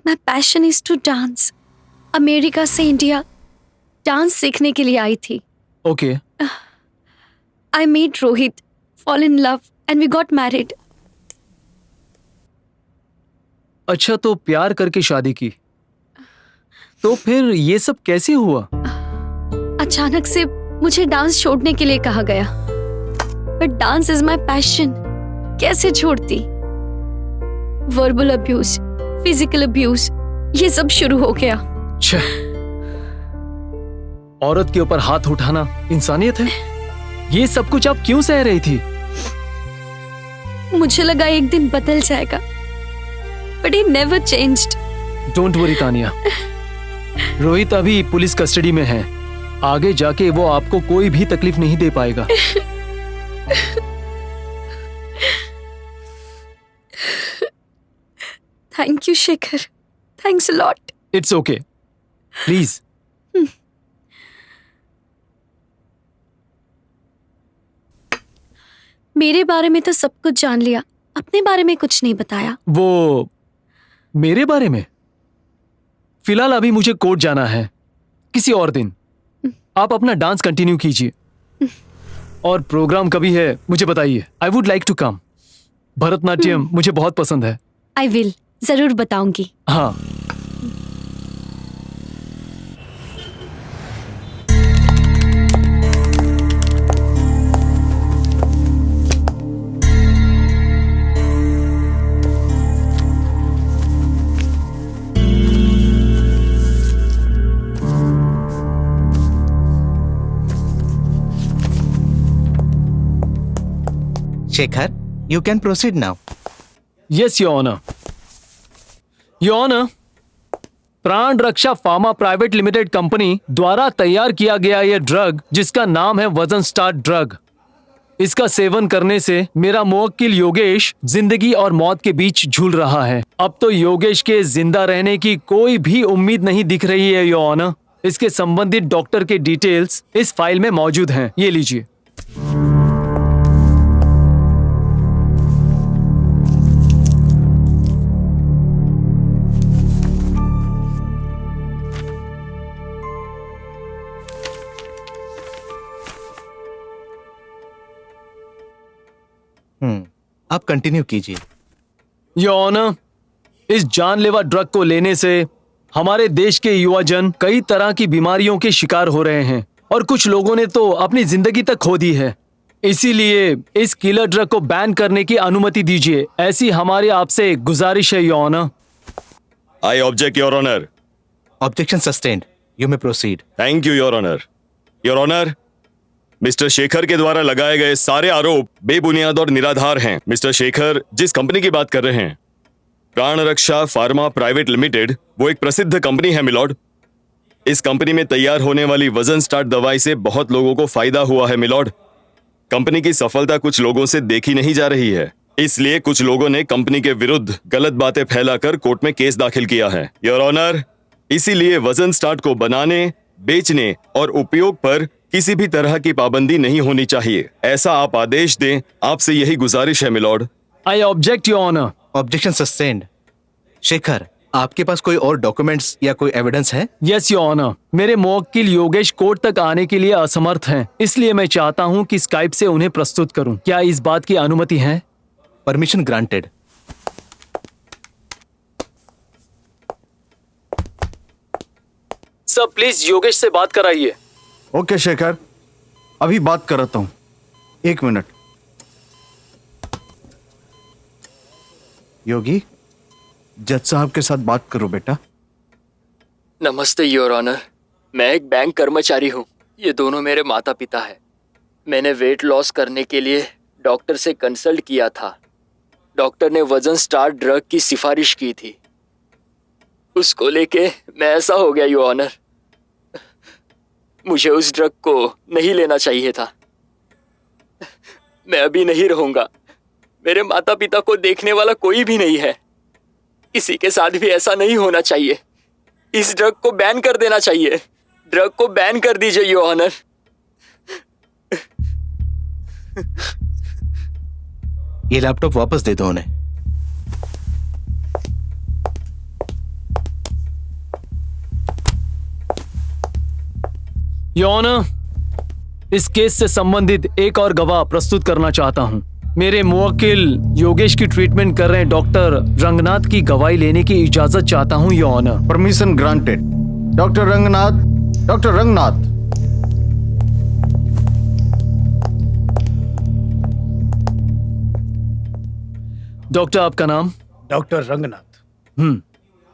Speaker 2: My passion is to dance. America से India dance सीखने के लिए आई थी।
Speaker 3: Okay.
Speaker 2: I met Rohit, fall in love, and we got married.
Speaker 3: अच्छा, तो प्यार करके शादी की। तो फिर ये सब कैसे हुआ?
Speaker 2: अचानक से मुझे डांस छोड़ने के लिए कहा गया। But dance is my passion. कैसे छोड़ती? Verbal abuse, physical abuse, ये सब शुरू हो गया।
Speaker 3: छह, औरत के ऊपर हाथ उठाना इंसानियत है? ये सब कुछ आप क्यों सह रही थी?
Speaker 2: मुझे लगा एक दिन बदल जाएगा, but he never changed.
Speaker 3: Don't worry Tania, Rohit अभी पुलिस कस्टडी में है। आगे जाके वो आपको कोई भी तकलीफ नहीं दे पाएगा।
Speaker 2: Thank you, Shekhar. Thanks a lot.
Speaker 3: It's okay, please.
Speaker 2: मेरे बारे में तो सब कुछ जान लिया, अपने बारे में कुछ नहीं बताया।
Speaker 3: वो मेरे बारे में? फिलहाल अभी मुझे कोर्ट जाना है, किसी और दिन। आप अपना डांस कंटिन्यू कीजिए और प्रोग्राम कभी है मुझे बताइए। I would like to come. Bharatanatyam मुझे बहुत पसंद है।
Speaker 2: आई विल, जरूर बताऊंगी।
Speaker 3: हाँ।
Speaker 1: Shekhar, you can proceed now.
Speaker 3: Yes, Your Honor. Your Honor, प्राण रक्षा फार्मा प्राइवेट लिमिटेड कंपनी द्वारा तैयार किया गया यह ड्रग, जिसका नाम है वजन स्टार्ट ड्रग, इसका सेवन करने से मेरा मुवक्किल योगेश जिंदगी और मौत के बीच झूल रहा है। अब तो योगेश के जिंदा रहने की कोई भी उम्मीद नहीं दिख रही है योर ऑनर। इसके संबंधित डॉक्टर के डिटेल्स इस फाइल में मौजूद हैं, ये लीजिए।
Speaker 1: आप कंटिन्यू कीजिए।
Speaker 3: योर ऑनर, इस जानलेवा ड्रग को लेने से हमारे देश के युवाजन कई तरह की बीमारियों के शिकार हो रहे हैं और कुछ लोगों ने तो अपनी जिंदगी तक खो दी है। इसीलिए इस किलर ड्रग को बैन करने की अनुमति दीजिए, ऐसी हमारी आपसे गुजारिश है your honour.
Speaker 8: I object your honour.
Speaker 1: Objection sustained, you may proceed.
Speaker 8: Thank you your honour. Your honour, mister Shekhar के द्वारा लगाए गए सारे आरोप बेबुनियाद और निराधार हैं। मिस्टर शेखर जिस कंपनी की बात कर रहे हैं, प्राण रक्षा फार्मा प्राइवेट लिमिटेड, वो एक प्रसिद्ध कंपनी है मिलॉर्ड। इस कंपनी में तैयार होने वाली वजन स्टार्ट दवाई से बहुत लोगों को फायदा हुआ है मिलॉर्ड। कंपनी की सफलता कुछ लोगों से देखी नहीं जा रही है, इसलिए कुछ लोगों ने कंपनी के विरुद्ध गलत बातें फैलाकर कोर्ट में केस दाखिल किया है योर ऑनर। इसीलिए वजन स्टार्ट को बनाने, बेचने और उपयोग पर किसी भी तरह की पाबंदी नहीं होनी चाहिए, ऐसा आप आदेश दें। आपसे यही गुजारिश है milord.
Speaker 3: I object your honour.
Speaker 1: Objection sustained. Shekhar, आपके पास कोई और डॉक्यूमेंट्स या कोई एविडेंस है?
Speaker 3: यस योर ऑनर, मेरे मुवक्किल योगेश कोर्ट तक आने के लिए असमर्थ हैं, इसलिए मैं चाहता हूं कि स्काइप से उन्हें प्रस्तुत करूं। क्या इस बात की अनुमति है?
Speaker 1: Permission granted.
Speaker 3: Sir please Yogesh से बात कराइए।
Speaker 9: ओके शेखर, अभी बात कराता हूँ, 1 मिनट। योगी, जज साहब के साथ बात करो बेटा।
Speaker 7: नमस्ते योर ऑनर, मैं एक बैंक कर्मचारी हूँ। ये दोनों मेरे माता पिता हैं। मैंने वेट लॉस करने के लिए डॉक्टर से कंसल्ट किया था। डॉक्टर ने वजन स्टार्ट ड्रग की सिफारिश की थी, उसको लेके मैं ऐसा हो गया योर ऑनर। मुझे उस ड्रग को नहीं लेना चाहिए था। मैं अभी नहीं रहूंगा, मेरे माता पिता को देखने वाला कोई भी नहीं है। किसी के साथ भी ऐसा नहीं होना चाहिए। इस ड्रग को बैन कर देना चाहिए। ड्रग को बैन कर दीजिए योर ऑनर।
Speaker 1: ये लैपटॉप वापस दे दो उन्हें।
Speaker 3: योर ऑनर, इस केस से संबंधित एक और गवाह प्रस्तुत करना चाहता हूं। मेरे मुवक्किल योगेश की ट्रीटमेंट कर रहे डॉक्टर रंगनाथ की गवाही लेने की इजाजत चाहता हूं your honour.
Speaker 9: Permission granted. Doctor Ranganath, doctor Ranganath.
Speaker 3: Doctor आपका नाम?
Speaker 11: डॉक्टर रंगनाथ।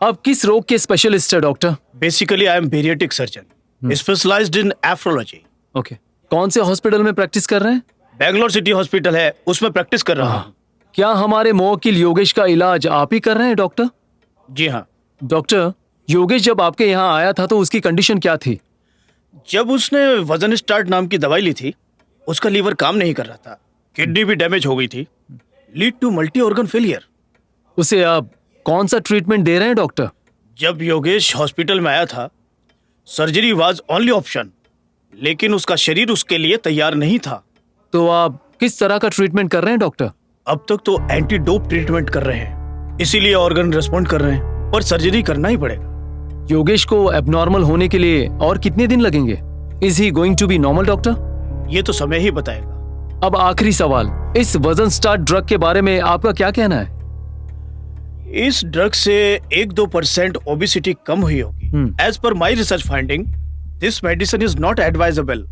Speaker 3: आप किस रोग के स्पेशलिस्ट है doctor?
Speaker 11: Basically I am paediatric surgeon, specialised in nephrology.
Speaker 3: Okay, कौन से हॉस्पिटल में प्रैक्टिस कर रहे हैं?
Speaker 11: बैंगलोर सिटी हॉस्पिटल है, उसमें प्रैक्टिस कर रहा हूँ।
Speaker 3: क्या हमारे मुवक्किल योगेश का इलाज आप ही कर रहे हैं डॉक्टर?
Speaker 11: जी हाँ।
Speaker 3: डॉक्टर, योगेश जब आपके यहाँ आया था तो उसकी कंडीशन क्या थी?
Speaker 11: जब उसने वजन स्टार्ट नाम की दवाई ली थी, उसका लीवर काम नहीं कर रहा था, किडनी भी डैमेज हो गई थी, lead to multi organ failure.
Speaker 3: उसे आप कौन सा ट्रीटमेंट दे रहे हैं डॉक्टर?
Speaker 11: जब योगेश हॉस्पिटल में आया था, सर्जरी वाज ओनली ऑप्शन, लेकिन उसका शरीर उसके लिए तैयार नहीं था।
Speaker 3: तो आप किस तरह का ट्रीटमेंट कर रहे हैं डॉक्टर?
Speaker 11: अब तक तो एंटीडोप ट्रीटमेंट कर रहे हैं, इसीलिए ऑर्गन रेस्पॉन्ड कर रहे हैं, पर सर्जरी करना ही पड़ेगा।
Speaker 3: योगेश को एबनॉर्मल होने के लिए और कितने दिन लगेंगे? Is he going to be normal doctor?
Speaker 11: ये तो समय ही बताएगा।
Speaker 3: अब आखिरी सवाल, इस वजन स्टार्ट ड्रग के बारे में आपका क्या कहना है?
Speaker 11: इस ड्रग से 1-2% ओबेसिटी कम हुई होगी। As per my research finding, this medicine is not advisable.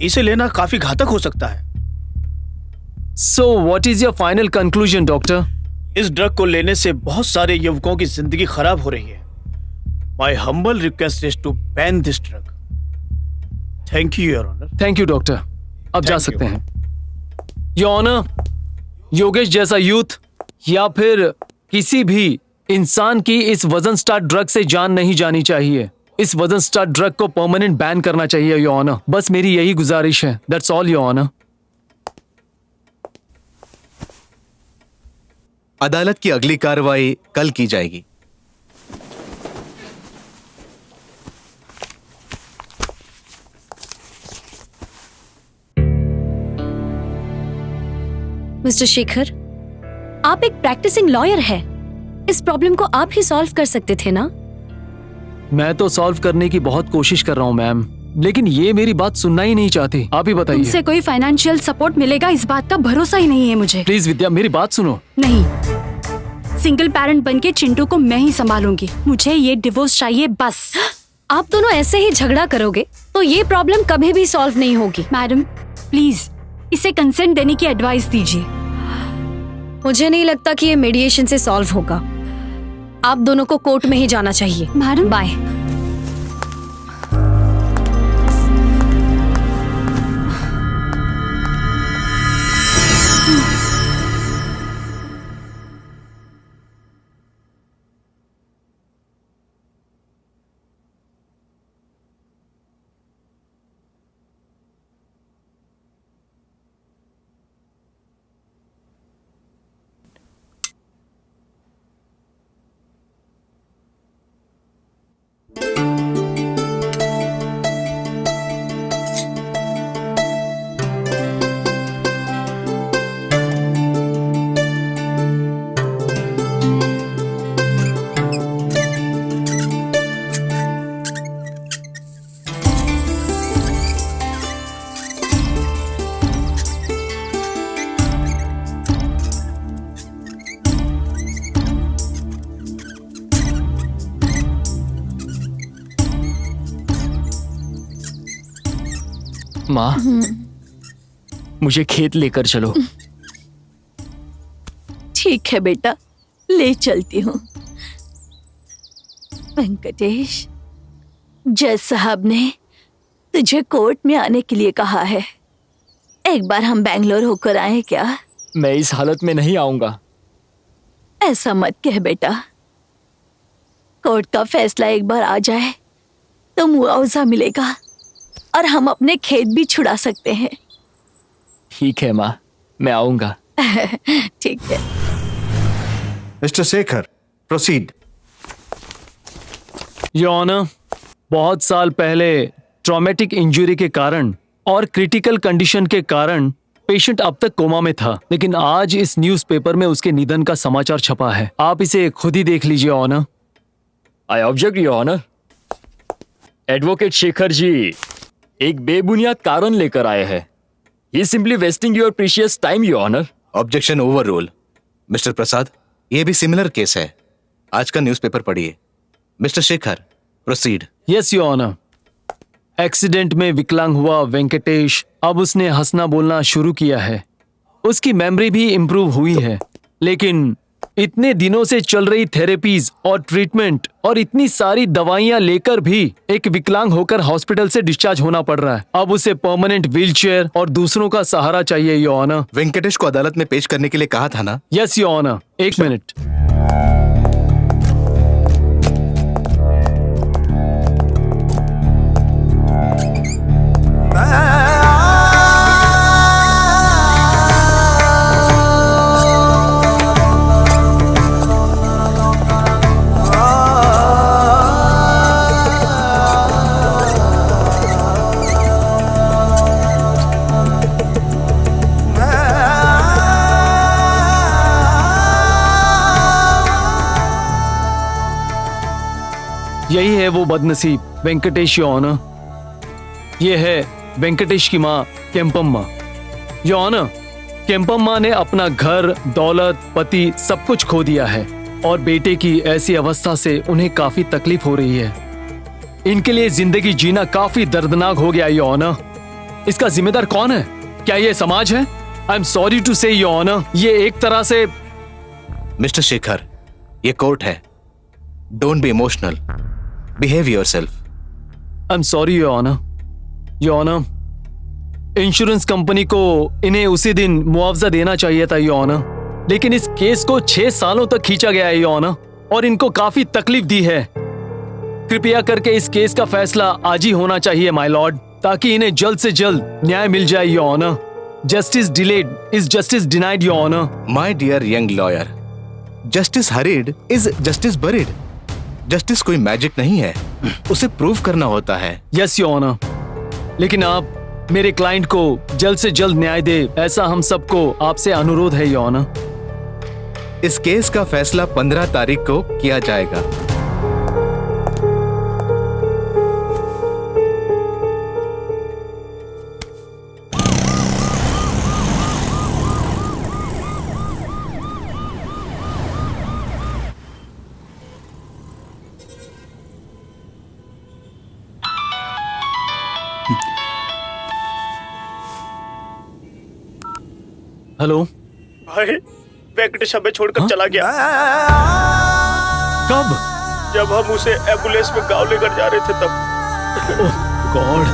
Speaker 11: इसे लेना काफी घातक हो सकता है।
Speaker 3: So what is your final conclusion doctor?
Speaker 11: इस ड्रग को लेने से बहुत सारे युवकों की जिंदगी खराब हो रही है। My humble request is to ban this drug. Thank you your honour.
Speaker 3: Thank you doctor, अब जा सकते हैं। योर ऑनर, योगेश जैसा यूथ या फिर किसी भी इंसान की इस वजन स्टार्ट ड्रग से जान नहीं जानी चाहिए। इस वजन स्टार्ट ड्रग को परमानेंट बैन करना चाहिए योर ऑनर। बस मेरी यही गुजारिश है। That's all your honour.
Speaker 1: अदालत की अगली कार्रवाई कल की जाएगी।
Speaker 2: मिस्टर शेखर, आप एक प्रैक्टिसिंग लॉयर है, इस प्रॉब्लम को आप ही सॉल्व कर सकते थे ना?
Speaker 3: मैं तो सॉल्व करने की बहुत कोशिश कर रहा हूँ मैम, लेकिन ये मेरी बात सुनना ही नहीं चाहती। आप ही बताइए।
Speaker 6: तुमसे कोई फाइनेंशियल सपोर्ट मिलेगा इस बात का भरोसा ही नहीं है मुझे।
Speaker 3: प्लीज विद्या, मेरी बात सुनो।
Speaker 6: नहीं, सिंगल पेरेंट बनके चिंटू को मैं ही संभालूंगी। मुझे ये डिवोर्स चाहिए बस।
Speaker 2: आप दोनों ऐसे ही झगड़ा करोगे तो ये प्रॉब्लम कभी भी सॉल्व नहीं होगी।
Speaker 6: मैडम प्लीज इसे कंसेंट देने की एडवाइस दीजिए।
Speaker 2: मुझे नहीं लगता कि ये मीडिएशन से सॉल्व होगा। आप दोनों को कोर्ट में ही जाना चाहिए।
Speaker 6: Madam
Speaker 2: bye.
Speaker 7: माँ, मुझे खेत लेकर चलो।
Speaker 5: ठीक है बेटा, ले चलती हूँ। वेंकटेश, जज साहब ने तुझे कोर्ट में आने के लिए कहा है। एक बार हम बेंगलोर होकर आए क्या?
Speaker 7: मैं इस हालत में नहीं आऊंगा।
Speaker 5: ऐसा मत कह बेटा। कोर्ट का फैसला एक बार आ जाए तो मुआवजा मिलेगा और हम अपने खेत भी छुड़ा सकते हैं।
Speaker 7: ठीक है माँ, मैं आऊंगा।
Speaker 5: ठीक है।
Speaker 9: Mister Shekhar, proceed.
Speaker 3: Your honour, बहुत साल पहले ट्रॉमेटिक इंजरी के कारण और क्रिटिकल कंडीशन के कारण पेशेंट अब तक कोमा में था, लेकिन आज इस न्यूज़पेपर में उसके निधन का समाचार छपा है। आप इसे खुद ही देख लीजिए honour.
Speaker 7: I object your honour. Advocate Shekhar ji एक बेबुनियाद कारण लेकर आए हैं। He simply wasting your precious time your honour.
Speaker 1: Objection overrule. Mister Prasad, ये भी सिमिलर केस है। आज का न्यूज़पेपर पढ़िए। Mister Shekhar, proceed.
Speaker 3: Yes your honour. Accident में विकलांग हुआ वेंकटेश अब उसने हंसना बोलना शुरू किया है। उसकी मेमोरी भी इम्प्रूव हुई है, लेकिन इतने दिनों से चल रही थेरेपीज और ट्रीटमेंट और इतनी सारी दवाइयां लेकर भी एक विकलांग होकर हॉस्पिटल से डिस्चार्ज होना पड़ रहा है। अब उसे परमानेंट व्हीलचेयर और दूसरों का सहारा चाहिए योर ऑनर।
Speaker 1: वेंकटेश को अदालत में पेश करने के लिए कहा था ना?
Speaker 3: Yes your honour. एक मिनट। यही है वो बदनसीब वेंकटेश योर ऑनर। ये है वेंकटेश की माँ केम्पम्मा। योर ऑनर, केम्पम्मा ने अपना घर, दौलत, पति सब कुछ खो दिया है और बेटे की ऐसी अवस्था से उन्हें काफी तकलीफ हो रही है। इनके लिए जिंदगी जीना काफी दर्दनाक हो गया योर ऑनर। इसका जिम्मेदार कौन है? क्या ये समाज है? I am sorry to say your honour, ये एक तरह से।
Speaker 1: मिस्टर शेखर, ये कोर्ट है। Don't be emotional, behave yourself.
Speaker 3: I am sorry your honour. Your honour, insurance company को इन्हें उसी दिन मुआवजा देना चाहिए था योर ऑनर, लेकिन इस केस को 6 सालों तक खींचा गया है योर ऑनर और इनको काफी तकलीफ दी है। कृपया करके इस केस का फैसला आज ही होना चाहिए माय लॉर्ड, ताकि इन्हें जल्द से जल्द न्याय मिल जाए your honour. Justice delayed is justice denied your honour.
Speaker 1: My dear young lawyer, justice hurried is justice buried. Justice कोई मैजिक नहीं है, उसे प्रूव करना होता है।
Speaker 3: यस योर ऑनर, लेकिन आप मेरे क्लाइंट को जल्द से जल्द न्याय दे, ऐसा हम सबको आपसे अनुरोध है योर ऑनर।
Speaker 1: इस केस का फैसला 15 तारीख को किया जाएगा।
Speaker 3: हेलो
Speaker 11: भाई, वेंकटेश हमें छोड़कर चला गया।
Speaker 3: कब?
Speaker 11: जब हम उसे एम्बुलेंस में गांव लेकर जा रहे थे तब।
Speaker 3: ओह गॉड।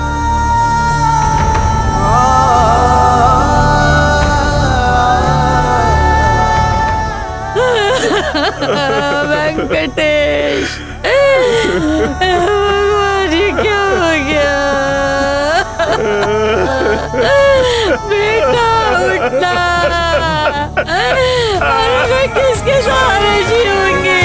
Speaker 5: वेंकटेश, ये क्या हो गया? बेटा उठना, अरे मैं किसके सहारे जीऊंगी?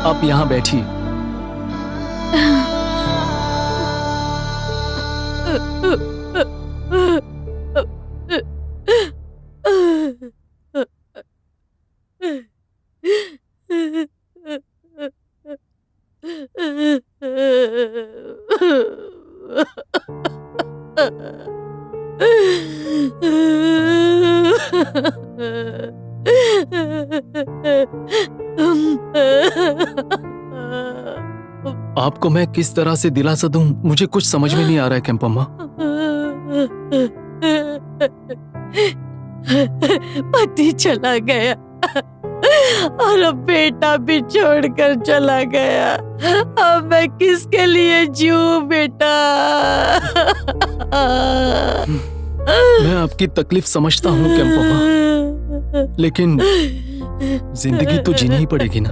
Speaker 3: आप यहाँ बैठिए। आपको मैं किस तरह से दिलासा दूं, मुझे कुछ समझ में नहीं आ रहा है केम्पम्मा।
Speaker 5: पति चला गया और अब बेटा भी छोड़कर चला गया। अब मैं किसके लिए जीऊं बेटा?
Speaker 3: मैं आपकी तकलीफ समझता हूँ केम्पम्मा, लेकिन जिंदगी तो जीनी ही पड़ेगी ना।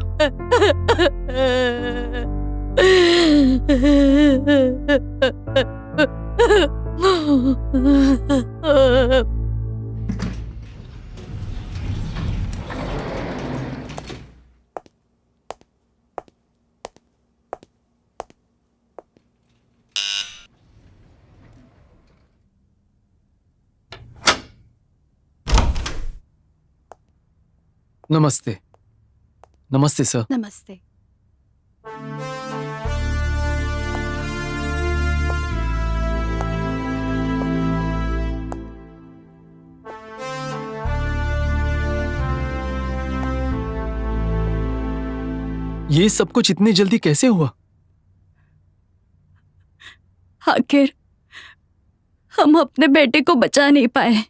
Speaker 3: नमस्ते। नमस्ते सर।
Speaker 6: नमस्ते।
Speaker 3: ये सब कुछ इतनी जल्दी कैसे हुआ?
Speaker 6: आखिर हम अपने बेटे को बचा नहीं पाए।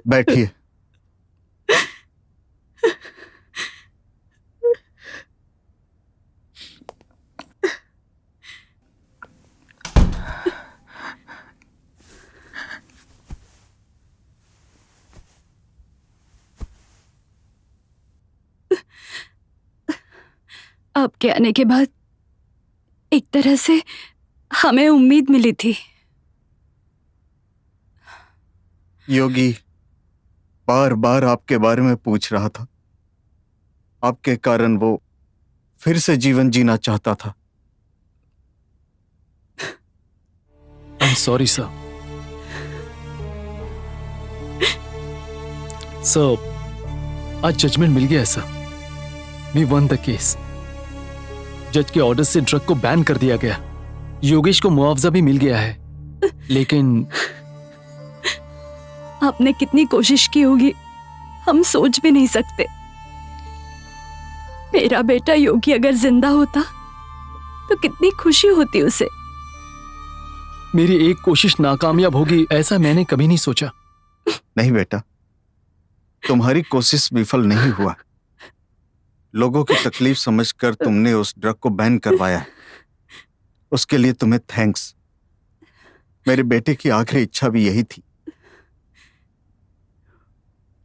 Speaker 9: बैठिए।
Speaker 6: आपके आने के बाद एक तरह से हमें उम्मीद मिली थी।
Speaker 9: योगी बार बार आपके बारे में पूछ रहा था। आपके कारण वो फिर से जीवन जीना चाहता था।
Speaker 3: I am sorry sir. Sir, आज जजमेंट मिल गया है sir. We won the case. जज के ऑर्डर से ड्रग को बैन कर दिया गया। योगेश को मुआवजा भी मिल गया है, लेकिन
Speaker 6: आपने कितनी कोशिश की होगी हम सोच भी नहीं सकते। मेरा बेटा योगी अगर जिंदा होता तो कितनी खुशी होती उसे।
Speaker 3: मेरी एक कोशिश नाकामयाब होगी ऐसा मैंने कभी नहीं सोचा।
Speaker 9: नहीं बेटा, तुम्हारी कोशिश विफल नहीं हुआ। लोगों की तकलीफ समझकर तुमने उस ड्रग को बैन करवाया। उसके लिए तुम्हें थैंक्स। मेरे बेटे की आखिरी इच्छा भी यही थी।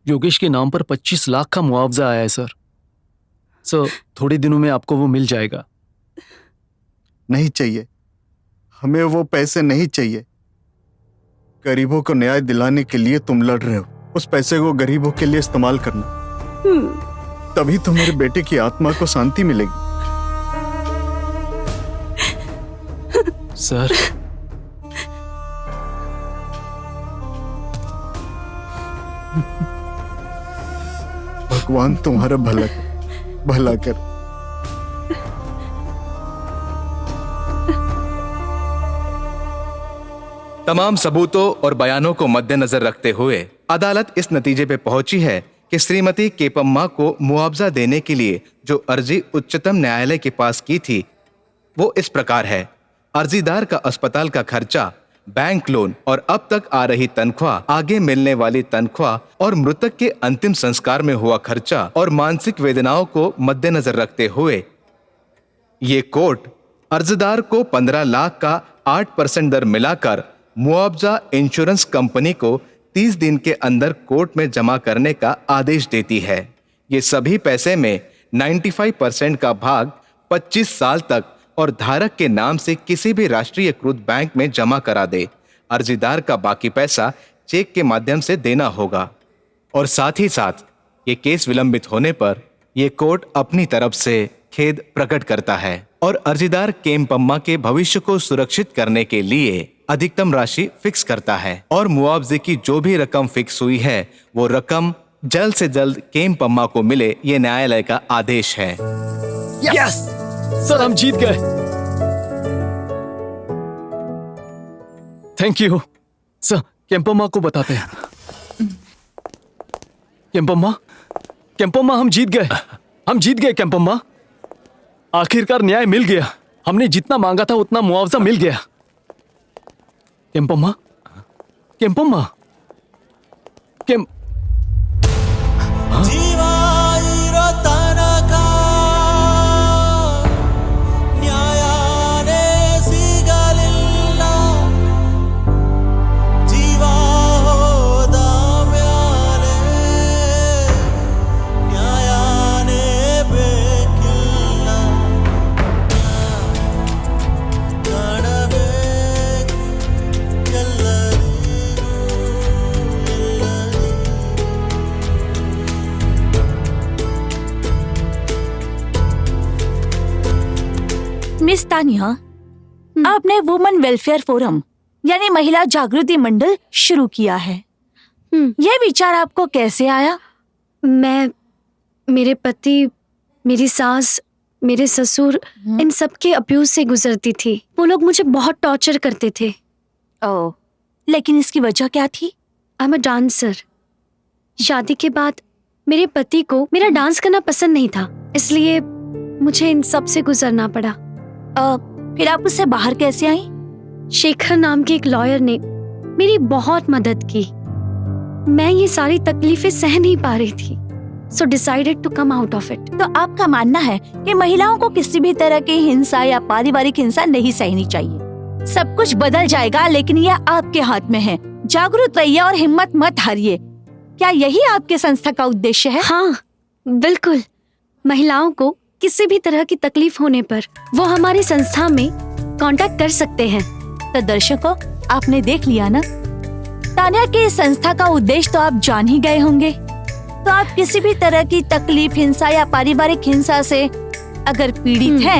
Speaker 3: योगेश के नाम पर 25 लाख का मुआवजा आया है सर। सर, थोड़े दिनों में आपको वो मिल जाएगा।
Speaker 9: नहीं चाहिए, हमें वो पैसे नहीं चाहिए। गरीबों को न्याय दिलाने के लिए तुम लड़ रहे हो। उस पैसे को गरीबों के लिए इस्तेमाल करना, तभी तो मेरे बेटे की आत्मा को शांति मिलेगी।
Speaker 3: सर,
Speaker 9: भगवान तुम्हारा भला कर।
Speaker 1: तमाम सबूतों और बयानों को मद्देनजर रखते हुए अदालत इस नतीजे पे पहुंची है कि श्रीमती केपम्मा को मुआवजा देने के लिए जो अर्जी उच्चतम न्यायालय के पास की थी वो इस प्रकार है। अर्जीदार का अस्पताल का खर्चा, बैंक लोन और अब तक आ रही तनख्वाह, आगे मिलने वाली तनख्वाह और मृतक के अंतिम संस्कार में हुआ खर्चा और मानसिक वेदनाओं को मद्देनजर रखते हुए ये कोर्ट अर्जदार को 15 लाख का 8% दर मिलाकर मुआवजा इंश्योरेंस कंपनी को 30 दिन के अंदर कोर्ट में जमा करने का आदेश देती है। ये सभी पैसे में 95% का भाग 25 साल तक और धारक के नाम से किसी भी राष्ट्रीयकृत बैंक में जमा करा दे। अर्जीदार का बाकी पैसा चेक के माध्यम से देना होगा। और साथ ही साथ ये केस विलंबित होने पर ये कोर्ट अपनी तरफ से खेद प्रकट करता है और अर्जीदार केम्पम्मा के भविष्य को सुरक्षित करने के लिए अधिकतम राशि फिक्स करता है और मुआवजे की जो भी रकम फिक्स हुई है वो रकम जल्द से जल्द केम्पम्मा को मिले, ये न्यायालय का आदेश है।
Speaker 3: यस सर, हम जीत गए। Thank you sir. केम्पम्मा को बताते हैं। केम्पम्मा, हम जीत गए। हम जीत गए केम्पम्मा। आखिरकार न्याय मिल गया। हमने जितना मांगा था उतना मुआवजा मिल गया। केम्पम्मा,
Speaker 5: मिस तानिया, आपने वुमेन वेलफेयर फोरम यानी महिला जागृति मंडल शुरू किया है। यह विचार आपको कैसे आया?
Speaker 2: मैं, मेरे पति, मेरी सास, मेरे ससुर, इन सब के अब्यूज से गुजरती थी। वो लोग मुझे बहुत टॉर्चर करते थे।
Speaker 5: ओह, लेकिन इसकी वजह क्या थी?
Speaker 2: I am a dancer. शादी के बाद मेरे पति को मेरा डांस करना पसंद नहीं था, इसलिए मुझे इन सब से गुजरना पड़ा।
Speaker 5: फिर आप उससे बाहर कैसे आई?
Speaker 2: शेखर नाम के एक लॉयर ने मेरी बहुत मदद की। मैं ये सारी तकलीफें सह नहीं पा रही थी, so decided to come out of it.
Speaker 5: तो आपका मानना है कि महिलाओं को किसी भी तरह की हिंसा या पारिवारिक हिंसा नहीं सहनी चाहिए। सब कुछ बदल जाएगा, लेकिन यह आपके हाथ में है। जागरूक रहिए और हिम्मत मत हारिए। क्या यही आपके संस्था का उद्देश्य है?
Speaker 2: हाँ, बिल्कुल। महिलाओं को किसी भी तरह की तकलीफ होने पर वो हमारी संस्था में कांटेक्ट कर सकते हैं।
Speaker 5: तो दर्शकों, आपने देख लिया ना, तान्या की संस्था का उद्देश्य तो आप जान ही गए होंगे। तो आप किसी भी तरह की तकलीफ, हिंसा या पारिवारिक हिंसा से अगर पीड़ित हैं